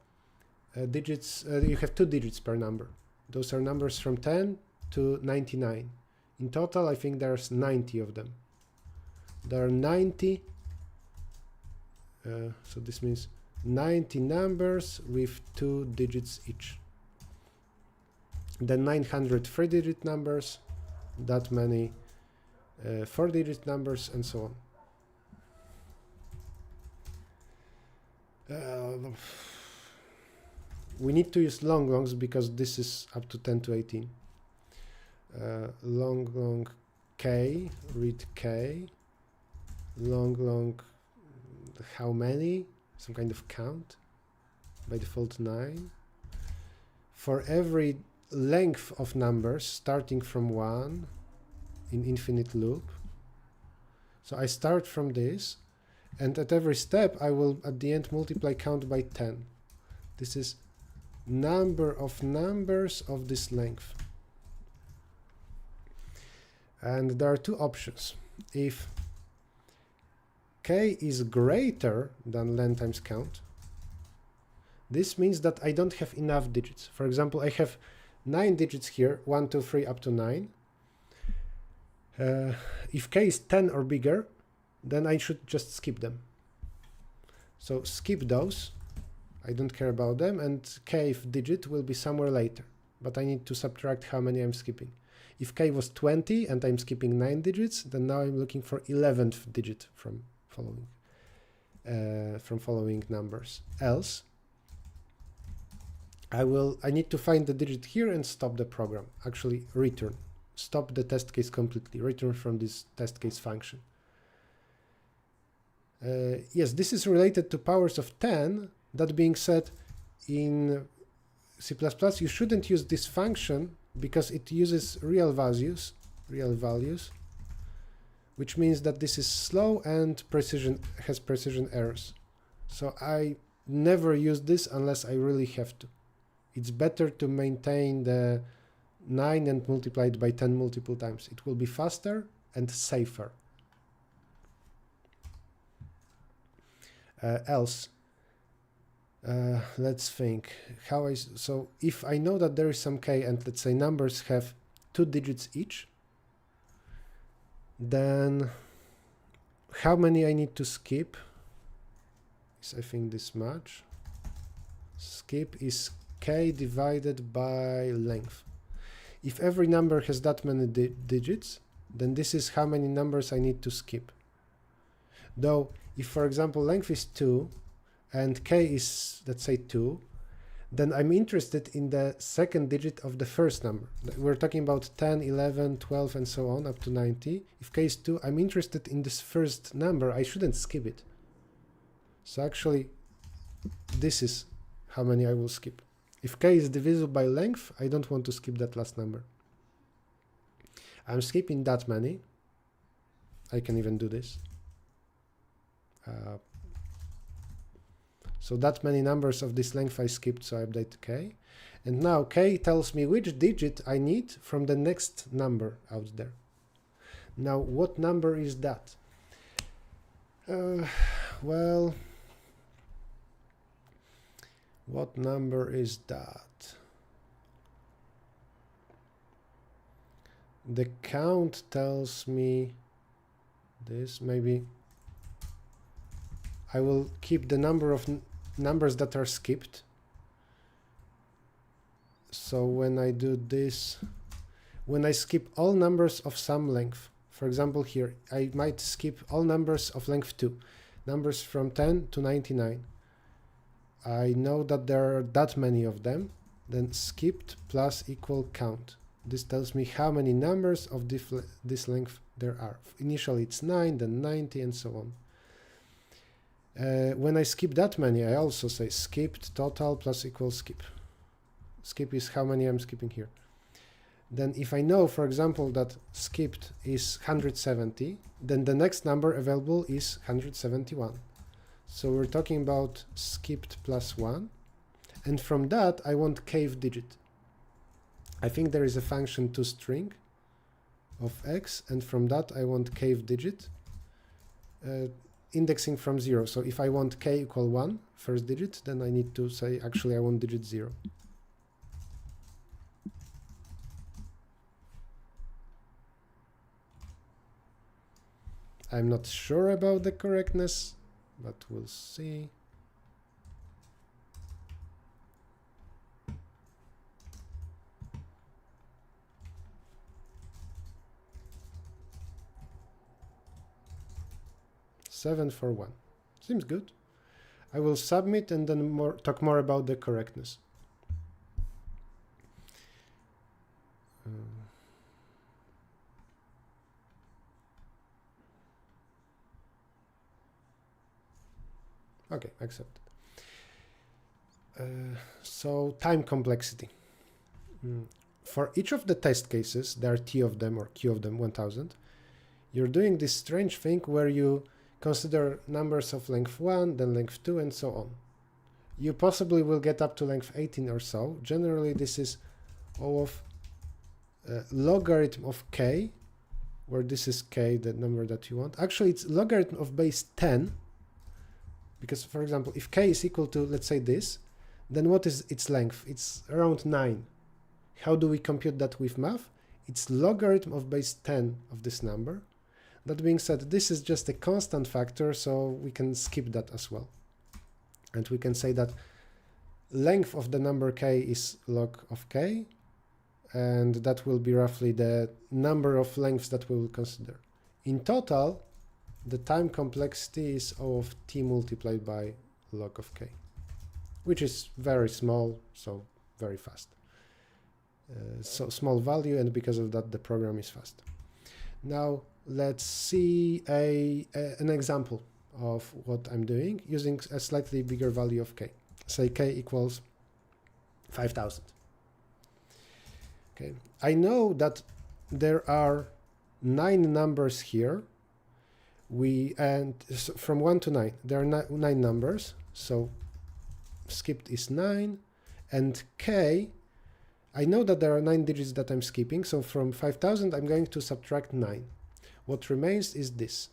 digits, you have 2 digits per number. Those are numbers from 10 to 99. In total, I think there's 90 of them. There are 90, so this means 90 numbers with 2 digits each. Then 900 3-digit numbers, that many 4-digit numbers, and so on. We need to use longs because this is up to 10 to 18. Long k, read k, long how many, some kind of count, by default 9. For every length of numbers starting from 1 in infinite loop. So I start from this, and at every step I will at the end multiply count by 10. This is number of numbers of this length. And there are 2 options. If k is greater than len times count, this means that I don't have enough digits. For example, I have 9 digits here, 1, 2, 3, up to 9. If k is 10 or bigger, then I should just skip them. So skip those. I don't care about them, and kth digit will be somewhere later. But I need to subtract how many I'm skipping. If k was 20 and I'm skipping 9 digits, then now I'm looking for 11th digit from following numbers. Else, I need to find the digit here and stop the program. Actually, return. Stop the test case completely. Return from this test case function. Yes, this is related to powers of 10. That being said, in C++, you shouldn't use this function because it uses real values, which means that this is slow and has precision errors. So I never use this unless I really have to. It's better to maintain the 9 and multiply it by 10 multiple times. It will be faster and safer. Else, let's think how so if I know that there is some k and let's say numbers have 2 digits each, then how many I need to skip is, I think, this much. Skip is k divided by length. If every number has that many digits, then this is how many numbers I need to skip. Though if, for example, length is 2 and k is, let's say, 2, then I'm interested in the second digit of the first number. We're talking about 10, 11, 12, and so on, up to 90. If k is 2, I'm interested in this first number. I shouldn't skip it. So actually, this is how many I will skip. If k is divisible by length, I don't want to skip that last number. I'm skipping that many. I can even do this. So that many numbers of this length I skipped, so I update k. And now k tells me which digit I need from the next number out there. Now, what number is that? Well, what number is that? The count tells me this. Maybe I will keep the number of numbers that are skipped. So when I do this, when I skip all numbers of some length, for example here, I might skip all numbers of length 2, numbers from 10 to 99. I know that there are that many of them, then skipped plus equal count. This tells me how many numbers of this length there are. Initially it's 9, then 90, and so on. When I skip that many, I also say skipped total plus equal skip. Skip is how many I'm skipping here. Then if I know, for example, that skipped is 170, then the next number available is 171. So we're talking about skipped plus 1. And from that, I want kth digit. I think there is a function toString of x, and from that I want kth digit, indexing from 0. So if I want k equal 1, first digit, then I need to say, actually, I want digit 0. I'm not sure about the correctness, but we'll see. Seven for 1. Seems good. I will submit and then talk more about the correctness. Okay, accepted. So time complexity. For each of the test cases, there are T of them or Q of them, 1000. You're doing this strange thing where you consider numbers of length 1, then length 2, and so on. You possibly will get up to length 18 or so. Generally, this is O of logarithm of k, where this is k, the number that you want. Actually, it's logarithm of base 10, because, for example, if k is equal to, let's say, this, then what is its length? It's around 9. How do we compute that with math? It's logarithm of base 10 of this number. That being said, this is just a constant factor, so we can skip that as well. And we can say that length of the number k is log of k, and that will be roughly the number of lengths that we will consider. In total, the time complexity is O of t multiplied by log of k, which is very small, so very fast. So small value, and because of that, the program is fast. Now, let's see an example of what I'm doing using a slightly bigger value of k. Say k equals 5000. Okay, I know that there are 9 numbers here. From 1 to 9, there are 9 numbers. So skipped is 9, and k, I know that there are 9 digits that I'm skipping. So from 5000, I'm going to subtract 9. What remains is this.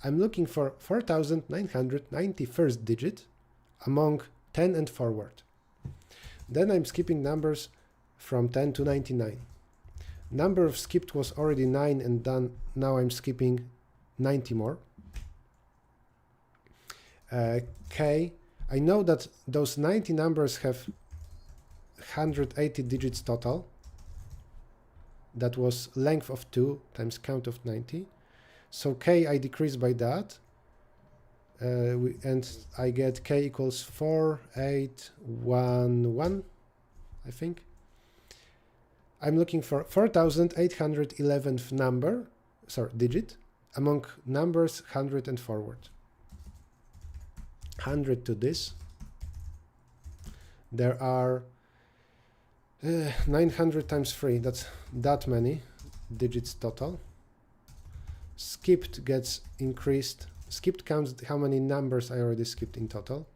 I'm looking for 4991st digit among 10 and forward. Then I'm skipping numbers from 10 to 99. Number of skipped was already 9, and done. Now I'm skipping 90 more. K, I know that those 90 numbers have 180 digits total. That was length of 2 times count of 90. So k I decrease by that, and I get k equals 4811, I think. I'm looking for 4811th digit among numbers 100 and forward. 100 to this. There are 900 times 3, that's that many digits total. Skipped gets increased skipped counts how many numbers I already skipped in total.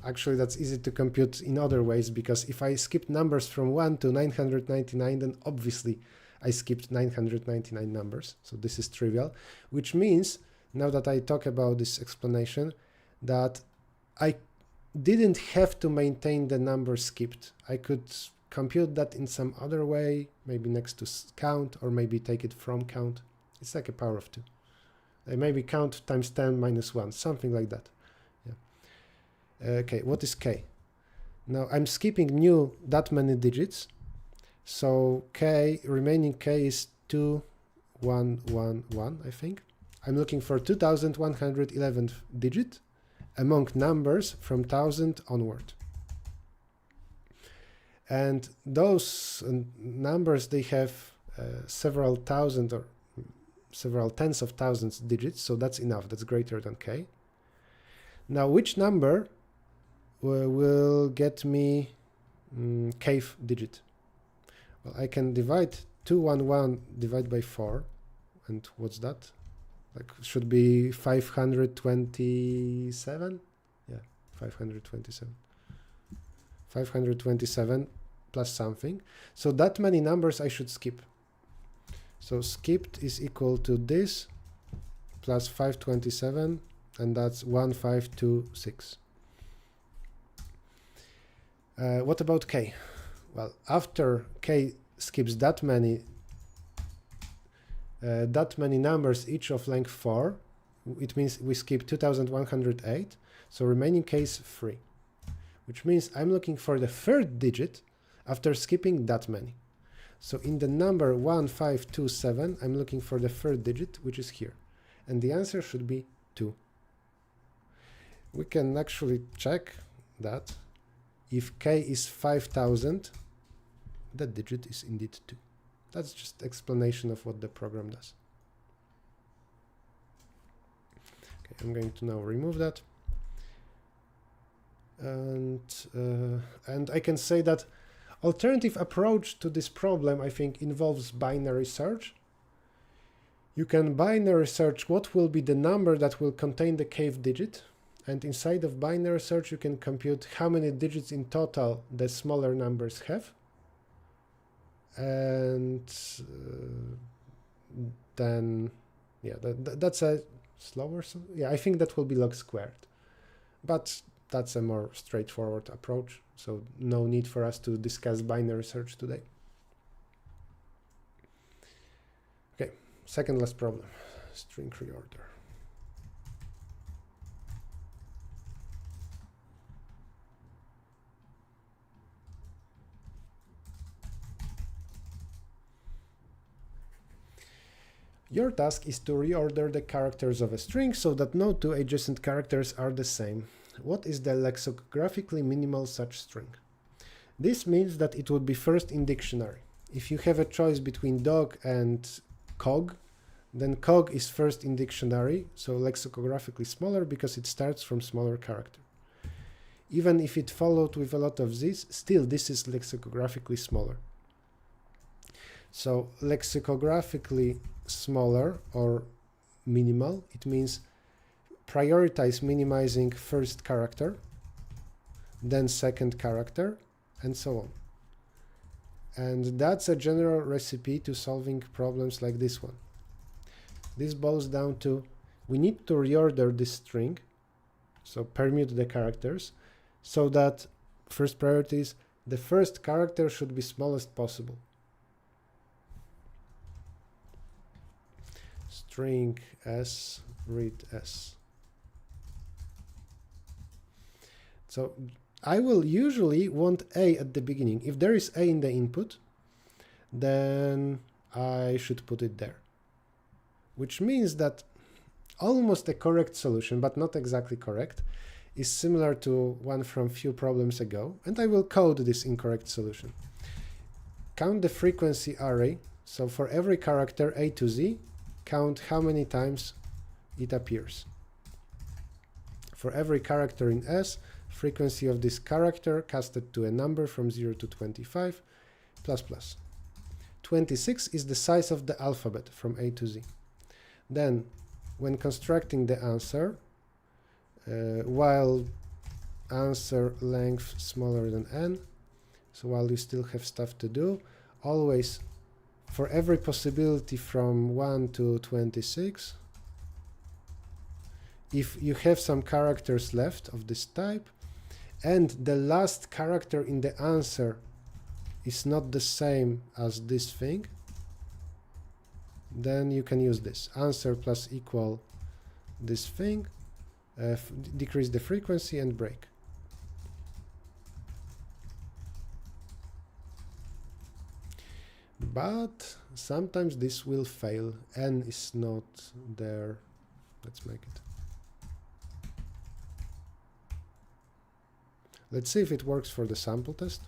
Actually, that's easy to compute in other ways, because if I skipped numbers from 1 to 999, then obviously I skipped 999 numbers. So this is trivial, which means, now that I talk about this explanation, that I didn't have to maintain the number skipped. I could compute that in some other way, maybe next to count, or maybe take it from count. It's like a power of 2. Maybe count times 10 minus 1, something like that. Okay, what is k? Now I'm skipping new that many digits, so k, remaining k is 2111, I think. I'm looking for 2111th digit among numbers from 1000 onward. And those numbers, they have several thousand or several tens of thousands digits, so that's enough, that's greater than k. Now which number will get me kth digit? Well, I can divide 211 divided by 4, and what's that? Like, should be 527? Yeah, 527. 527 plus something. So that many numbers I should skip. So skipped is equal to this plus 527, and that's 1526. What about k? Well, after k skips that many numbers, each of length 4, it means we skip 2108, so remaining k is 3, which means I'm looking for the third digit after skipping that many. So in the number 1527, I'm looking for the third digit, which is here, and the answer should be 2. We can actually check that. If k is 5000, that digit is indeed 2. That's just explanation of what the program does. Okay, I'm going to now remove that. And I can say that alternative approach to this problem, I think, involves binary search. You can binary search what will be the number that will contain the kth digit. And inside of binary search, you can compute how many digits in total the smaller numbers have. And then, yeah, that's a slower, yeah, I think that will be log squared. But that's a more straightforward approach, so no need for us to discuss binary search today. Okay, second last problem, string reorder. Your task is to reorder the characters of a string so that no two adjacent characters are the same. What is the lexicographically minimal such string? This means that it would be first in dictionary. If you have a choice between dog and cog, then cog is first in dictionary, so lexicographically smaller because it starts from smaller character. Even if it followed with a lot of z's, still this is lexicographically smaller. So lexicographically smaller or minimal, it means prioritize minimizing first character, then second character, and so on. And that's a general recipe to solving problems like this one. This boils down to, we need to reorder this string, so permute the characters, so that first priority is the first character should be smallest possible. String s, read s. So I will usually want a at the beginning. If there is a in the input, then I should put it there. Which means that almost a correct solution, but not exactly correct, is similar to one from few problems ago, and I will code this incorrect solution. Count the frequency array, so for every character A to Z, count how many times it appears. For every character in S, frequency of this character casted to a number from 0 to 25, plus plus. 26 is the size of the alphabet from A to Z. Then when constructing the answer, while answer length smaller than n, so while you still have stuff to do, always for every possibility from 1 to 26, if you have some characters left of this type, and the last character in the answer is not the same as this thing, then you can use this answer plus equal this thing, decrease the frequency and break. But sometimes this will fail. N is not there. Let's make it. Let's see if it works for the sample test.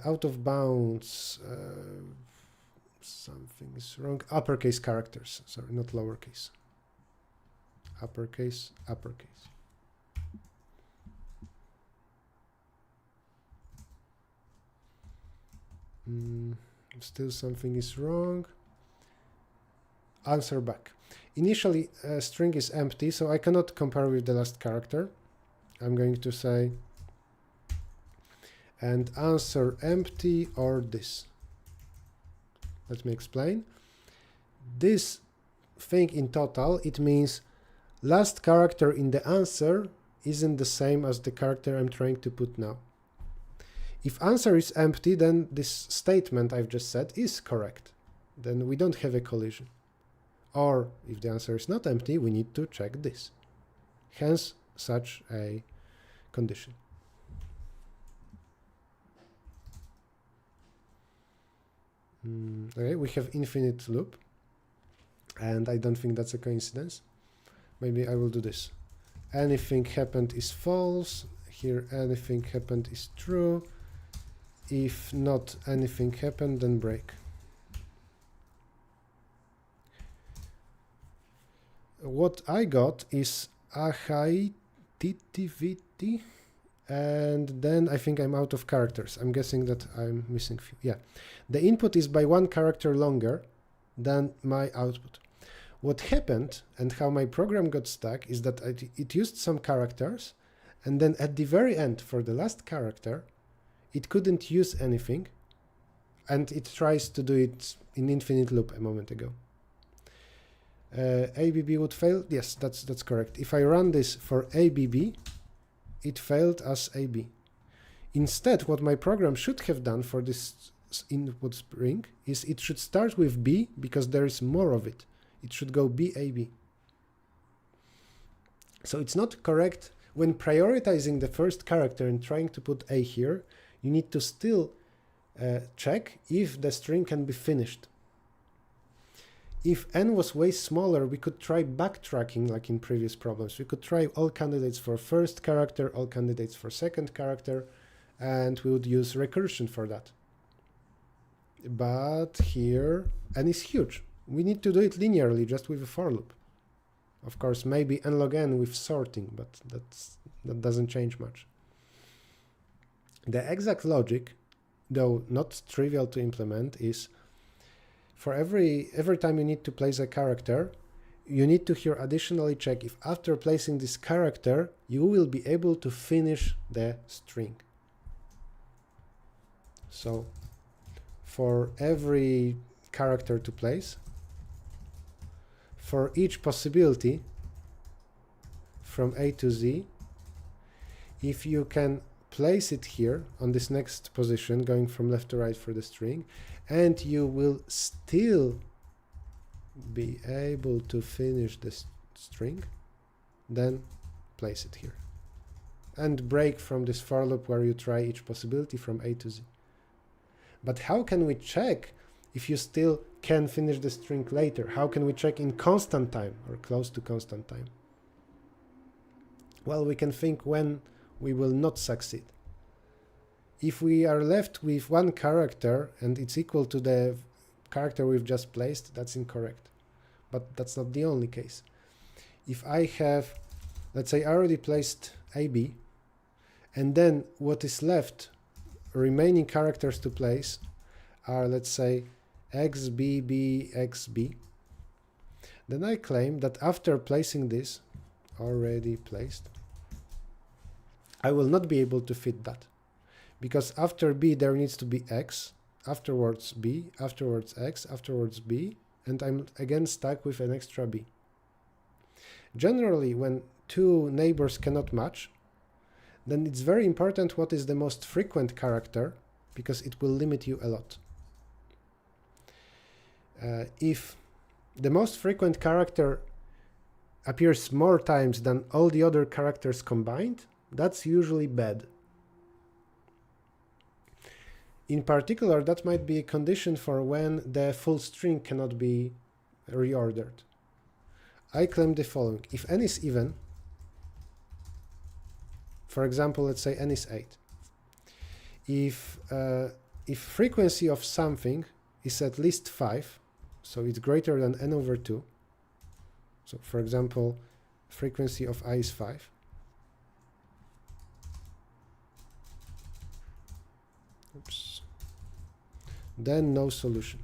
Out of bounds, something is wrong. Uppercase characters, sorry, not lowercase. Uppercase, uppercase. Still something is wrong. Answer back. Initially, string is empty, so I cannot compare with the last character. I'm going to say and answer empty or this. Let me explain. This thing in total, it means last character in the answer isn't the same as the character I'm trying to put now. If answer is empty, then this statement I've just said is correct. Then we don't have a collision. Or if the answer is not empty, we need to check this. Hence, such a condition. Okay, we have infinite loop, and I don't think that's a coincidence. Maybe I will do this. Anything happened is false. Here, anything happened is true. If not anything happened, then break. What I got is ahaitiviti, and then I think I'm out of characters. I'm guessing that I'm missing few. Yeah, the input is by 1 character longer than my output. What happened and how my program got stuck is that it used some characters, and then at the very end, for the last character, it couldn't use anything, and it tries to do it in infinite loop a moment ago. ABB would fail. Yes, that's correct. If I run this for ABB, it failed as AB. Instead, what my program should have done for this input string is it should start with B because there is more of it. It should go BAB. So it's not correct when prioritizing the first character and trying to put A here. You need to still check if the string can be finished. If n was way smaller, we could try backtracking like in previous problems. We could try all candidates for first character, all candidates for second character, and we would use recursion for that. But here, n is huge. We need to do it linearly, just with a for loop. Of course, maybe n log n with sorting, but that doesn't change much. The exact logic, though not trivial to implement, is for every time you need to place a character, you need to here additionally check if after placing this character, you will be able to finish the string. So for every character to place, for each possibility from A to Z, if you can place it here on this next position, going from left to right for the string, and you will still be able to finish this string, then place it here. And break from this for loop where you try each possibility from A to Z. But how can we check if you still can finish the string later? How can we check in constant time or close to constant time? Well, we can think when we will not succeed. If we are left with 1 character and it's equal to the character we've just placed, that's incorrect. But that's not the only case. If I have, let's say I already placed AB, and then what is left, remaining characters to place, are, let's say, XB, B, XB, then I claim that after placing this, already placed, I will not be able to fit that. Because after B there needs to be X, afterwards B, afterwards X, afterwards B, and I'm again stuck with an extra B. Generally, when two neighbors cannot match, then it's very important what is the most frequent character, because it will limit you a lot. If the most frequent character appears more times than all the other characters combined, that's usually bad. In particular, that might be a condition for when the full string cannot be reordered. I claim the following. If n is even, for example, let's say n is 8. If frequency of something is at least 5, so it's greater than n over 2, so for example, frequency of I is 5, oops, then no solution.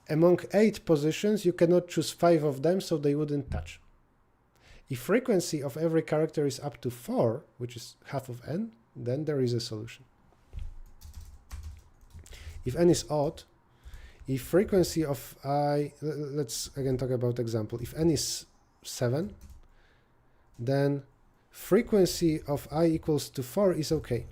Among 8 positions, you cannot choose 5 of them, so they wouldn't touch. If frequency of every character is up to 4, which is half of n, then there is a solution. If n is odd, if frequency of I, let's again talk about example. If n is 7, then frequency of I equals to 4 is okay.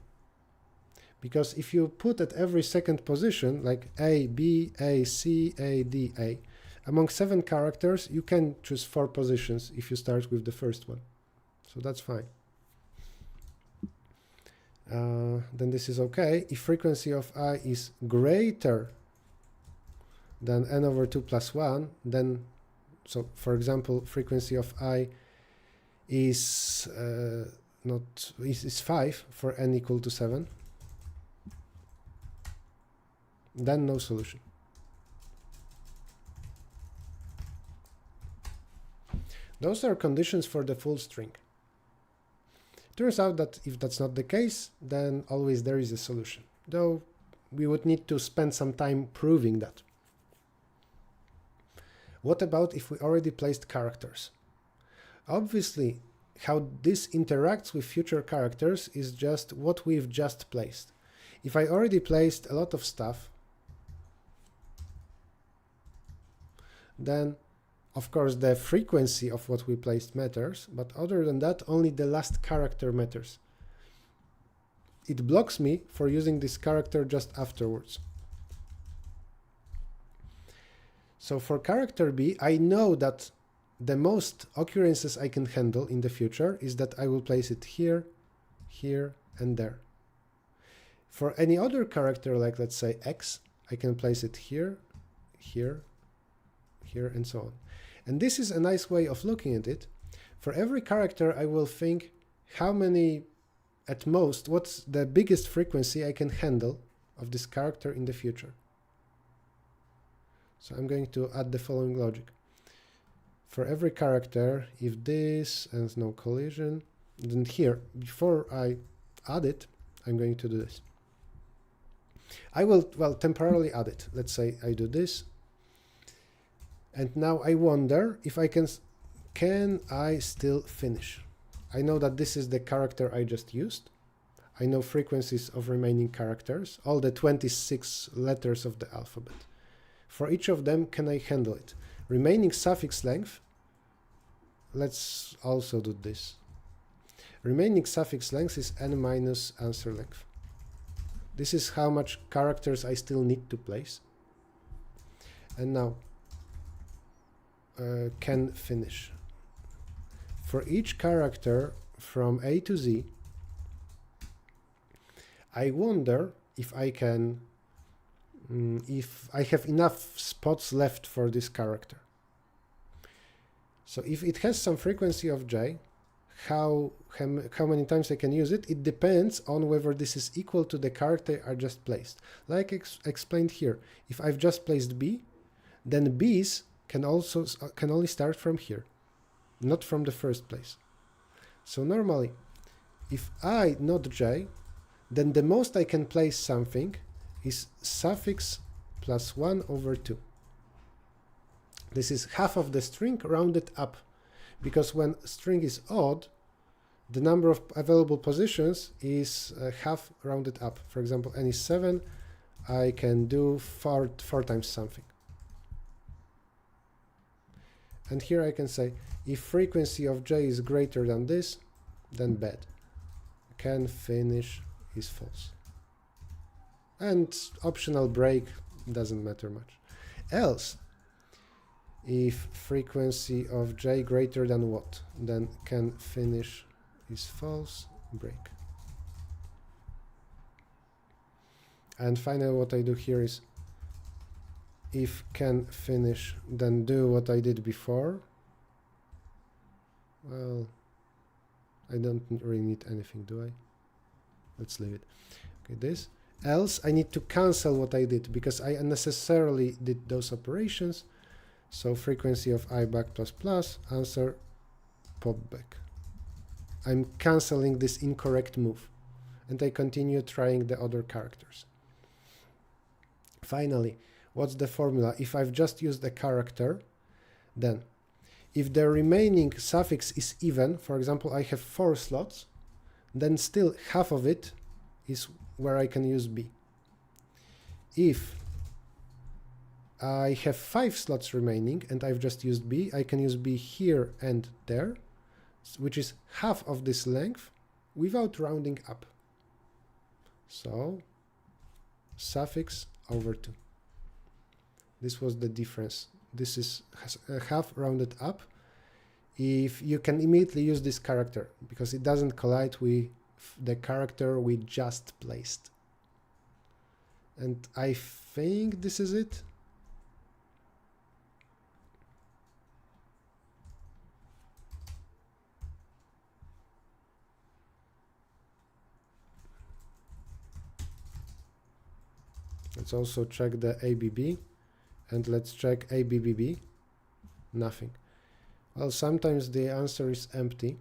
Because if you put at every second position, like A, B, A, C, A, D, A, among 7 characters, you can choose 4 positions if you start with the first one. So that's fine. Then this is okay. If frequency of I is greater than n over 2 plus 1, then, so for example, frequency of I is is 5 for n equal to 7, then no solution. Those are conditions for the full string. Turns out that if that's not the case, then always there is a solution, though we would need to spend some time proving that. What about if we already placed characters? Obviously, how this interacts with future characters is just what we've just placed. If I already placed a lot of stuff, then of course the frequency of what we placed matters, but other than that, only the last character matters. It blocks me for using this character just afterwards. So for character B, I know that the most occurrences I can handle in the future is that I will place it here, here, and there. For any other character, like let's say X, I can place it here, here, here, and so on. And this is a nice way of looking at it. For every character, I will think how many, at most, what's the biggest frequency I can handle of this character in the future. So I'm going to add the following logic. For every character, if this and no collision, then here, before I add it, I'm going to do this. I will, well, temporarily add it. Let's say I do this. And now I wonder if I can I still finish? I know that this is the character I just used. I know frequencies of remaining characters, all the 26 letters of the alphabet. For each of them, can I handle it? Remaining suffix length, let's also do this. Remaining suffix length is n minus answer length. This is how much characters I still need to place. And now, can finish. For each character from A to Z, I wonder if I can, if I have enough spots left for this character. So if it has some frequency of J, how many times I can use it, it depends on whether this is equal to the character I just placed. Like explained here, if I've just placed B, then B's can only start from here, not from the first place. So normally, if I not J, then the most I can place something is suffix plus 1 over 2. This is half of the string rounded up, because when string is odd, the number of available positions is half rounded up. For example, n is 7, I can do 4 times something. And here I can say, if frequency of j is greater than this, then bad. Can finish is false. And optional break doesn't matter much. Else, if frequency of j greater than what, then can finish is false, break. And finally what I do here is, if can finish, then do what I did before. Well, I don't really need anything, do I? Let's leave it. Okay, this. Else I need to cancel what I did, because I unnecessarily did those operations. So frequency of I back plus plus, answer pop back. I'm canceling this incorrect move, and I continue trying the other characters. Finally, what's the formula? If I've just used a character, then if the remaining suffix is even, for example, I have 4 slots, then still half of it is where I can use B. If I have 5 slots remaining and I've just used B, I can use B here and there, which is half of this length without rounding up. So suffix over 2. This was the difference. This is half rounded up. If you can immediately use this character, because it doesn't collide with the character we just placed. And I think this is it. Let's also check the ABB, and let's check ABBB. Nothing. Well, sometimes the answer is empty.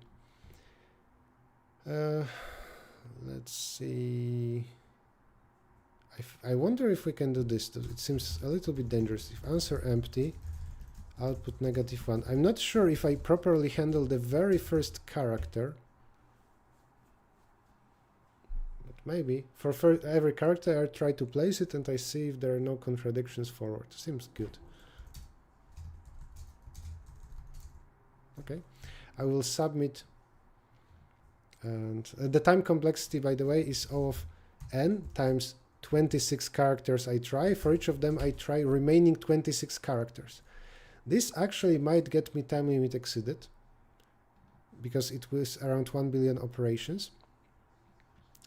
Let's see. I wonder if we can do this. It seems a little bit dangerous. If answer empty, output -1. I'm not sure if I properly handle the very first character. But maybe. For every character, I try to place it and I see if there are no contradictions forward. Seems good. Okay. I will submit. And the time complexity, by the way, is O of n times 26 characters I try. For each of them, I try remaining 26 characters. This actually might get me time limit exceeded, because it was around 1 billion operations.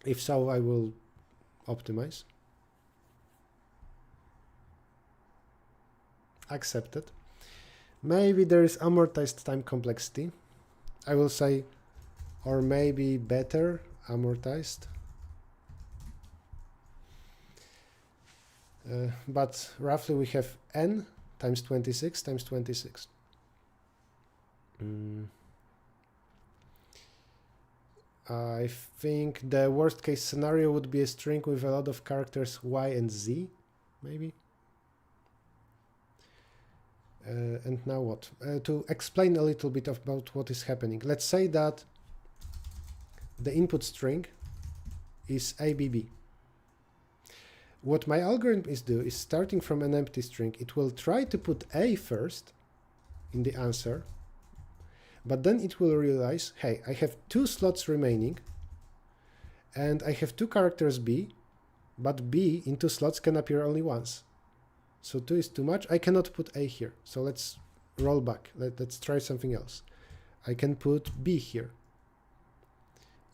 If so, I will optimize. Accepted. Maybe there is amortized time complexity. I will say, or maybe better amortized. But roughly we have n times 26 times 26. I think the worst case scenario would be a string with a lot of characters y and z, maybe. And now what? To explain a little bit about what is happening. Let's say that the input string is ABB. What my algorithm is starting from an empty string, it will try to put A first in the answer, but then it will realize, hey, I have 2 slots remaining, and I have 2 characters B, but B in 2 slots can appear only once. So 2 is too much, I cannot put A here. So let's roll back, let's try something else. I can put B here.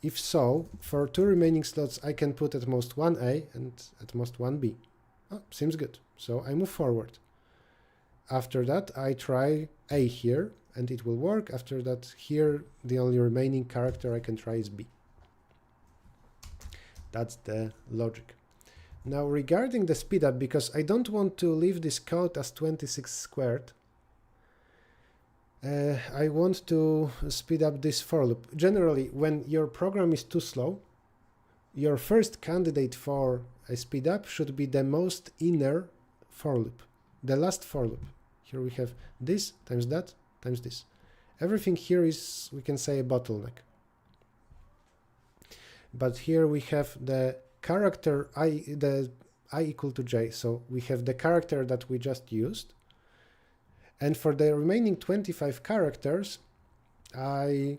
If so, for 2 remaining slots, I can put at most 1 A and at most 1 B. Oh, seems good. So I move forward. After that, I try A here, and it will work. After that, here, the only remaining character I can try is B. That's the logic. Now, regarding the speedup, because I don't want to leave this code as 26 squared, I want to speed up this for loop. Generally, when your program is too slow, your first candidate for a speed up should be the most inner for loop, the last for loop. Here we have this times that times this. Everything here is, we can say, a bottleneck. But here we have the character I equal to j. So we have the character that we just used. And for the remaining 25 characters, I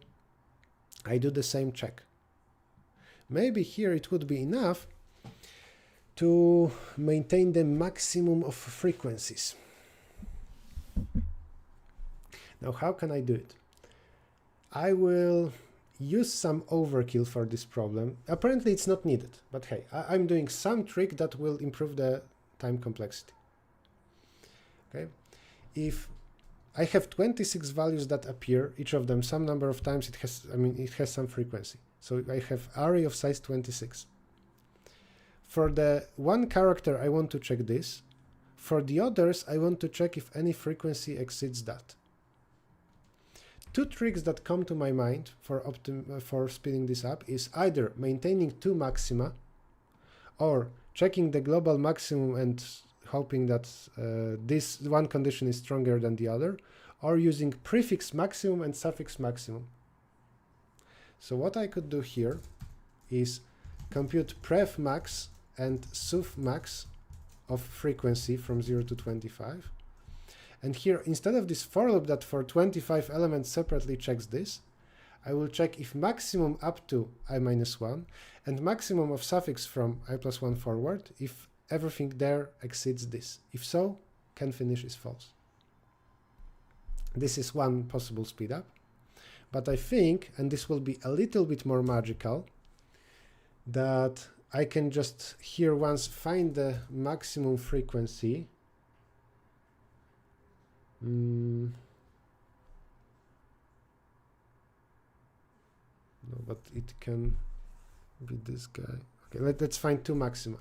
do the same check. Maybe here it would be enough to maintain the maximum of frequencies. Now, how can I do it? I will use some overkill for this problem. Apparently it's not needed, but hey, I'm doing some trick that will improve the time complexity. Okay, if I have 26 values that appear, each of them some number of times, it has some frequency. So I have array of size 26. For the one character, I want to check this. For the others, I want to check if any frequency exceeds that. Two tricks that come to my mind for speeding this up is either maintaining two maxima or checking the global maximum and hoping that this one condition is stronger than the other, or using prefix maximum and suffix maximum. So what I could do here is compute pref max and suff max of frequency from 0 to 25. And here, instead of this for loop that for 25 elements separately checks this, I will check if maximum up to i-1 and maximum of suffix from i+1 forward, if everything there exceeds this. If so, can finish is false. This is one possible speedup, but I think, and this will be a little bit more magical, that I can just here once find the maximum frequency. No, but it can be this guy. Okay, let's find two maxima.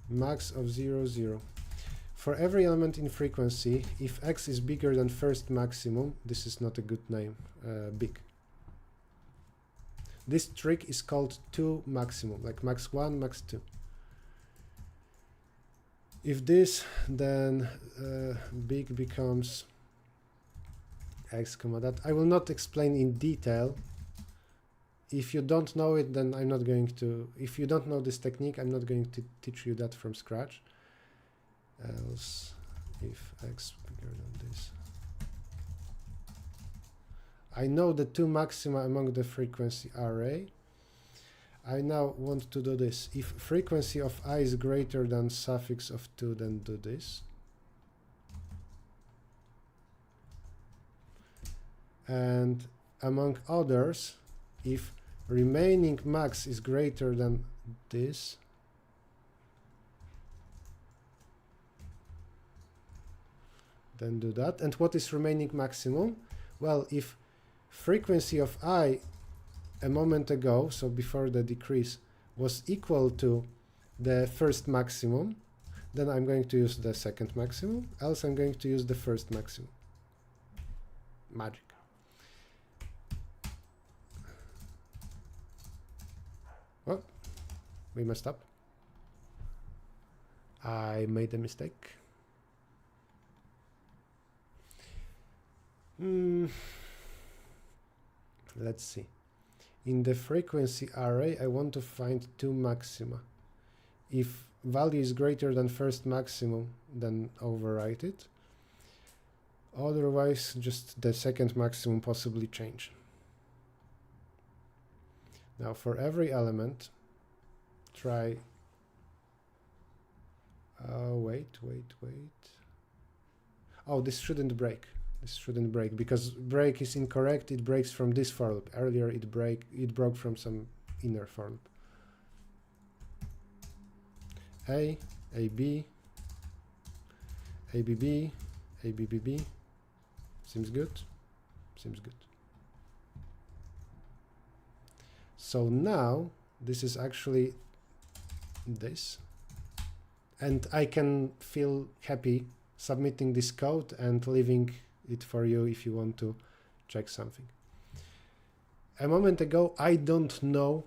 Max of 0, 0. For every element in frequency, if x is bigger than first maximum, this is not a good name, big. This trick is called 2 maximum, like max 1, max 2. If this, then big becomes x comma that. I will not explain in detail. If you don't know it, then I'm not going to. If you don't know this technique, I'm not going to teach you that from scratch. Else, if x bigger than this. I know the two maxima among the frequency array. I now want to do this. If frequency of I is greater than suffix of 2, then do this. And among others, if remaining max is greater than this, then do that. And what is remaining maximum? Well, if frequency of I a moment ago, so before the decrease, was equal to the first maximum, then I'm going to use the second maximum, else I'm going to use the first maximum. Magic. Well, we messed up. I made a mistake. Let's see. In the frequency array, I want to find two maxima. If value is greater than first maximum, then overwrite it. Otherwise, just the second maximum possibly change. Now for every element, try... wait. Oh, this shouldn't break. This shouldn't break, because break is incorrect. It breaks from this for loop. Earlier it broke from some inner for loop. A, AB, ABB, ABBB. Seems good. Seems good. So now this is actually this, and I can feel happy submitting this code and leaving it for you if you want to check something. A moment ago, I don't know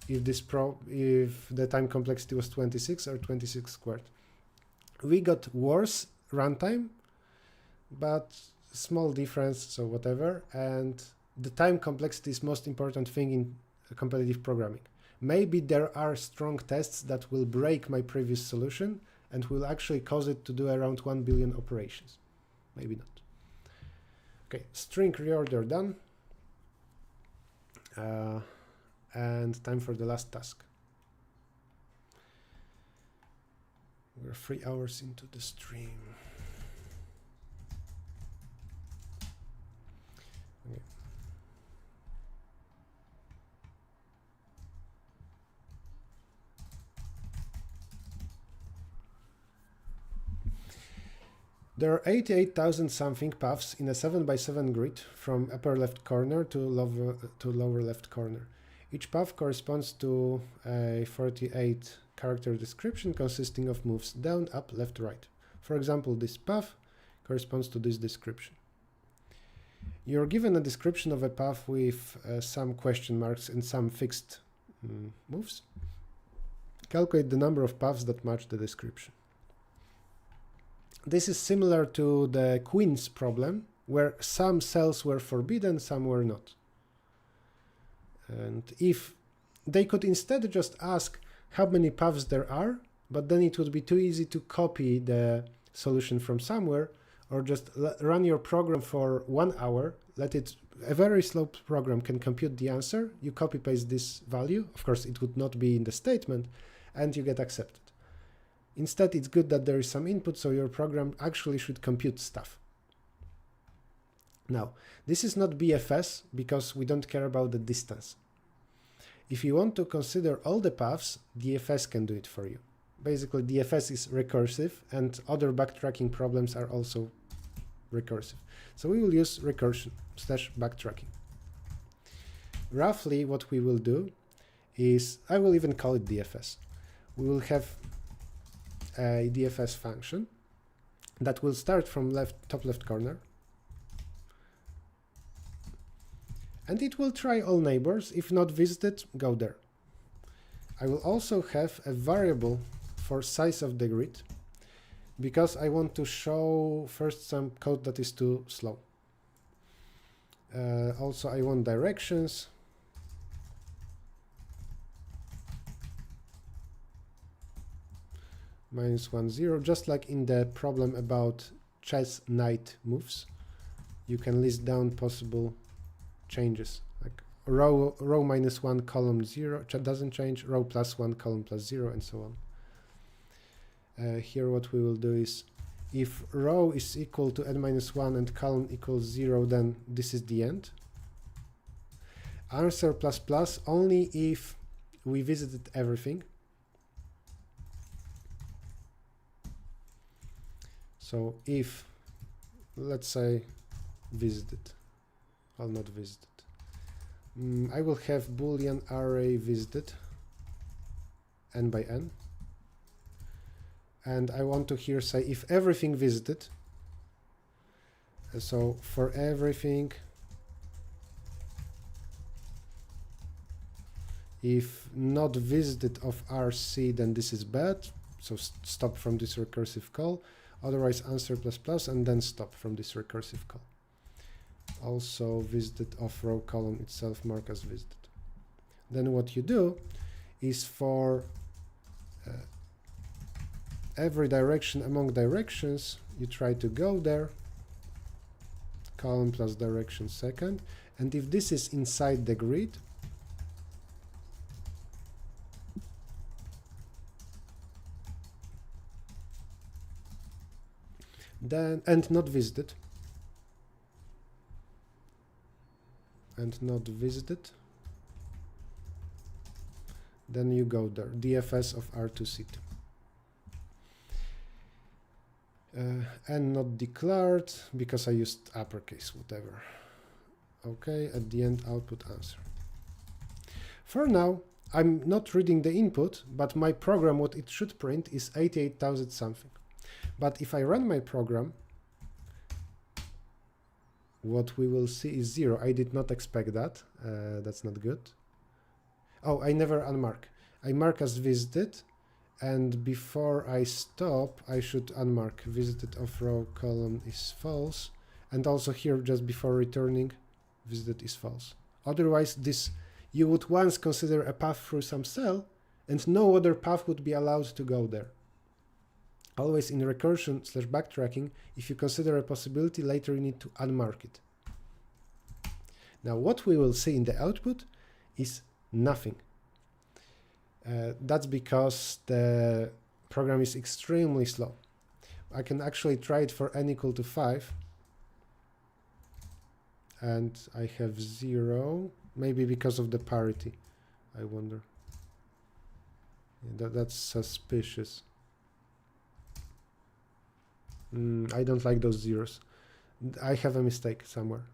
if the time complexity was 26 or 26 squared. We got worse runtime, but small difference, so whatever. And the time complexity is most important thing in competitive programming. Maybe there are strong tests that will break my previous solution and will actually cause it to do around 1 billion operations. Maybe not. Okay, string reorder done. And time for the last task. We're 3 hours into the stream. Okay. There are 88,000 something paths in a 7x7 grid from upper left corner to lower left corner. Each path corresponds to a 48 character description consisting of moves down, up, left, right. For example, this path corresponds to this description. You're given a description of a path with some question marks and some fixed moves. Calculate the number of paths that match the description. This is similar to the Queens problem, where some cells were forbidden, some were not. And if they could instead just ask how many paths there are, but then it would be too easy to copy the solution from somewhere, or just run your program for 1 hour, let it, a very slow program can compute the answer, you copy paste this value, of course it would not be in the statement, and you get accepted. Instead, it's good that there is some input, so your program actually should compute stuff. Now, this is not BFS because we don't care about the distance. If you want to consider all the paths, DFS can do it for you. Basically, DFS is recursive and other backtracking problems are also recursive. So we will use recursion / backtracking. Roughly what we will do is, I will even call it DFS. We will have a DFS function that will start from top left corner, and it will try all neighbors. If not visited, go there. I will also have a variable for size of the grid because I want to show first some code that is too slow. Also, I want directions. -1, 0, just like in the problem about chess knight moves. You can list down possible changes, like row -1, column 0 doesn't change, row +1, column +0, and so on. Here what we will do is, if row is equal to n-1 and column equals 0, then this is the end. Answer ++ only if we visited everything. So if, let's say, visited, I'll not visited. I will have Boolean array visited, n by n. And I want to here say if everything visited. So for everything, if not visited of RC, then this is bad. So stop from this recursive call. Otherwise answer ++ and then stop from this recursive call. Also visited of row column itself, mark as visited. Then what you do is for every direction among directions, you try to go there, column plus direction second, and if this is inside the grid, then and not visited, then you go there, DFS of R2C2. And not declared because I used uppercase, whatever. Okay, at the end output answer. For now, I'm not reading the input, but my program, what it should print is 88,000 something. But if I run my program, what we will see is 0. I did not expect that. That's not good. Oh, I never unmark. I mark as visited, and before I stop, I should unmark visited of row column is false, and also here just before returning, visited is false. Otherwise, this you would once consider a path through some cell, and no other path would be allowed to go there. Always in recursion/backtracking, if you consider a possibility, later you need to unmark it. Now, what we will see in the output is nothing. That's because the program is extremely slow. I can actually try it for n equal to 5, and I have 0, maybe because of the parity, I wonder. Yeah, that's suspicious. I don't like those zeros. I have a mistake somewhere.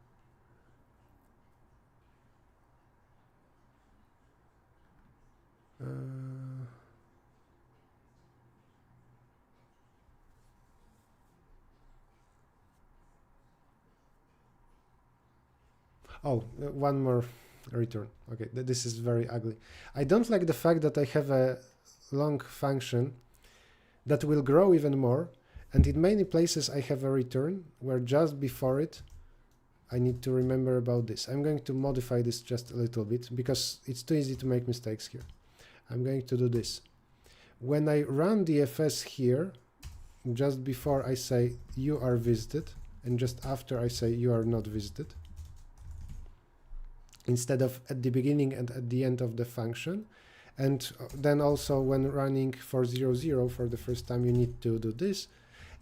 One more return. Okay, this is very ugly. I don't like the fact that I have a long function that will grow even more, and in many places I have a return where just before it I need to remember about this. I'm going to modify this just a little bit because it's too easy to make mistakes here. I'm going to do this. When I run the FS here, just before I say you are visited, and just after I say you are not visited, instead of at the beginning and at the end of the function, and then also when running for 0, 0 for the first time, you need to do this,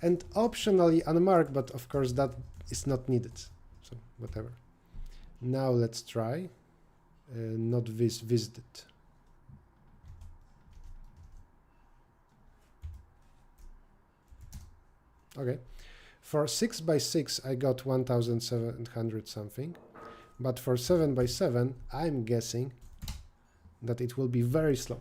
and optionally unmark, but of course that is not needed, so whatever. Now let's try not visited. Okay, for 6 by 6 I got 1700 something, but for 7 by 7 I'm guessing that it will be very slow.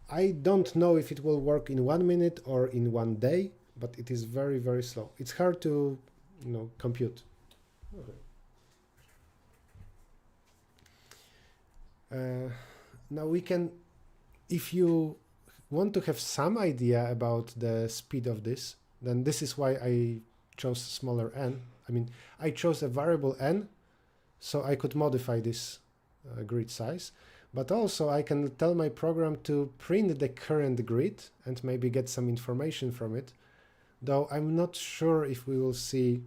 I don't know if it will work in 1 minute or in 1 day, but it is very, very slow. It's hard to, compute. Okay. Now we can, if you want to have some idea about the speed of this, then this is why I chose smaller n. I mean, I chose a variable n, so I could modify this grid size, but also I can tell my program to print the current grid and maybe get some information from it, though I'm not sure if we will see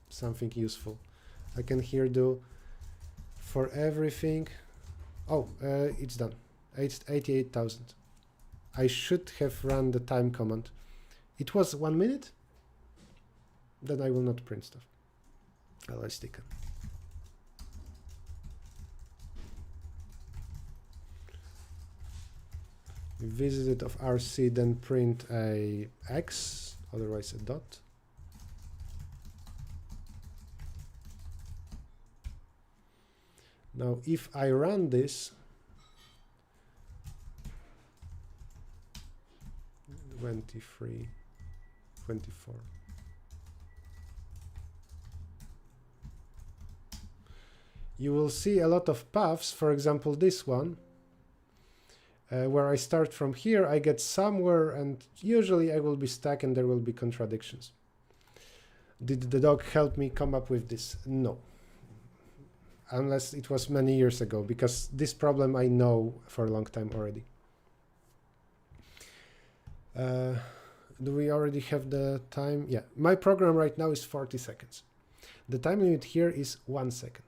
something useful. I can here do for everything. It's done. 88,000. I should have run the time command. It was 1 minute. Then I will not print stuff. I'll stick it. Visited of RC, then print a X, otherwise a dot. Now, if I run this, 23, 24. You will see a lot of paths, for example, this one, where I start from here, I get somewhere, and usually I will be stuck and there will be contradictions. Did the dog help me come up with this? No. Unless it was many years ago, because this problem I know for a long time already. Do we already have the time? Yeah, my program right now is 40 seconds. The time limit here is 1 second.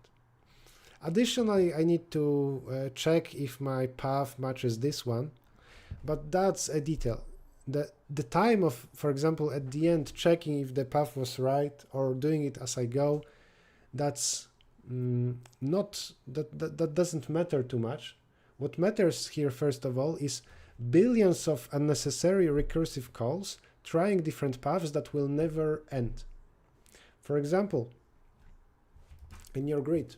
Additionally, I need to check if my path matches this one, but that's a detail. The time of, for example, at the end, checking if the path was right or doing it as I go, that's that doesn't matter too much. What matters here, first of all, is billions of unnecessary recursive calls trying different paths that will never end. For example, in your grid,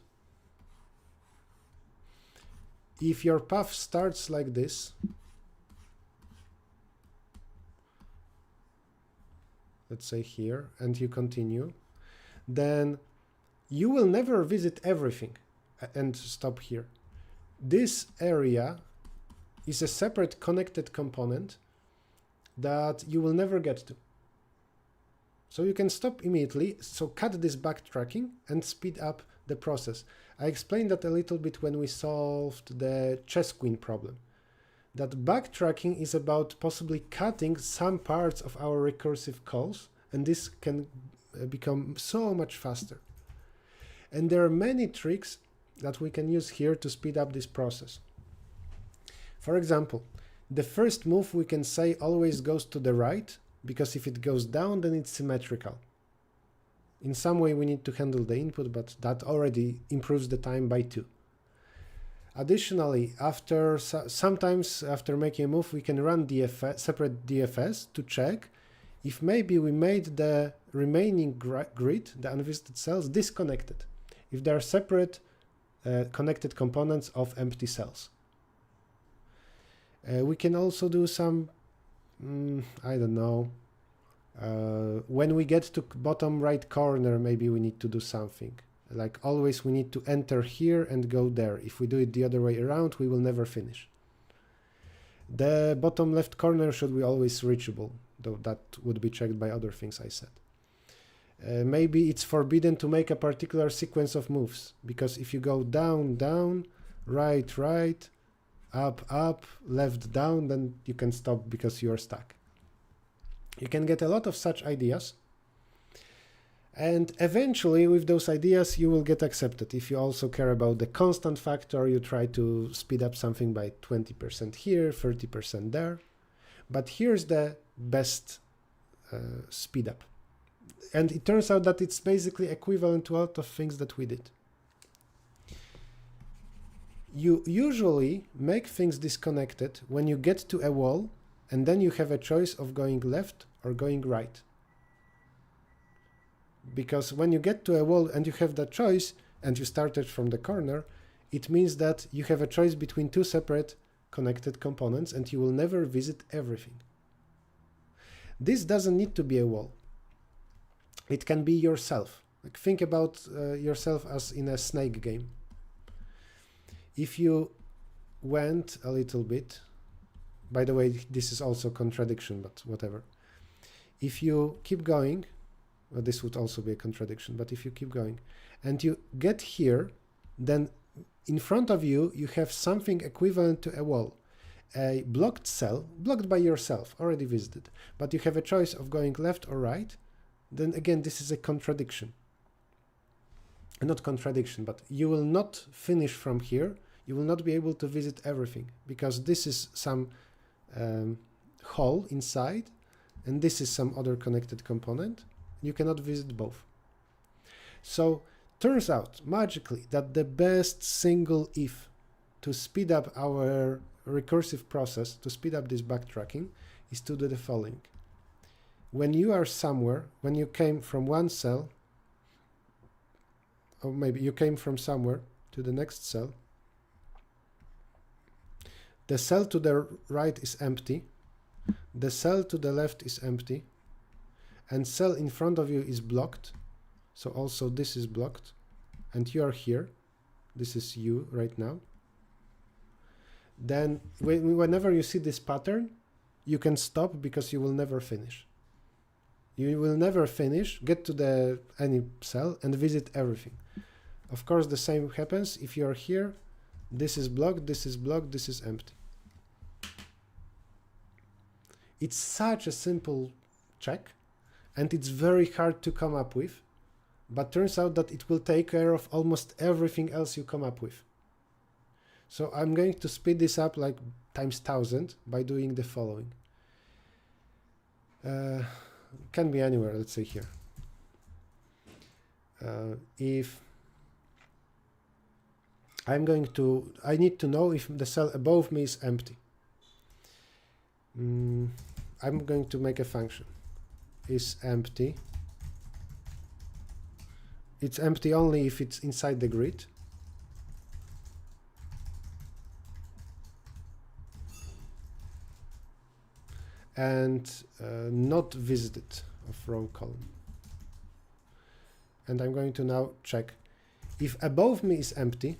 if your path starts like this, let's say here, and you continue, then you will never visit everything and stop here. This area is a separate connected component that you will never get to. So you can stop immediately, so cut this backtracking and speed up the process. I explained that a little bit when we solved the chess queen problem. That backtracking is about possibly cutting some parts of our recursive calls, and this can become so much faster. And there are many tricks that we can use here to speed up this process. For example, the first move we can say always goes to the right, because if it goes down, then it's symmetrical. In some way we need to handle the input, but that already improves the time by 2. Additionally, sometimes after making a move, we can run separate DFS to check if maybe we made the remaining grid, the unvisited cells, disconnected, if there are separate connected components of empty cells. We can also do some, I don't know, when we get to bottom right corner, maybe we need to do something. Like always, we need to enter here and go there. If we do it the other way around, we will never finish. The bottom left corner should be always reachable, though that would be checked by other things I said. Maybe it's forbidden to make a particular sequence of moves, because if you go down, down, right, right, up, up, left, down, then you can stop because you are stuck. You can get a lot of such ideas. And eventually, with those ideas, you will get accepted. If you also care about the constant factor, you try to speed up something by 20% here, 30% there. But here's the best speed up. And it turns out that it's basically equivalent to a lot of things that we did. You usually make things disconnected when you get to a wall, and then you have a choice of going left or going right. Because when you get to a wall and you have that choice, and you started from the corner, it means that you have a choice between 2 separate connected components, and you will never visit everything. This doesn't need to be a wall. It can be yourself. Like, think about yourself as in a snake game. If you went a little bit, by the way, this is also contradiction, but whatever. If you keep going, well, this would also be a contradiction, but if you keep going and you get here, then in front of you, you have something equivalent to a wall, a blocked cell, blocked by yourself, already visited, but you have a choice of going left or right. Then again, this is a contradiction. Not contradiction, but you will not finish from here. You will not be able to visit everything, because this is some hole inside, and this is some other connected component. You cannot visit both. So turns out magically that the best single if to speed up our recursive process, to speed up this backtracking, is to do the following. When you are somewhere, when you came from one cell, or maybe you came from somewhere to the next cell, the cell to the right is empty, the cell to the left is empty, and cell in front of you is blocked, so also this is blocked, and you are here, this is you right now, then whenever you see this pattern, you can stop, because you will never finish. You will never finish, get to any cell and visit everything. Of course, the same happens if you are here, this is blocked, this is blocked, this is empty. It's such a simple check, and it's very hard to come up with, but turns out that it will take care of almost everything else you come up with. So I'm going to speed this up like times 1000 by doing the following. Can be anywhere, let's say here. If I need to know if the cell above me is empty. I'm going to make a function. Is empty. It's empty only if it's inside the grid. And not visited of row column. And I'm going to now check if above me is empty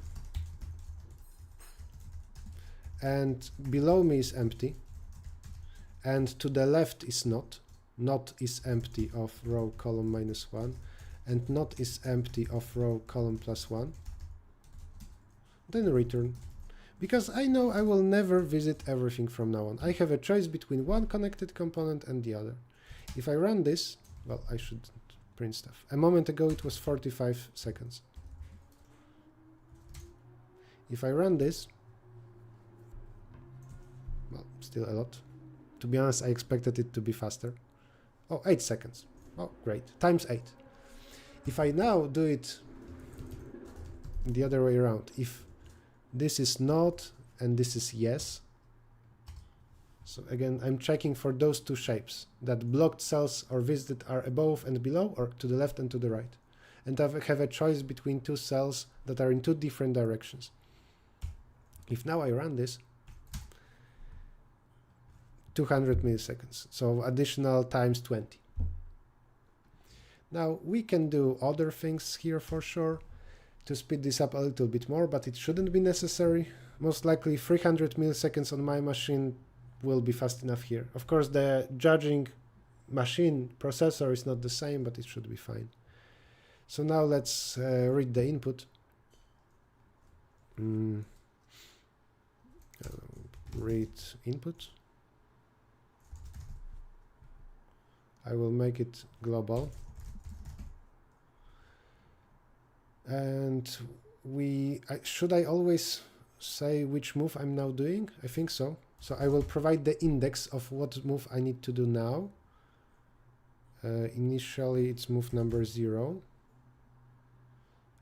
and below me is empty, and to the left is not. Not is empty of row column -1, and not is empty of row column +1, then return. Because I know I will never visit everything from now on. I have a choice between one connected component and the other. If I run this, well, I should print stuff. A moment ago it was 45 seconds. If I run this, well, still a lot. To be honest, I expected it to be faster. Oh, 8 seconds. Oh, great. Times 8. If I now do it the other way around, if this is not and this is yes, so again, I'm checking for those two shapes, that blocked cells or visited are above and below, or to the left and to the right. And I have a choice between two cells that are in two different directions. If now I run this, 200 milliseconds, so additional times 20. Now we can do other things here for sure to speed this up a little bit more, but it shouldn't be necessary. Most likely 300 milliseconds on my machine will be fast enough here. Of course, the judging machine processor is not the same, but it should be fine. So now let's read the input. Read input. I will make it global. And should I always say which move I'm now doing? I think so. So I will provide the index of what move I need to do now. Initially it's move number 0.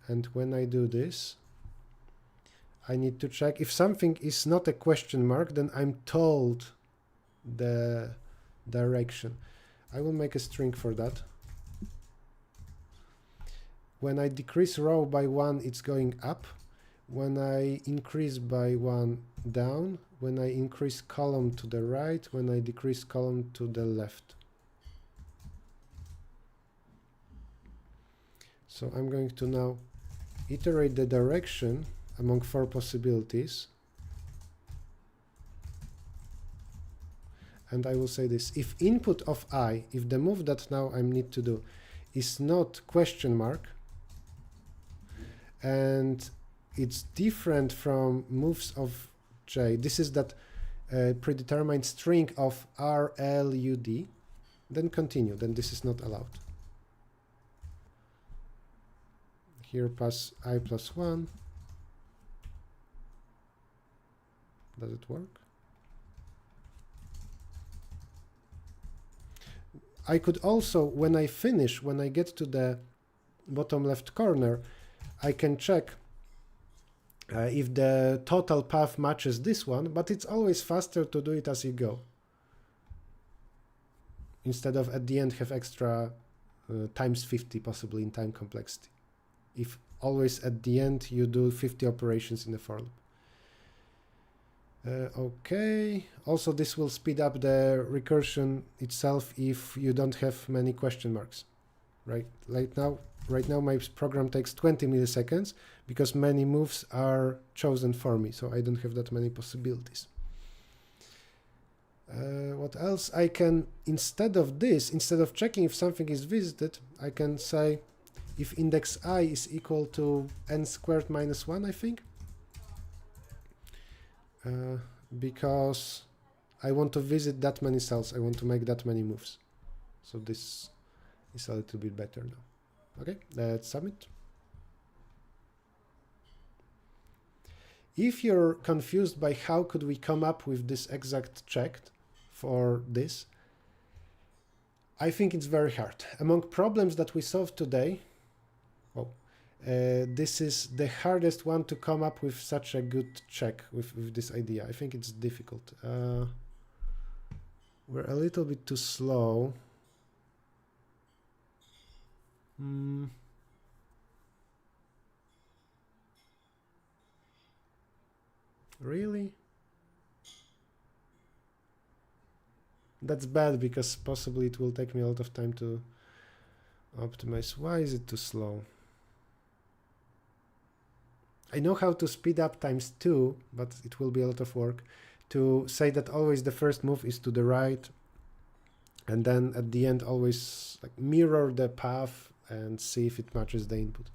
And when I do this, I need to check if something is not a question mark, then I'm told the direction. I will make a string for that. When I decrease row by 1, it's going up. When I increase by 1, down. When I increase column to the right. When I decrease column to the left. So I'm going to now iterate the direction among 4 possibilities. And I will say this: if input of I, if the move that now I need to do is not question mark, and it's different from moves of J, this is that predetermined string of R, L, U, D, then continue, then this is not allowed. Here pass I plus 1. Does it work? I could also, when I finish, when I get to the bottom left corner, I can check if the total path matches this one, but it's always faster to do it as you go, instead of at the end have extra times 50 possibly in time complexity. If always at the end you do 50 operations in the for loop. Okay, also this will speed up the recursion itself if you don't have many question marks, right? Right now my program takes 20 milliseconds because many moves are chosen for me, so I don't have that many possibilities. What else? I can, instead of this, instead of checking if something is visited, I can say if index I is equal to n squared minus 1, I think. Because I want to visit that many cells, I want to make that many moves. So this is a little bit better now. Okay, let's submit. If you're confused by how could we come up with this exact check for this, I think it's very hard. Among problems that we solved today, this is the hardest one to come up with such a good check with this idea. I think it's difficult. We're a little bit too slow. Really? That's bad because possibly it will take me a lot of time to optimize. Why is it too slow? I know how to speed up ×2, but it will be a lot of work to say that always the first move is to the right, and then at the end always like mirror the path and see if it matches the input.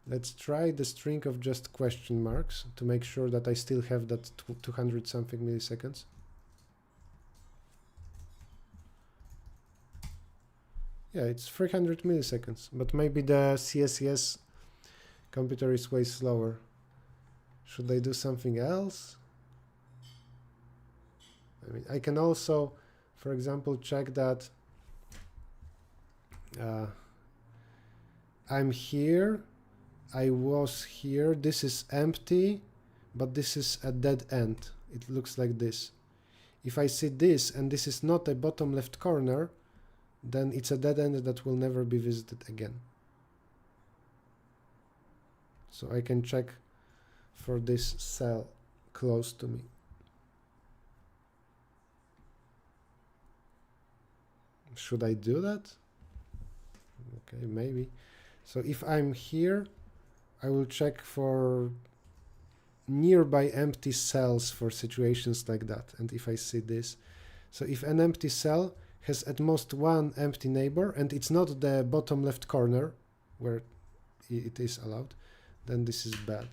Let's try the string of just question marks to make sure that I still have that 200 something milliseconds. Yeah, it's 300 milliseconds, but maybe the CSES computer is way slower. Should I do something else? I mean, I can also, for example, check that I'm here, I was here, this is empty, but this is a dead end. It looks like this. If I see this and this is not a bottom left corner, then it's a dead end that will never be visited again. So I can check for this cell close to me. Should I do that? Okay, maybe. So if I'm here, I will check for nearby empty cells for situations like that. And if I see this, so if an empty cell has at most one empty neighbor and it's not the bottom left corner where it is allowed, then this is bad.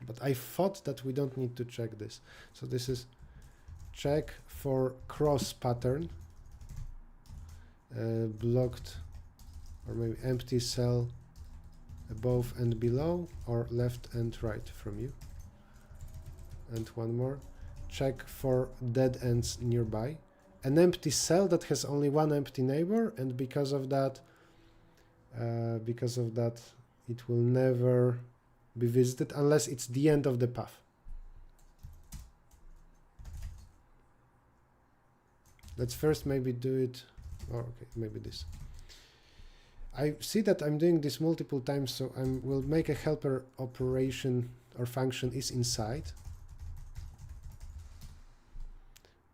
But I thought that we don't need to check this. So this is check for cross pattern, blocked or maybe empty cell above and below, or left and right from you. And one more, check for dead ends nearby. An empty cell that has only one empty neighbor, and because of that it will never be visited unless it's the end of the path. Let's first maybe do it, oh, okay, maybe this. I see that I'm doing this multiple times, so I will make a helper operation or function is inside,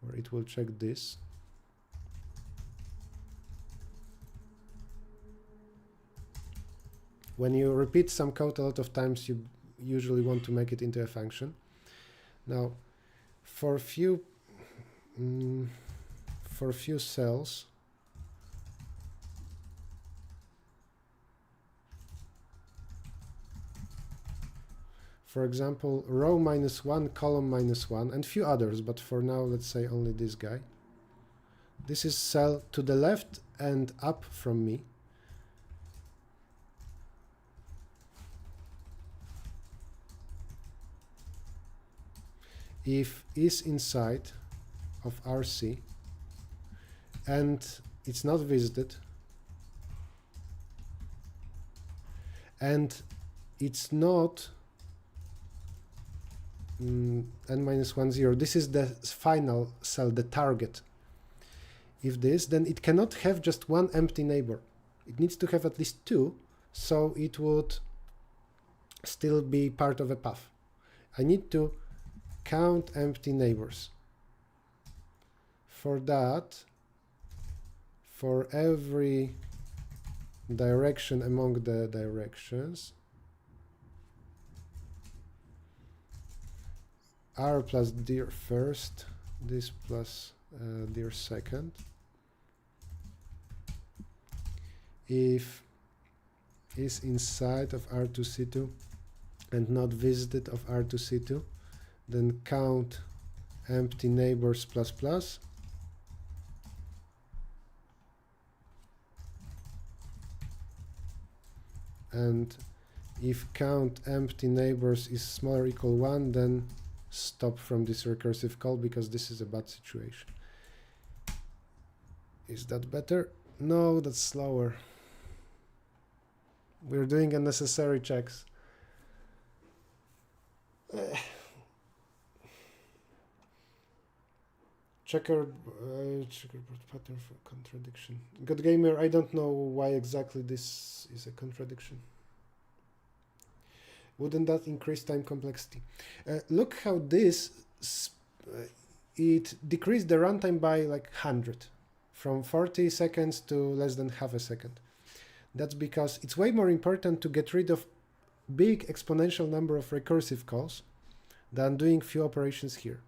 where it will check this. When you repeat some code a lot of times, you usually want to make it into a function. Now, for a few cells, for example, row -1, column -1, and few others, but for now, let's say only this guy. This is cell to the left and up from me. If is inside of RC and it's not visited and it's not n-1, 0, this is the final cell, the target. If this, then it cannot have just one empty neighbor. It needs to have at least two, so it would still be part of a path. I need to count empty neighbors. For that, for every direction among the directions, R plus dir first, this plus dir second. If is inside of R2C2 and not visited of R2C2, then count empty neighbors plus plus. And if count empty neighbors is smaller or equal 1, then stop from this recursive call because this is a bad situation. Is that better? No, that's slower. We're doing unnecessary checks. Checkerboard pattern for contradiction. God Gamer, I don't know why exactly this is a contradiction. Wouldn't that increase time complexity? Look how this it decreased the runtime by like 100, from 40 seconds to less than half a second. That's because it's way more important to get rid of big exponential number of recursive calls than doing few operations here.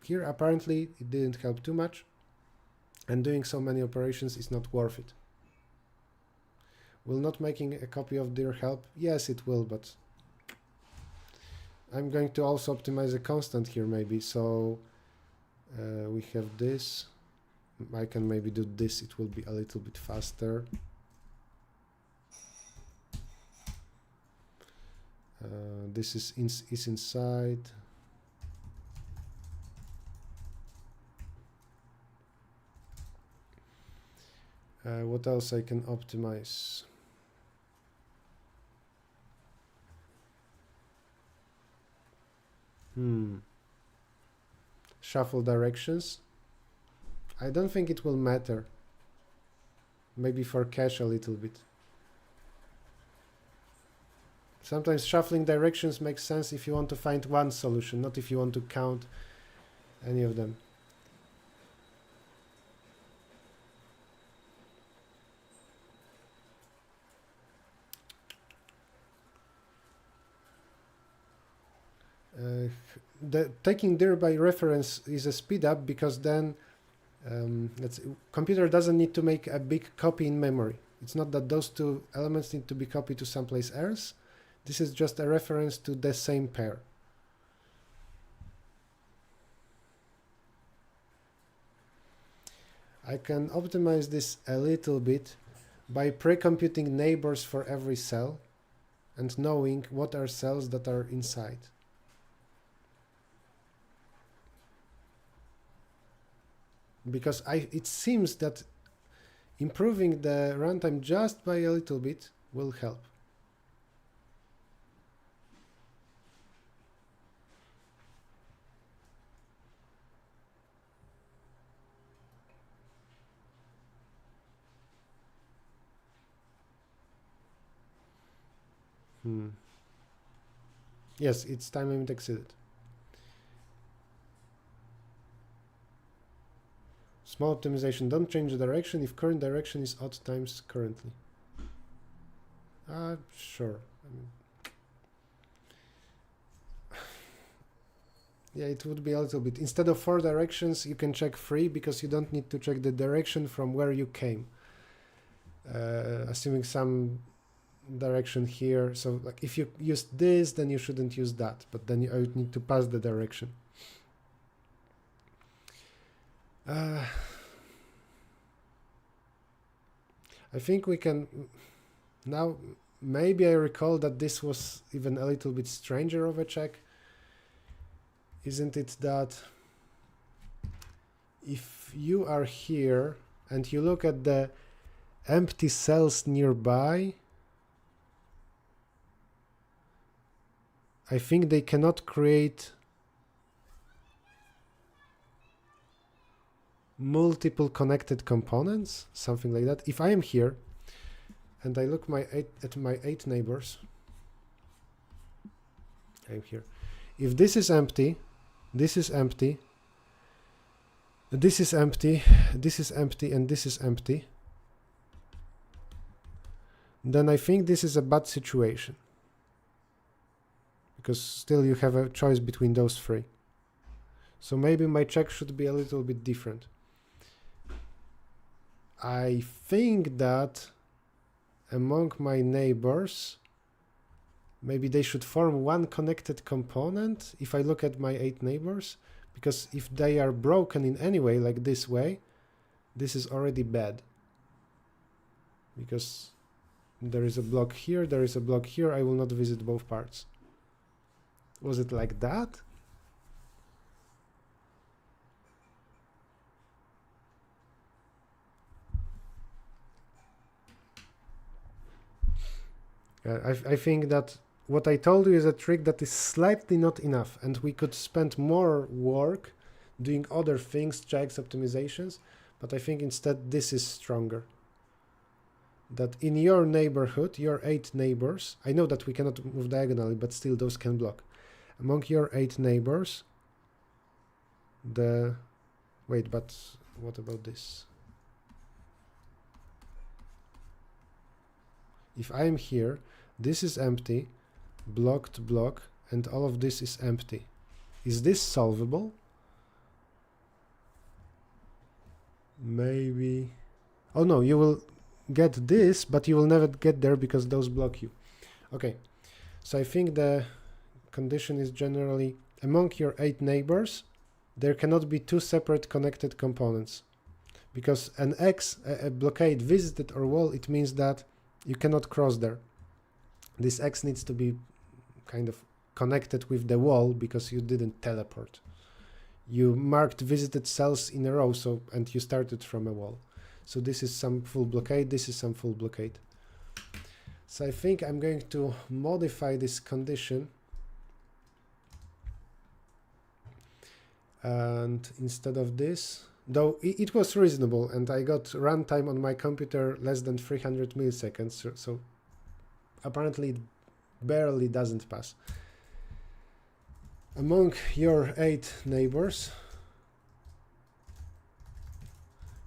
Here, apparently, it didn't help too much, and doing so many operations is not worth it. Will not making a copy of dir help? Yes, it will, but I'm going to also optimize a constant here maybe, so we have this. I can maybe do this, it will be a little bit faster. This is inside. What else I can optimize? Shuffle directions. I don't think it will matter. Maybe for cache a little bit. Sometimes shuffling directions makes sense if you want to find one solution, not if you want to count any of them. Taking dir by reference is a speed up, because then computer doesn't need to make a big copy in memory. It's not that those two elements need to be copied to someplace else. This is just a reference to the same pair. I can optimize this a little bit by pre-computing neighbors for every cell and knowing what are cells that are inside. Because it seems that improving the runtime just by a little bit will help. Yes, it's time limit exceeded. Small optimization, don't change the direction if current direction is odd times currently. Sure. Yeah, it would be a little bit. Instead of 4 directions, you can check 3, because you don't need to check the direction from where you came. Assuming some direction here. So like if you use this, then you shouldn't use that, but then you would need to pass the direction. I think we can now, maybe I recall that this was even a little bit stranger of a check. Isn't it that if you are here and you look at the empty cells nearby, I think they cannot create multiple connected components, something like that. If I am here and I look at my 8 neighbors, I'm here. If this is empty, this is empty, this is empty, this is empty, and this is empty, then I think this is a bad situation, because still you have a choice between those 3. So maybe my check should be a little bit different. I think that among my neighbors, maybe they should form one connected component if I look at my 8 neighbors, because if they are broken in any way, like this way, this is already bad. Because there is a block here, there is a block here, I will not visit both parts. Was it like that? I think that what I told you is a trick that is slightly not enough, and we could spend more work doing other things, checks, optimizations, but I think instead this is stronger. That in your neighborhood, your 8 neighbors, I know that we cannot move diagonally, but still those can block. Among your 8 neighbors, the... Wait, but what about this? If I'm here, this is empty, blocked block, and all of this is empty. Is this solvable? Maybe... Oh no, you will get this, but you will never get there because those block you. Okay, so I think the condition is generally among your 8 neighbors, there cannot be 2 separate connected components. Because an X, a blockade visited or wall, it means that you cannot cross there. This X needs to be kind of connected with the wall because you didn't teleport. You marked visited cells in a row, so and you started from a wall. So this is some full blockade, this is some full blockade. So I think I'm going to modify this condition. And instead of this, though it was reasonable and I got runtime on my computer less than 300 milliseconds, so apparently it barely doesn't pass. Among your 8 neighbors,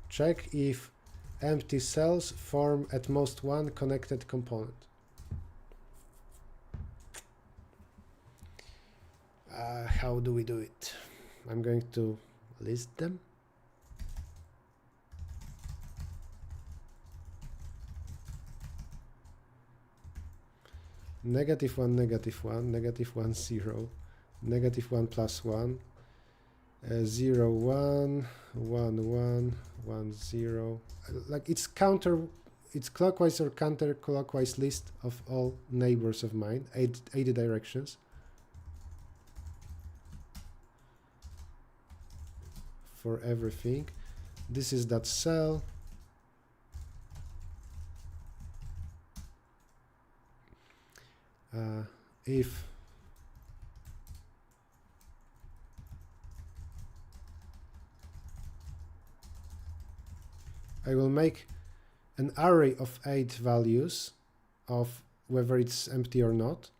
check if empty cells form at most 1 connected component. How do we do it? I'm going to list them. -1, -1, -1, 0, -1 plus 1, 0, 1, 1, 1, 1, 0. Like it's clockwise or counterclockwise list of all neighbors of mine, 8 directions. For everything. This is that cell. If I will make an array of 8 values of whether it's empty or not,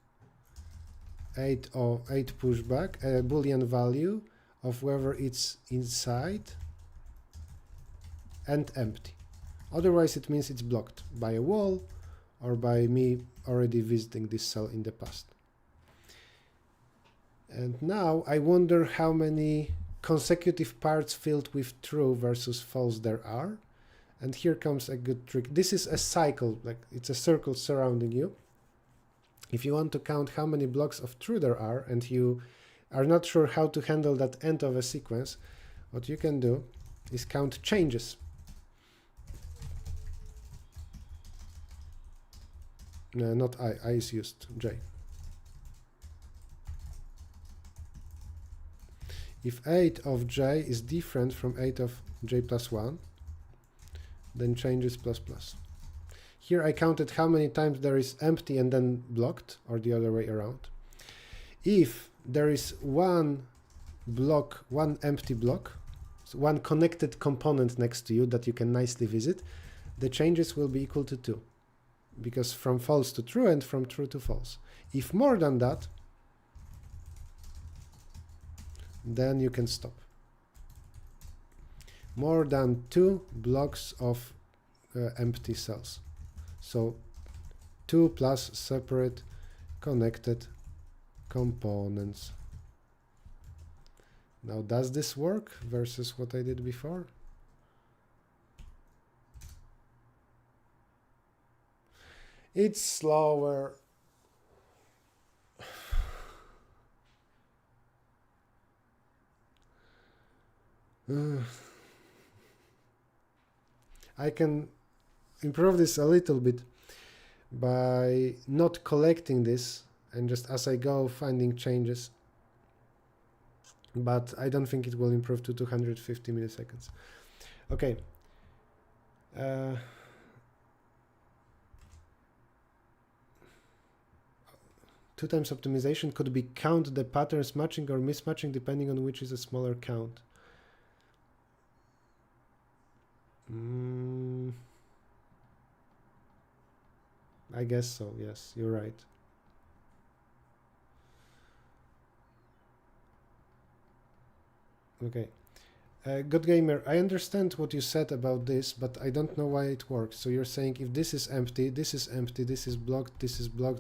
8 pushback, a boolean value of whether it's inside and empty. Otherwise it means it's blocked by a wall or by me already visiting this cell in the past. And now I wonder how many consecutive parts filled with true versus false there are. And here comes a good trick. This is a cycle, like it's a circle surrounding you. If you want to count how many blocks of true there are and you are not sure how to handle that end of a sequence, what you can do is count changes. No, not I is used, J. If 8 of J is different from 8 of J plus 1, then changes plus plus. Here I counted how many times there is empty and then blocked, or the other way around. If there is one block, one empty block, so one connected component next to you that you can nicely visit, the changes will be equal to 2, because from false to true and from true to false. If more than that, then you can stop. More than 2 blocks of empty cells. So 2 plus separate connected components. Now, does this work versus what I did before? It's slower. I can improve this a little bit by not collecting this and just as I go finding changes, but I don't think it will improve to 250 milliseconds. Okay. 2 times optimization could be count the patterns matching or mismatching depending on which is a smaller count. I guess so, yes, you're right. Okay. Good Gamer, I understand what you said about this, but I don't know why it works. So you're saying if this is empty, this is empty, this is blocked,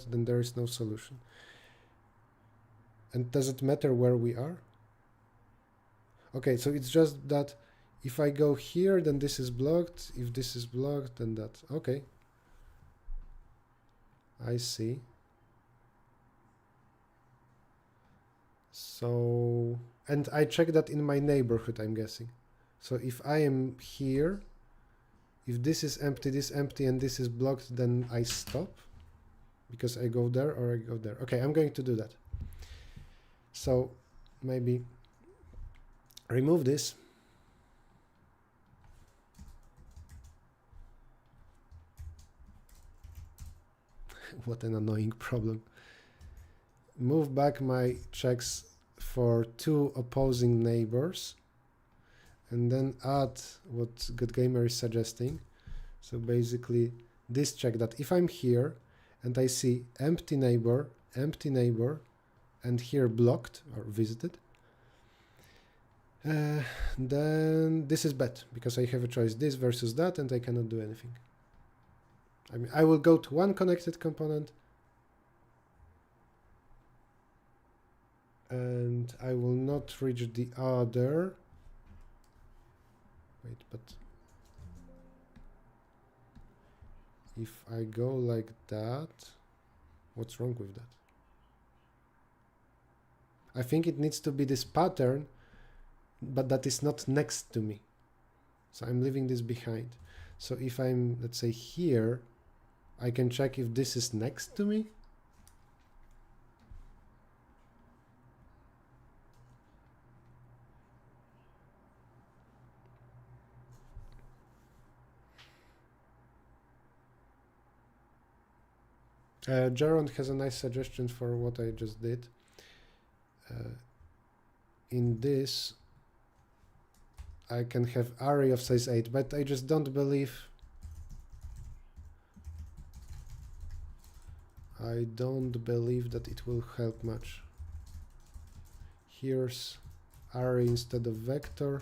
then there is no solution. And does it matter where we are? Okay, so it's just that if I go here, then this is blocked. If this is blocked, then that. Okay. I see. So, and I check that in my neighborhood, I'm guessing. So if I am here, if this is empty, and this is blocked, then I stop because I go there or I go there. Okay, I'm going to do that. So maybe remove this. What an annoying problem. Move back my checks for 2 opposing neighbors and then add what Good Gamer is suggesting. So basically this check that if I'm here and I see empty neighbor, and here blocked or visited, then this is bad because I have a choice this versus that and I cannot do anything. I mean, I will go to one connected component and I will not reach the other. Wait, but if I go like that, what's wrong with that? I think it needs to be this pattern, but that is not next to me. So I'm leaving this behind. So if I'm, let's say, here, I can check if this is next to me. Jaron has a nice suggestion for what I just did. In this, I can have array of size 8, but I just don't believe. I don't believe that it will help much. Here's array instead of vector.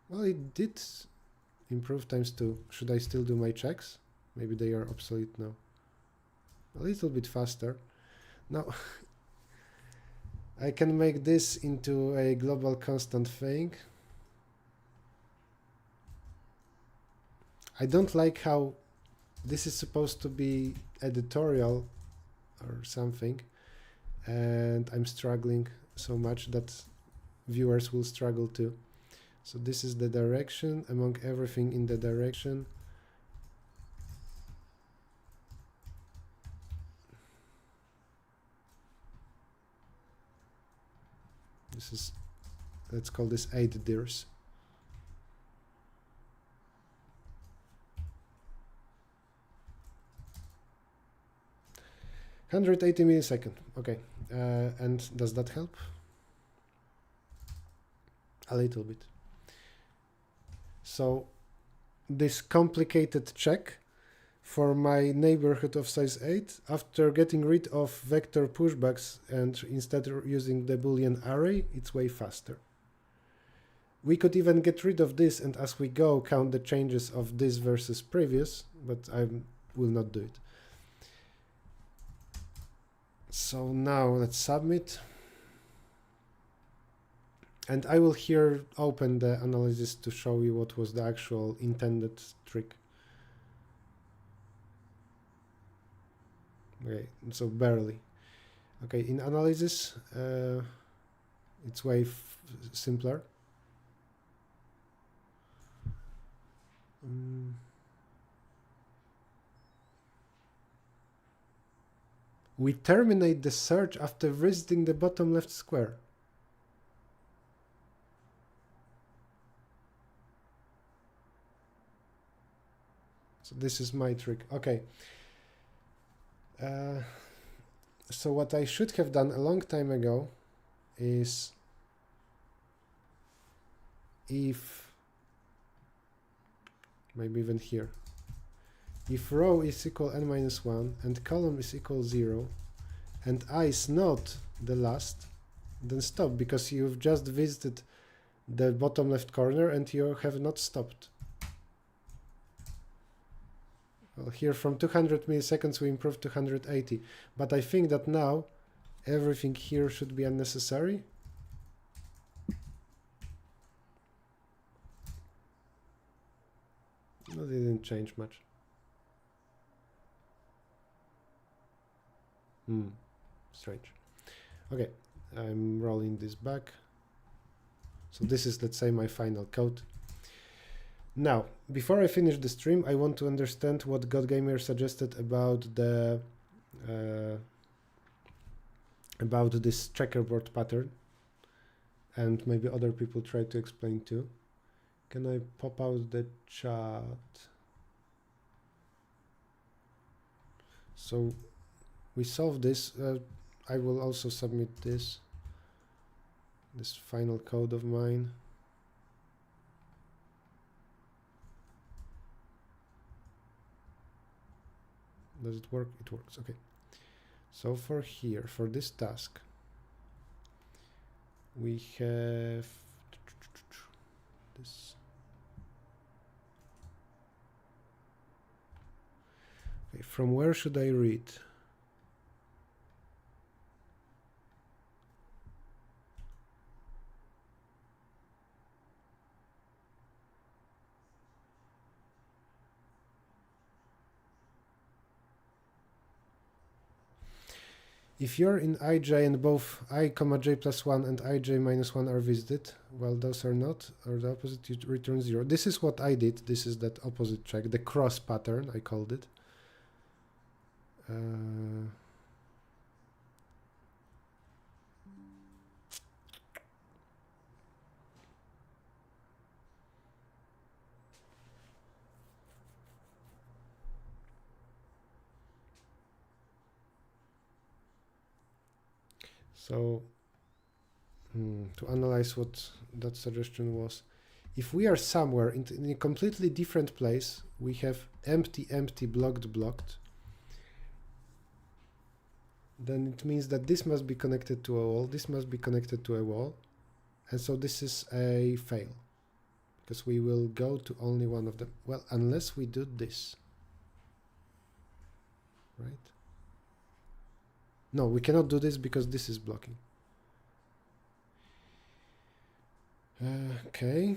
Well, it did improve ×2. Should I still do my checks? Maybe they are obsolete now. A little bit faster. Now, I can make this into a global constant thing. I don't like how this is supposed to be editorial or something, and I'm struggling so much that viewers will struggle too. So this is the direction among everything in the direction. This is, let's call this 8 dirs. (180 milliseconds). Okay, and does that help? A little bit. So this complicated check for my neighborhood of size 8, after getting rid of vector pushbacks and instead using the Boolean array, it's way faster. We could even get rid of this and as we go count the changes of this versus previous, but I will not do it. So now let's submit. And I will here open the analysis to show you what was the actual intended trick. Okay, so barely. Okay, in analysis, it's way simpler. We terminate the search after visiting the bottom left square. So this is my trick. Okay. So what I should have done a long time ago is if, maybe even here, if row is equal n-1 and column is equal 0 and I is not the last, then stop, because you've just visited the bottom left corner and you have not stopped. Well, here from 200 milliseconds we improved to 180, but I think that now everything here should be unnecessary. No, they didn't change much. Strange. Okay, I'm rolling this back. So this is, let's say, my final code. Now, before I finish the stream, I want to understand what GodGamer suggested about the about this checkerboard pattern, and maybe other people try to explain too. Can I pop out the chat? So we solve this. I will also submit this final code of mine. Does it work? It works. Okay. So for here, for this task, we have this. Okay, from where should I read? If you're in ij and both I, j plus 1 and ij minus 1 are visited, while those are not, or the opposite, you return 0. This is what I did. This is that opposite check, the cross pattern, I called it. So to analyze what that suggestion was, if we are somewhere in a completely different place, we have empty, empty, blocked, blocked, then it means that this must be connected to a wall, this must be connected to a wall, and so this is a fail, because we will go to only one of them. Well, unless we do this, right? No, we cannot do this because this is blocking. Okay.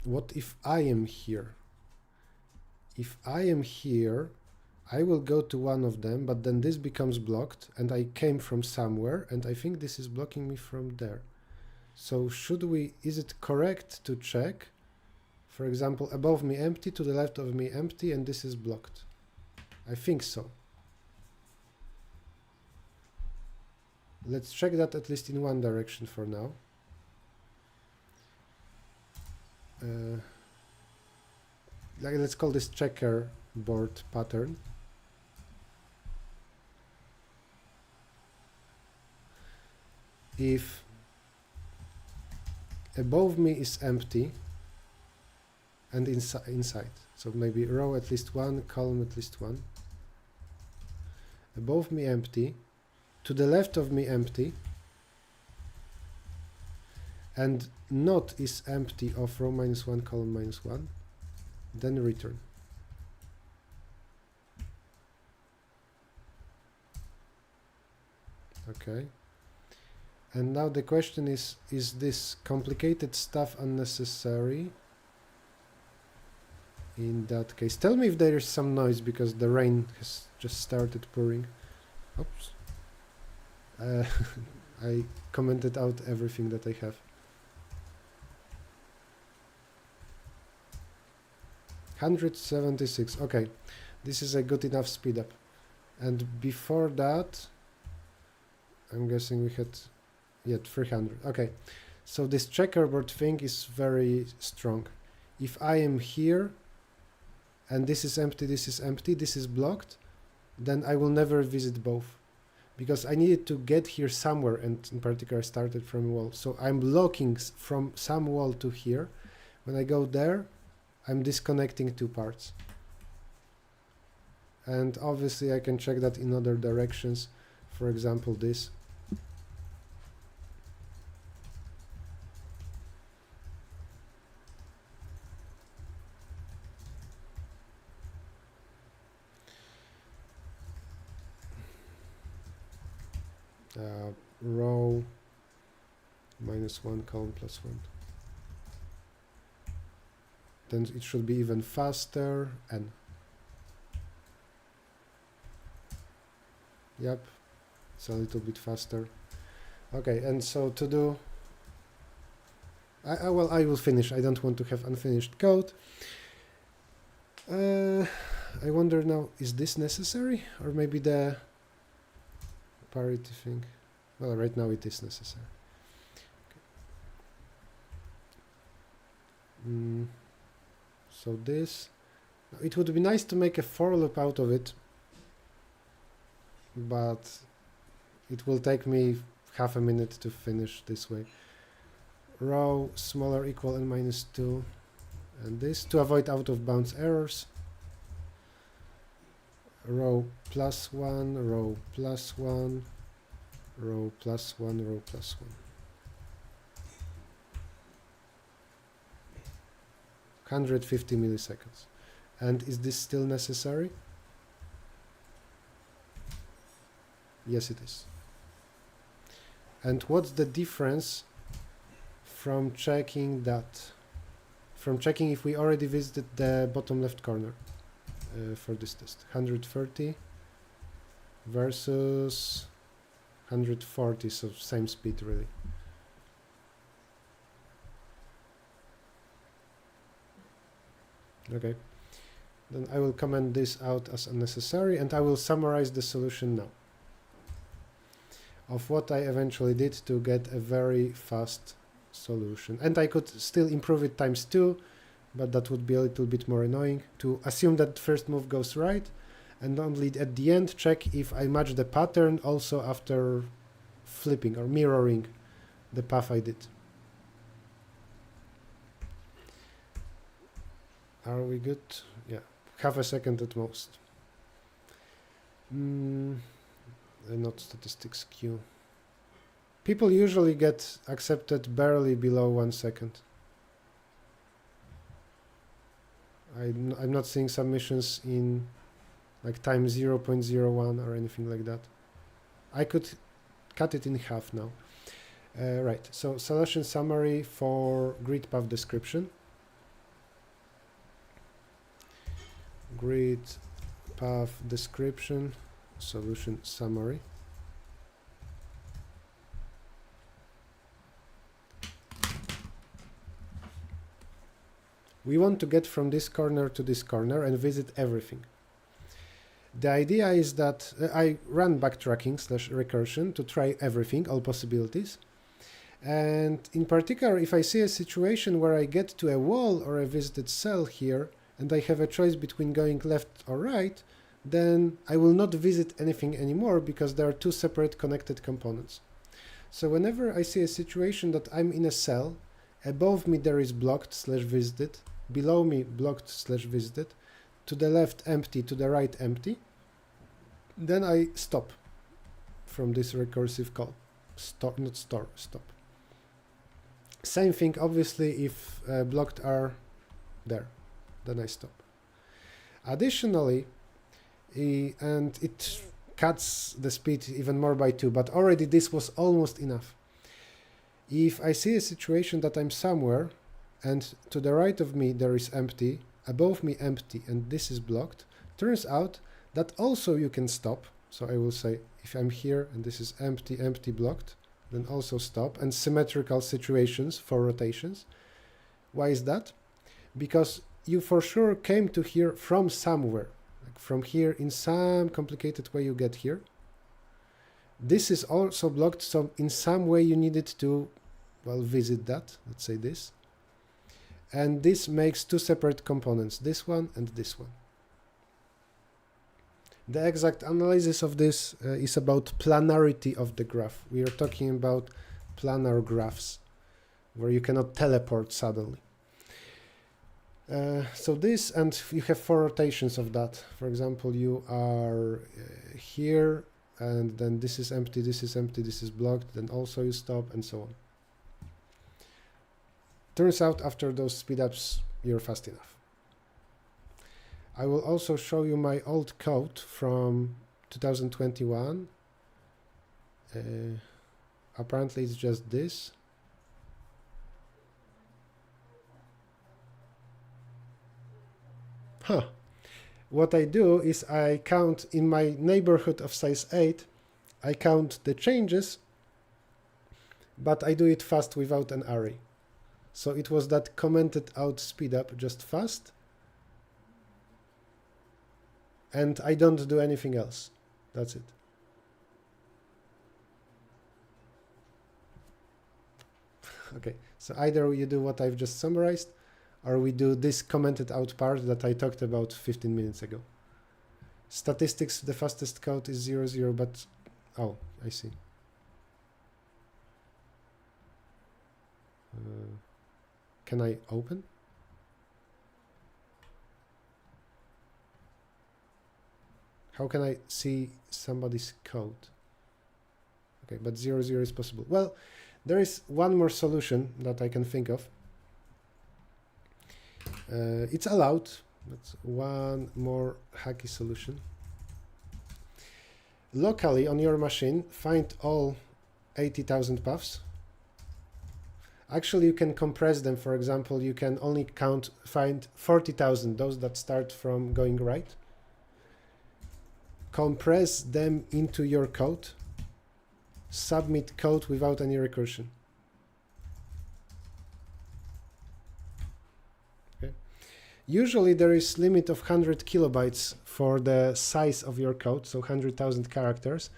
What if I am here? If I am here, I will go to one of them, but then this becomes blocked, and I came from somewhere, and I think this is blocking me from there. So should we, is it correct to check, for example, above me empty, to the left of me empty, and this is blocked? I think so. Let's check that at least in one direction for now. Let's call this checkerboard pattern. If above me is empty and inside, so maybe row at least one, column at least one. Above me empty, to the left of me empty, and not is empty of row minus 1, column minus 1, then return. Okay. And now the question is this complicated stuff unnecessary? In that case, tell me if there is some noise, because the rain has just started pouring. Oops. I commented out everything that I have. 176. Okay, this is a good enough speed up. And before that, I'm guessing we had 300. Okay, so this checkerboard thing is very strong. If I am here and this is empty, this is blocked, then I will never visit both, because I needed to get here somewhere, and in particular I started from a wall. So I'm blocking from some wall to here. When I go there, I'm disconnecting two parts. And obviously I can check that in other directions. For example, this. row -1 column +1. Then it should be even faster. N. Yep, it's a little bit faster. Okay, and so to do, well, I will finish. I don't want to have unfinished code. I wonder now, is this necessary? Or maybe the parity thing? Well, right now it is necessary. Okay. So this, it would be nice to make a for loop out of it, but it will take me half a minute to finish this way. Row smaller equal n -2, and this to avoid out of bounds errors. Row +1, row +1, row +1, row +1. 150 milliseconds. And is this still necessary? Yes, it is. And what's the difference from checking that? From checking if we already visited the bottom left corner for this test. 130 versus 140, so same speed really. Okay, then I will comment this out as unnecessary, and I will summarize the solution now of what I eventually did to get a very fast solution. And I could still improve it ×2, but that would be a little bit more annoying. To assume that first move goes right, and only at the end check if I match the pattern also after flipping or mirroring the path I did. Are we good? Yeah, half a second at most. Not statistics queue. People usually get accepted barely below 1 second. I'm not seeing submissions in like time 0.01 or anything like that. I could cut it in half now. Right, so solution summary for grid path description. Grid path description, solution summary. We want to get from this corner to this corner and visit everything. The idea is that I run backtracking/recursion to try everything, all possibilities. And in particular, if I see a situation where I get to a wall or a visited cell here, and I have a choice between going left or right, then I will not visit anything anymore because there are two separate connected components. So whenever I see a situation that I'm in a cell, above me there is blocked/visited, below me blocked/visited, to the left empty, to the right empty, then I stop from this recursive call. Stop, not store, stop. Same thing obviously if blocked are there, then I stop. Additionally, and it cuts the speed even more by 2, but already this was almost enough. If I see a situation that I'm somewhere and to the right of me there is empty, above me empty, and this is blocked, turns out that also you can stop. So I will say if I'm here and this is empty, empty, blocked, then also stop, and symmetrical situations for rotations. Why is that? Because you for sure came to here from somewhere, like from here in some complicated way you get here. This is also blocked, so in some way you needed to, well, visit that, let's say this. And this makes two separate components, this one and this one. The exact analysis of this is about planarity of the graph. We are talking about planar graphs, where you cannot teleport suddenly. So this, and you have 4 rotations of that. For example, you are here, and then this is empty, this is blocked, then also you stop, and so on. Turns out after those speedups, you're fast enough. I will also show you my old code from 2021. Apparently it's just this. Huh. What I do is I count in my neighborhood of size 8, I count the changes, but I do it fast without an array. So it was that commented out speedup, just fast. And I don't do anything else. That's it. Okay, so either you do what I've just summarized, or we do this commented out part that I talked about 15 minutes ago. Statistics, the fastest code is 0, 0, but, oh, I see. Can I open? How can I see somebody's code? Okay, but 0, 0 is possible. Well, there is one more solution that I can think of. It's allowed. That's one more hacky solution. Locally on your machine, find all 80,000 paths. Actually, you can compress them. For example, you can only find 40,000, those that start from going right. Compress them into your code. Submit code without any recursion. Okay. Usually there is limit of 100 kilobytes for the size of your code, so 100,000 characters.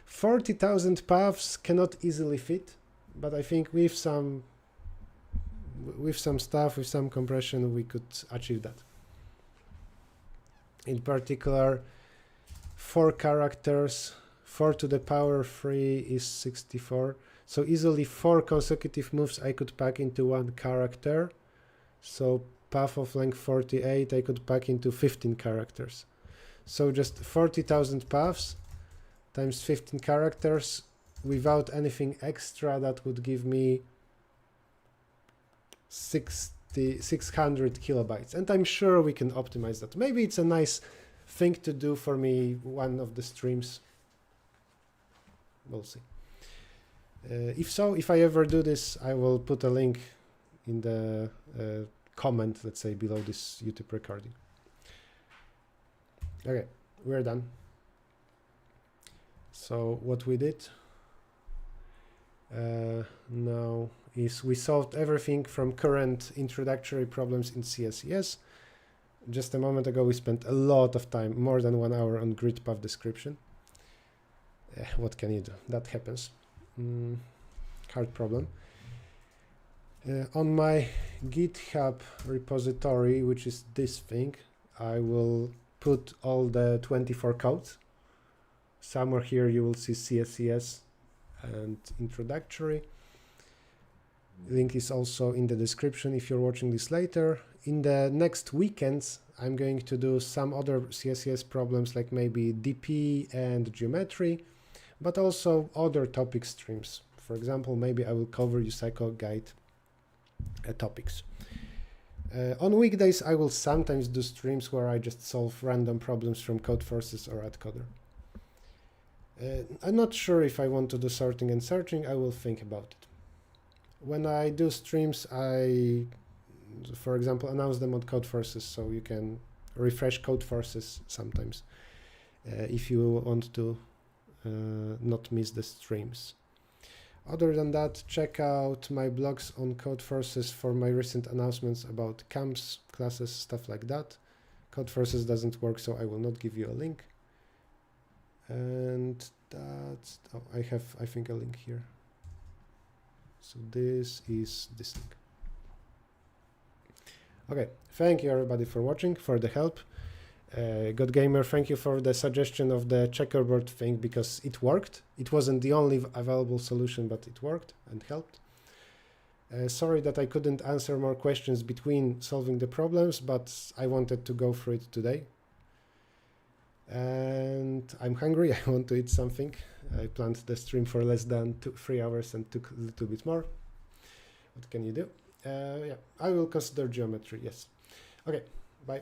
40,000 paths cannot easily fit, but I think with some stuff, with some compression, we could achieve that. In particular, 4 characters, 4 to the power 3 is 64. So easily 4 consecutive moves I could pack into 1 character. So path of length 48 I could pack into 15 characters. So just 40,000 paths times 15 characters without anything extra, that would give me 600 kilobytes. And I'm sure we can optimize that. Maybe it's a nice thing to do for me one of the streams. We'll see. If so, if I ever do this, I will put a link in the comment, let's say, below this YouTube recording. Okay, we're done. So what we did now is we solved everything from current introductory problems in CSES. Just a moment ago, we spent a lot of time, more than 1 hour, on grid path description. What can you do? That happens. Hard problem. On my GitHub repository, which is this thing, I will put all the 24 codes. Somewhere here you will see CSES and introductory. Link is also in the description if you're watching this later. In the next weekends, I'm going to do some other CSES problems, like maybe DP and geometry, but also other topic streams. For example, maybe I will cover USyCode guide topics. On weekdays, I will sometimes do streams where I just solve random problems from Codeforces or AdCoder. I'm not sure if I want to do sorting and searching. I will think about it. When I do streams, I, for example, announce them on Codeforces, so you can refresh Codeforces sometimes if you want to not miss the streams. Other than that, check out my blogs on Codeforces for my recent announcements about camps, classes, stuff like that. Codeforces doesn't work, so I will not give you a link. And that's, oh, I have, I think, a link here. So this is this link. Okay, thank you everybody for watching, for the help. GodGamer, thank you for the suggestion of the checkerboard thing, because it worked. It wasn't the only available solution, but it worked and helped. Sorry that I couldn't answer more questions between solving the problems, but I wanted to go through it today. And I'm hungry, I want to eat something. I planned the stream for less than 3 hours and took a little bit more. What can you do? Yeah, I will consider geometry, yes. Okay, bye.